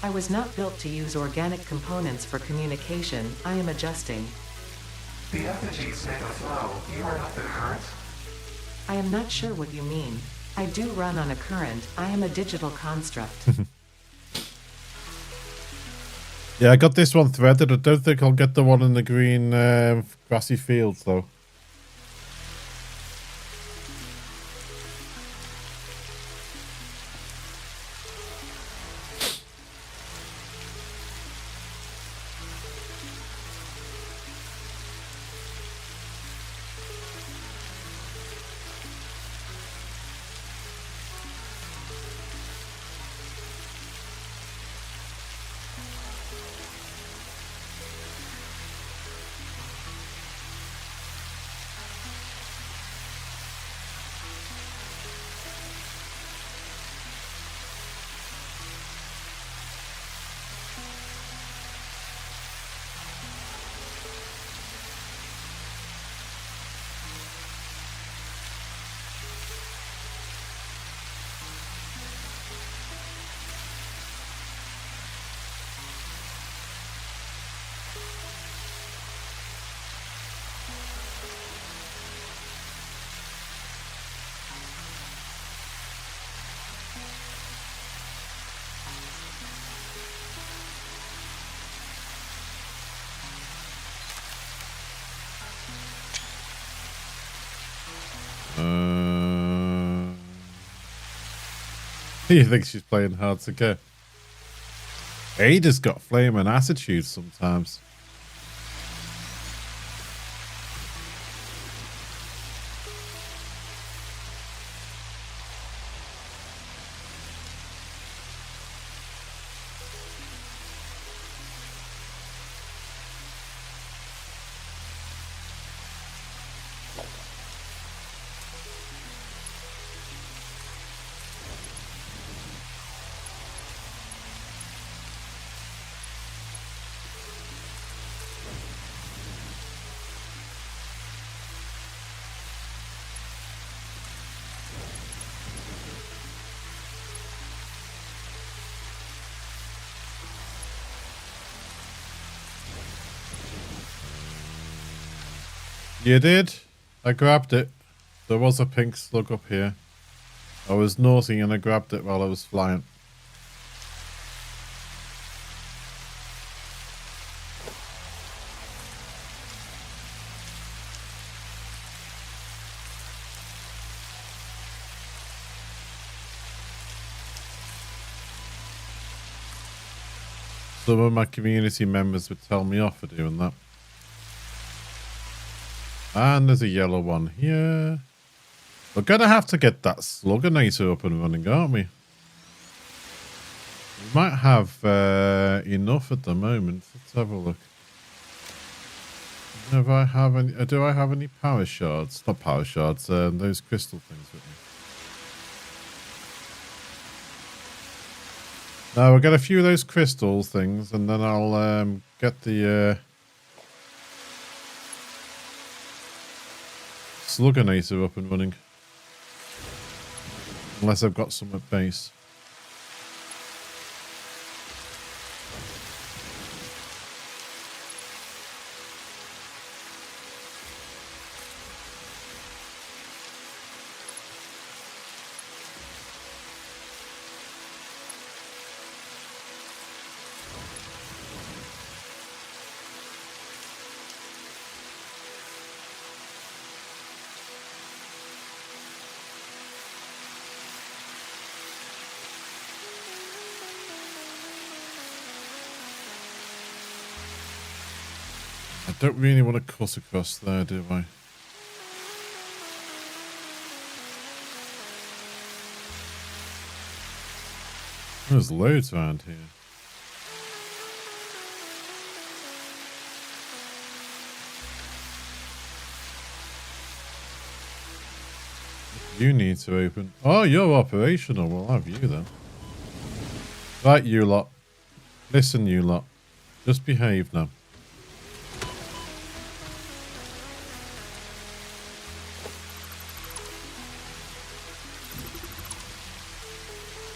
I was not built to use organic components for communication. I am adjusting.
The effigies make a flow. You are not the current.
I am not sure what you mean. I do run on a current. I am a digital construct.
Yeah, I got this one threaded. I don't think I'll get the one in the green grassy fields, though. You think she's playing hard to get? Ada's got flame and attitude sometimes. You did? I grabbed it. There was a pink slug up here. I was naughty and I grabbed it while I was flying. Some of my community members would tell me off for doing that. And there's a yellow one here. We're going to have to get that slugginator up and running, aren't we? We might have enough at the moment. Let's have a look. Do I have any power shards? Not power shards, those crystal things with me. Now we'll get a few of those crystal things and then I'll get the slugginator up and running. Unless I've got some at base. I don't really want to cut across there, do I? There's loads around here. You need to open. Oh, you're operational. We'll have you then. Right, you lot. Listen, you lot. Just behave now.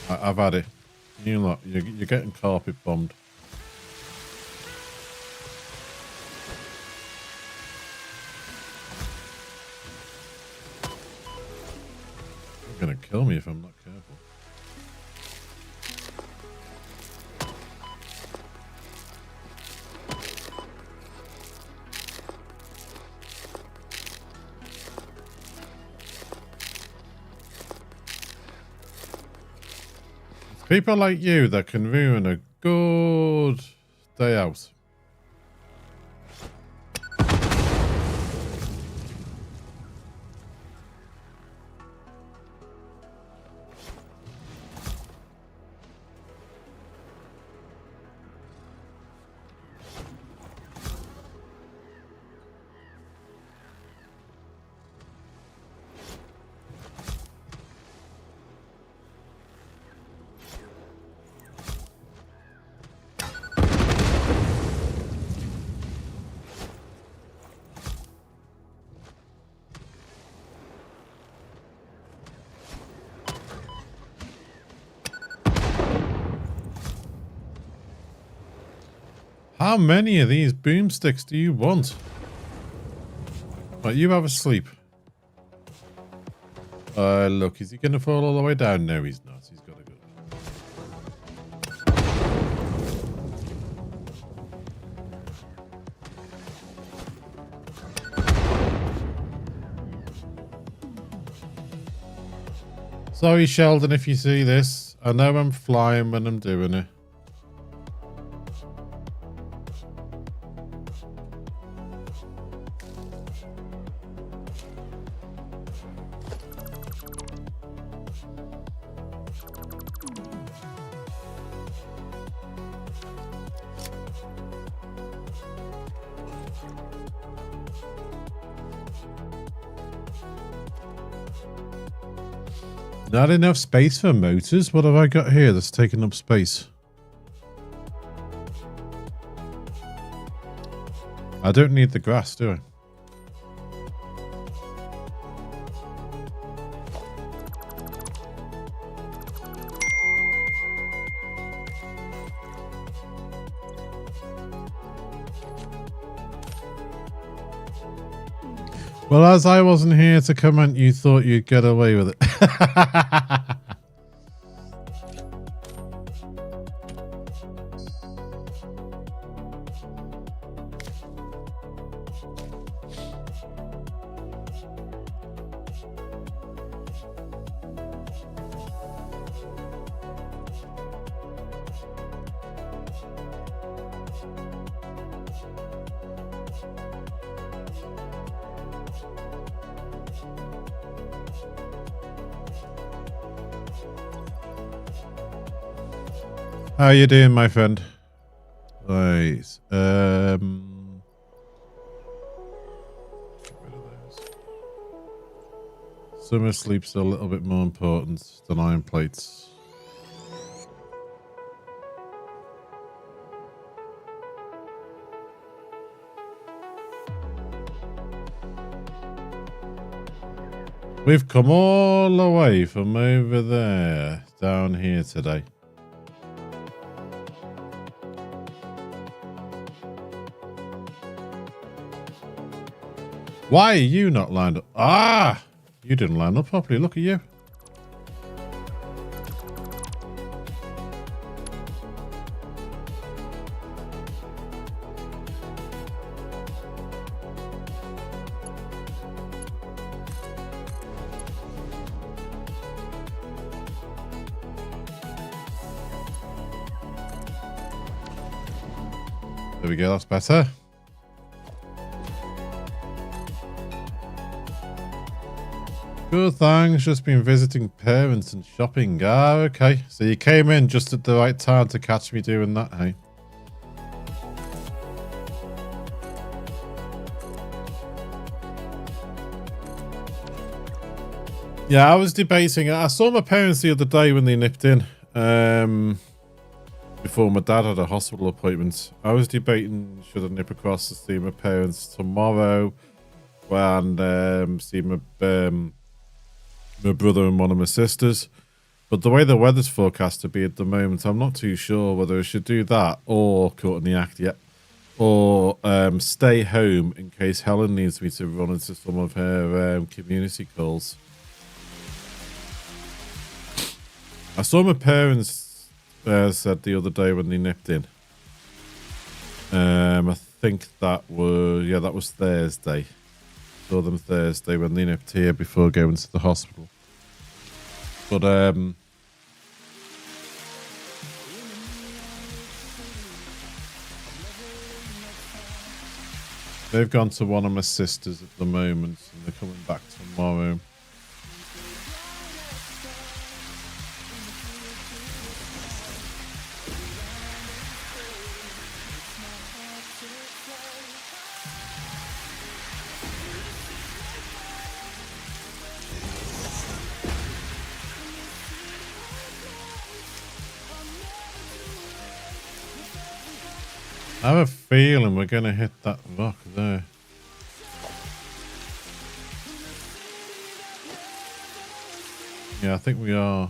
I've had it. You lot, you're getting carpet bombed. You're gonna kill me if I'm not careful. It's people like you that can ruin a good day out. How many of these boomsticks do you want? Right, you have a sleep. Look, is he going to fall all the way down? No, he's not. He's got to go. Sorry, Sheldon, if you see this. I know I'm flying when I'm doing it. Not enough space for motors? What have I got here that's taking up space? I don't need the grass, do I? Well, as I wasn't here to comment, you thought you'd get away with it. How you doing, my friend? Right. Get rid of those. Summer sleep's a little bit more important than iron plates. We've come all the way from over there down here today. Why are you not lined up? Ah! You didn't line up properly. Look at you. There we go. That's better. Good, thanks. Just been visiting parents and shopping. Ah, okay. So you came in just at the right time to catch me doing that, hey? Yeah, I was debating. I saw my parents the other day when they nipped in. Before my dad had a hospital appointment. I was debating should I nip across to see my parents tomorrow and see my brother and one of my sisters. But the way the weather's forecast to be at the moment, I'm not too sure whether I should do that or cut in the act yet. Or stay home in case Helen needs me to run into some of her community calls. I saw my parents said the other day when they nipped in. I think that was Thursday. Saw them Thursday when they nipped here before going to the hospital. But they've gone to one of my sisters at the moment, and they're coming back tomorrow. I have a feeling we're going to hit that rock there. Yeah, I think we are.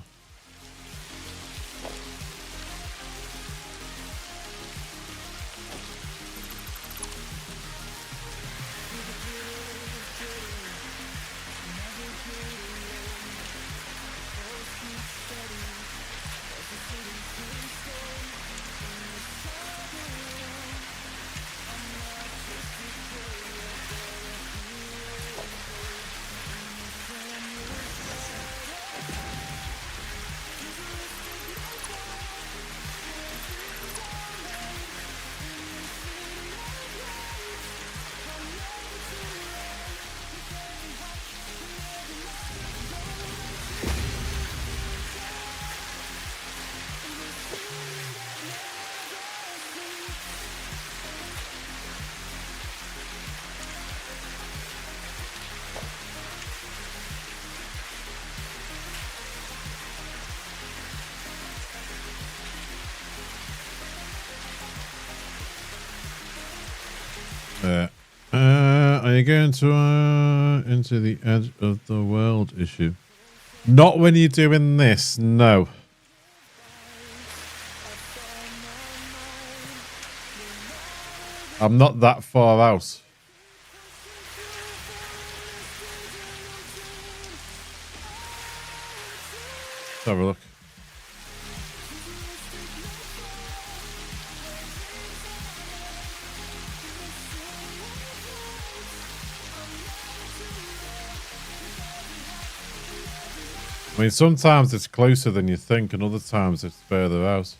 Are you going to into the edge of the world issue? Not when you're doing this, no. I'm not that far out. Let's have a look. I mean, sometimes it's closer than you think, and other times it's further out.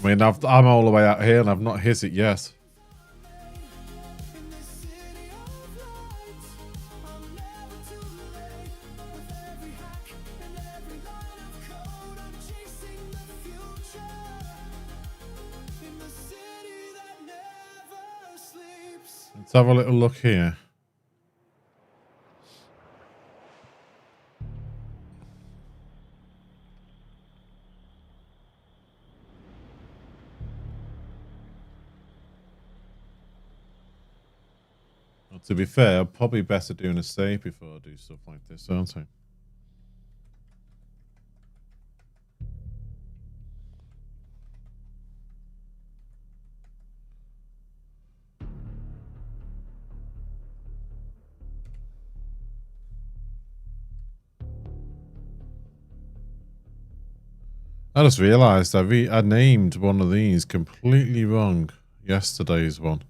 I mean, I'm all the way out here, and I've not hit it yet. Let's have a little look here. Well, to be fair, I'm probably better doing a save before I do stuff like this, aren't I? I just realised I named one of these completely wrong. Yesterday's one.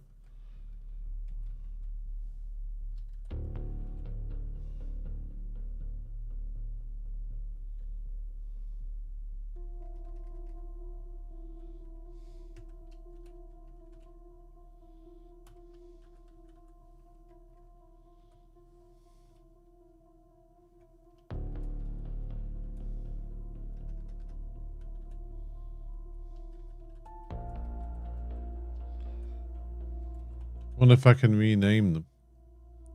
Wonder if I can rename them.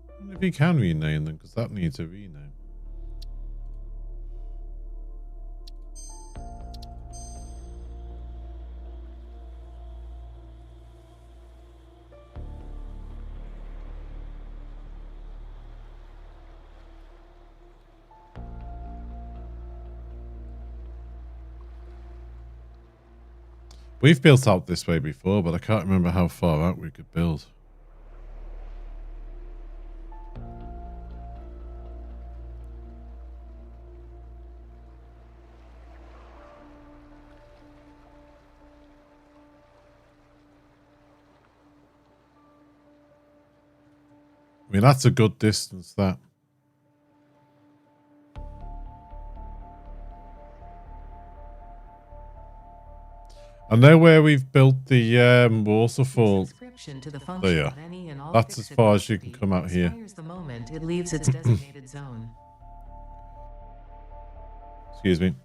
I wonder if you can rename them, because that needs a rename. We've built out this way before, but I can't remember how far out we could build. I mean, that's a good distance, that. I know where we've built the waterfall. There. That's as far as you can come out here.
The moment it leaves its designated zone.
Excuse me.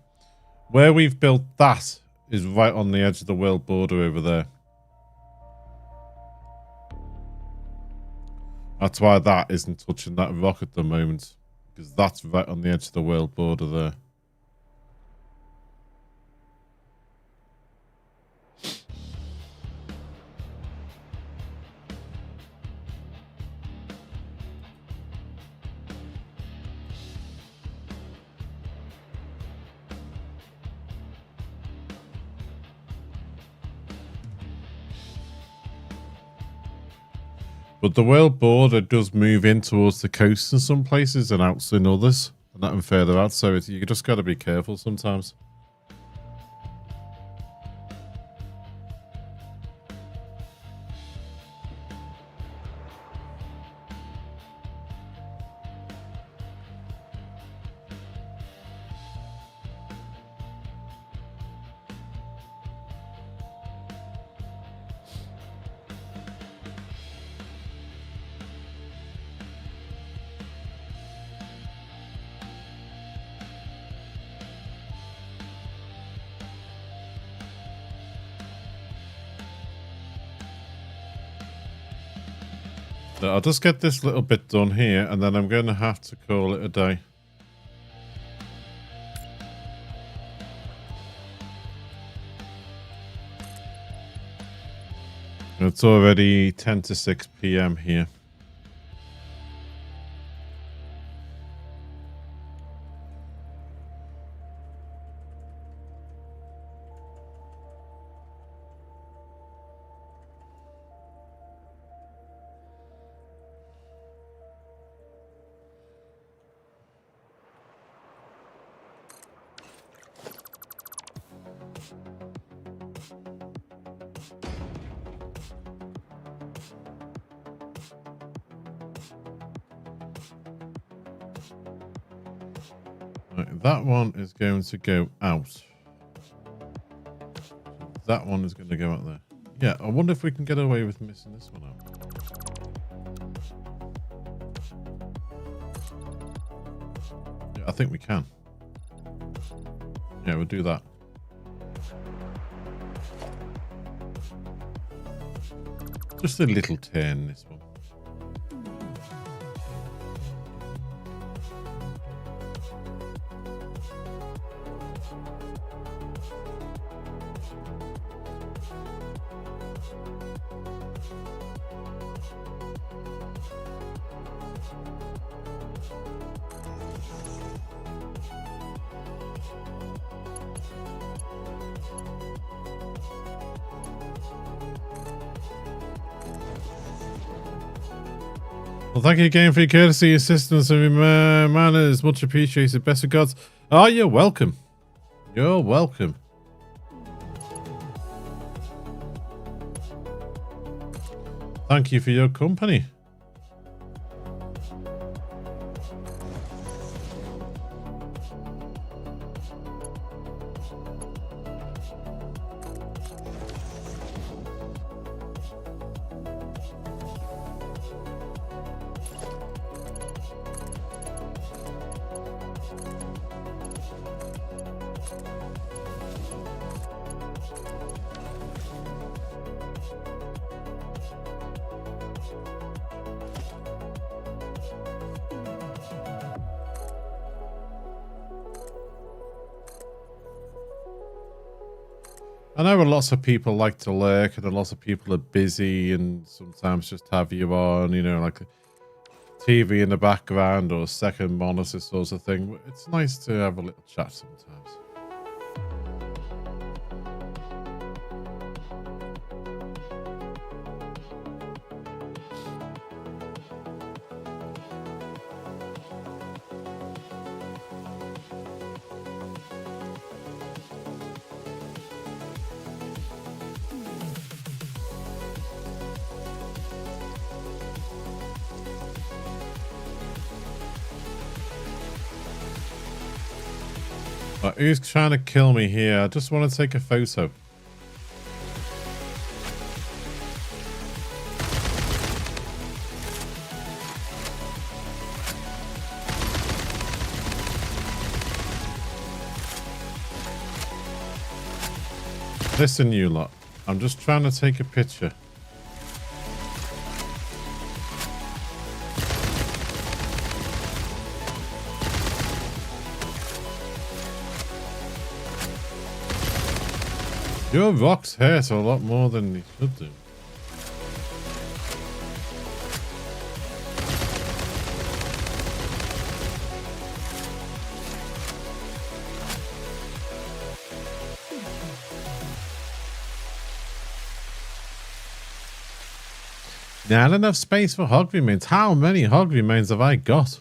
Where we've built that is right on the edge of the world border over there. That's why that isn't touching that rock at the moment, because that's right on the edge of the world border there. But the world border does move in towards the coast in some places and out in others, and that and further out. So you just got to be careful sometimes. So I'll just get this little bit done here, and then I'm going to have to call it a day. It's already 10 to 6 p.m. here. That one is going to go out. That one is going to go out there. Yeah, I wonder if we can get away with missing this one out. Yeah, I think we can. Yeah, we'll do that. Just a little turn, this one. Well, thank you again for your courtesy, assistance, and your manners. Much appreciated. Best of gods. Oh, you're welcome. You're welcome. Thank you for your company. I know lots of people like to lurk, and lots of people are busy, and sometimes just have you on, you know, like a TV in the background or a second monitor sort of thing. It's nice to have a little chat sometimes. Who's trying to kill me here? I just want to take a photo. Listen, you lot. I'm just trying to take a picture. Your rocks hurt a lot more than they should do. Not enough space for hog remains. How many hog remains have I got?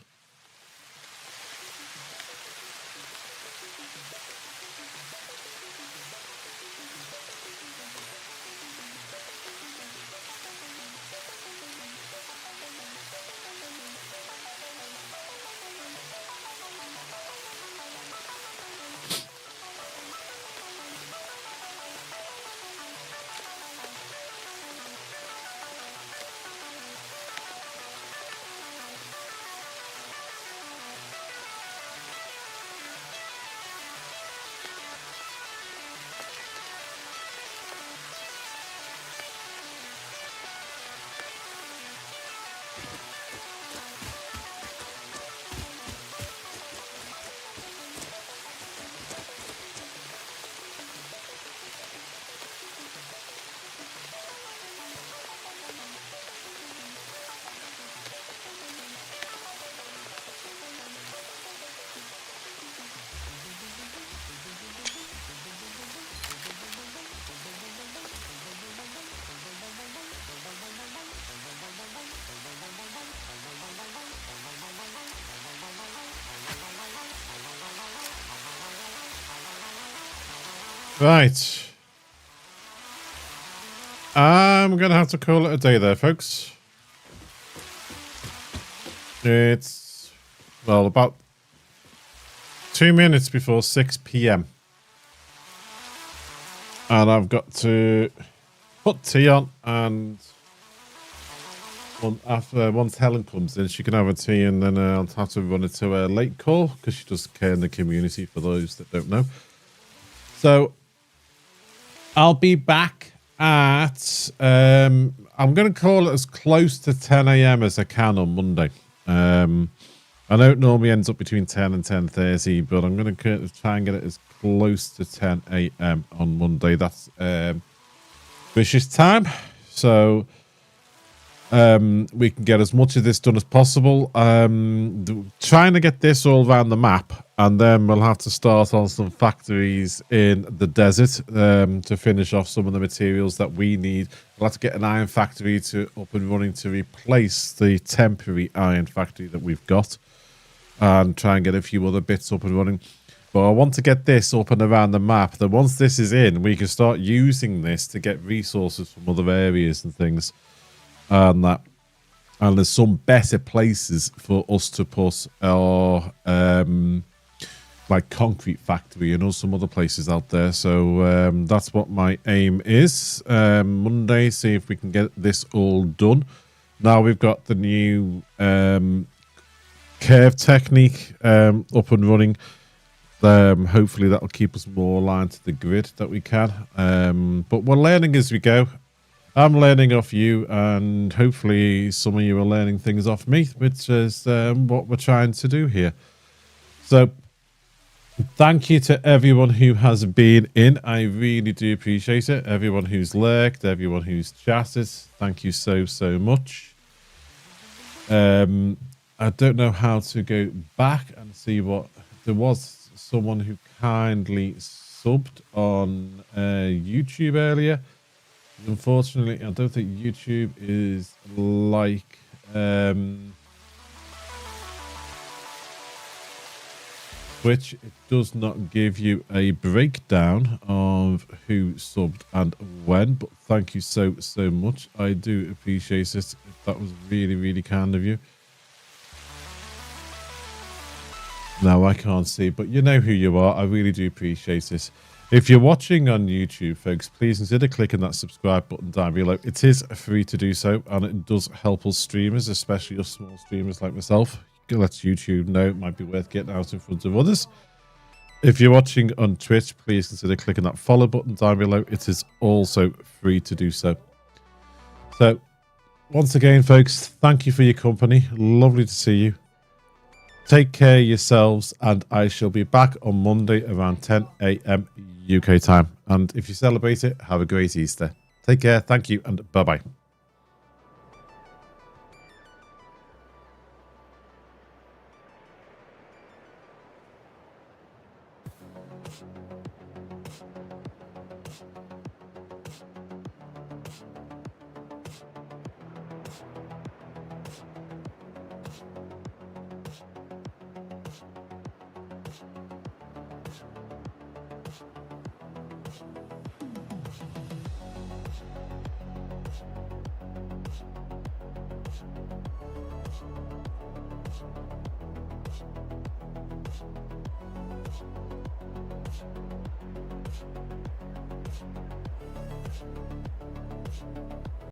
Right. I'm going to have to call it a day there, folks. It's, well, about 2 minutes before 6 p.m. And I've got to put tea on, and once Helen comes in, she can have a tea, and then I'll have to run it to a late call because she does care in the community, for those that don't know. So I'll be back at, I'm going to call it as close to 10 a.m. as I can on Monday. I know it normally ends up between 10 and 10:30, but I'm going to try and get it as close to 10 a.m. on Monday. That's British time. So we can get as much of this done as possible. Trying to get this all around the map, and then we'll have to start on some factories in the desert to finish off some of the materials that we need. We'll have to get an iron factory up and running to replace the temporary iron factory that we've got, and try and get a few other bits up and running. But I want to get this up and around the map, that once this is in, we can start using this to get resources from other areas and things. And there's some better places for us to put our like concrete factory and some other places out there. So that's what my aim is. Monday, see if we can get this all done. Now we've got the new curve technique up and running. Hopefully that'll keep us more aligned to the grid that we can. But we're learning as we go. I'm learning off you, and hopefully some of you are learning things off me, which is what we're trying to do here. So Thank you to everyone who has been in. I really do appreciate it. Everyone who's lurked, everyone who's chatted. Thank you so, so much. I don't know how to go back and see what... There was someone who kindly subbed on YouTube earlier. Unfortunately, I don't think YouTube is like... Twitch. It does not give you a breakdown of who subbed and when, but thank you so, so much. I do appreciate it. That was really, really kind of you. No, I can't see, but you know who you are. I really do appreciate it. If you're watching on YouTube, folks, please consider clicking that subscribe button down below. It is free to do so, and it does help us streamers, especially us small streamers like myself. It lets YouTube know it might be worth getting out in front of others. If you're watching on Twitch, please consider clicking that follow button down below. It is also free to do so. So, once again, folks, thank you for your company. Lovely to see you. Take care of yourselves, and I shall be back on Monday around 10 a.m. UK time. And if you celebrate it, have a great Easter. Take care, thank you, and bye-bye.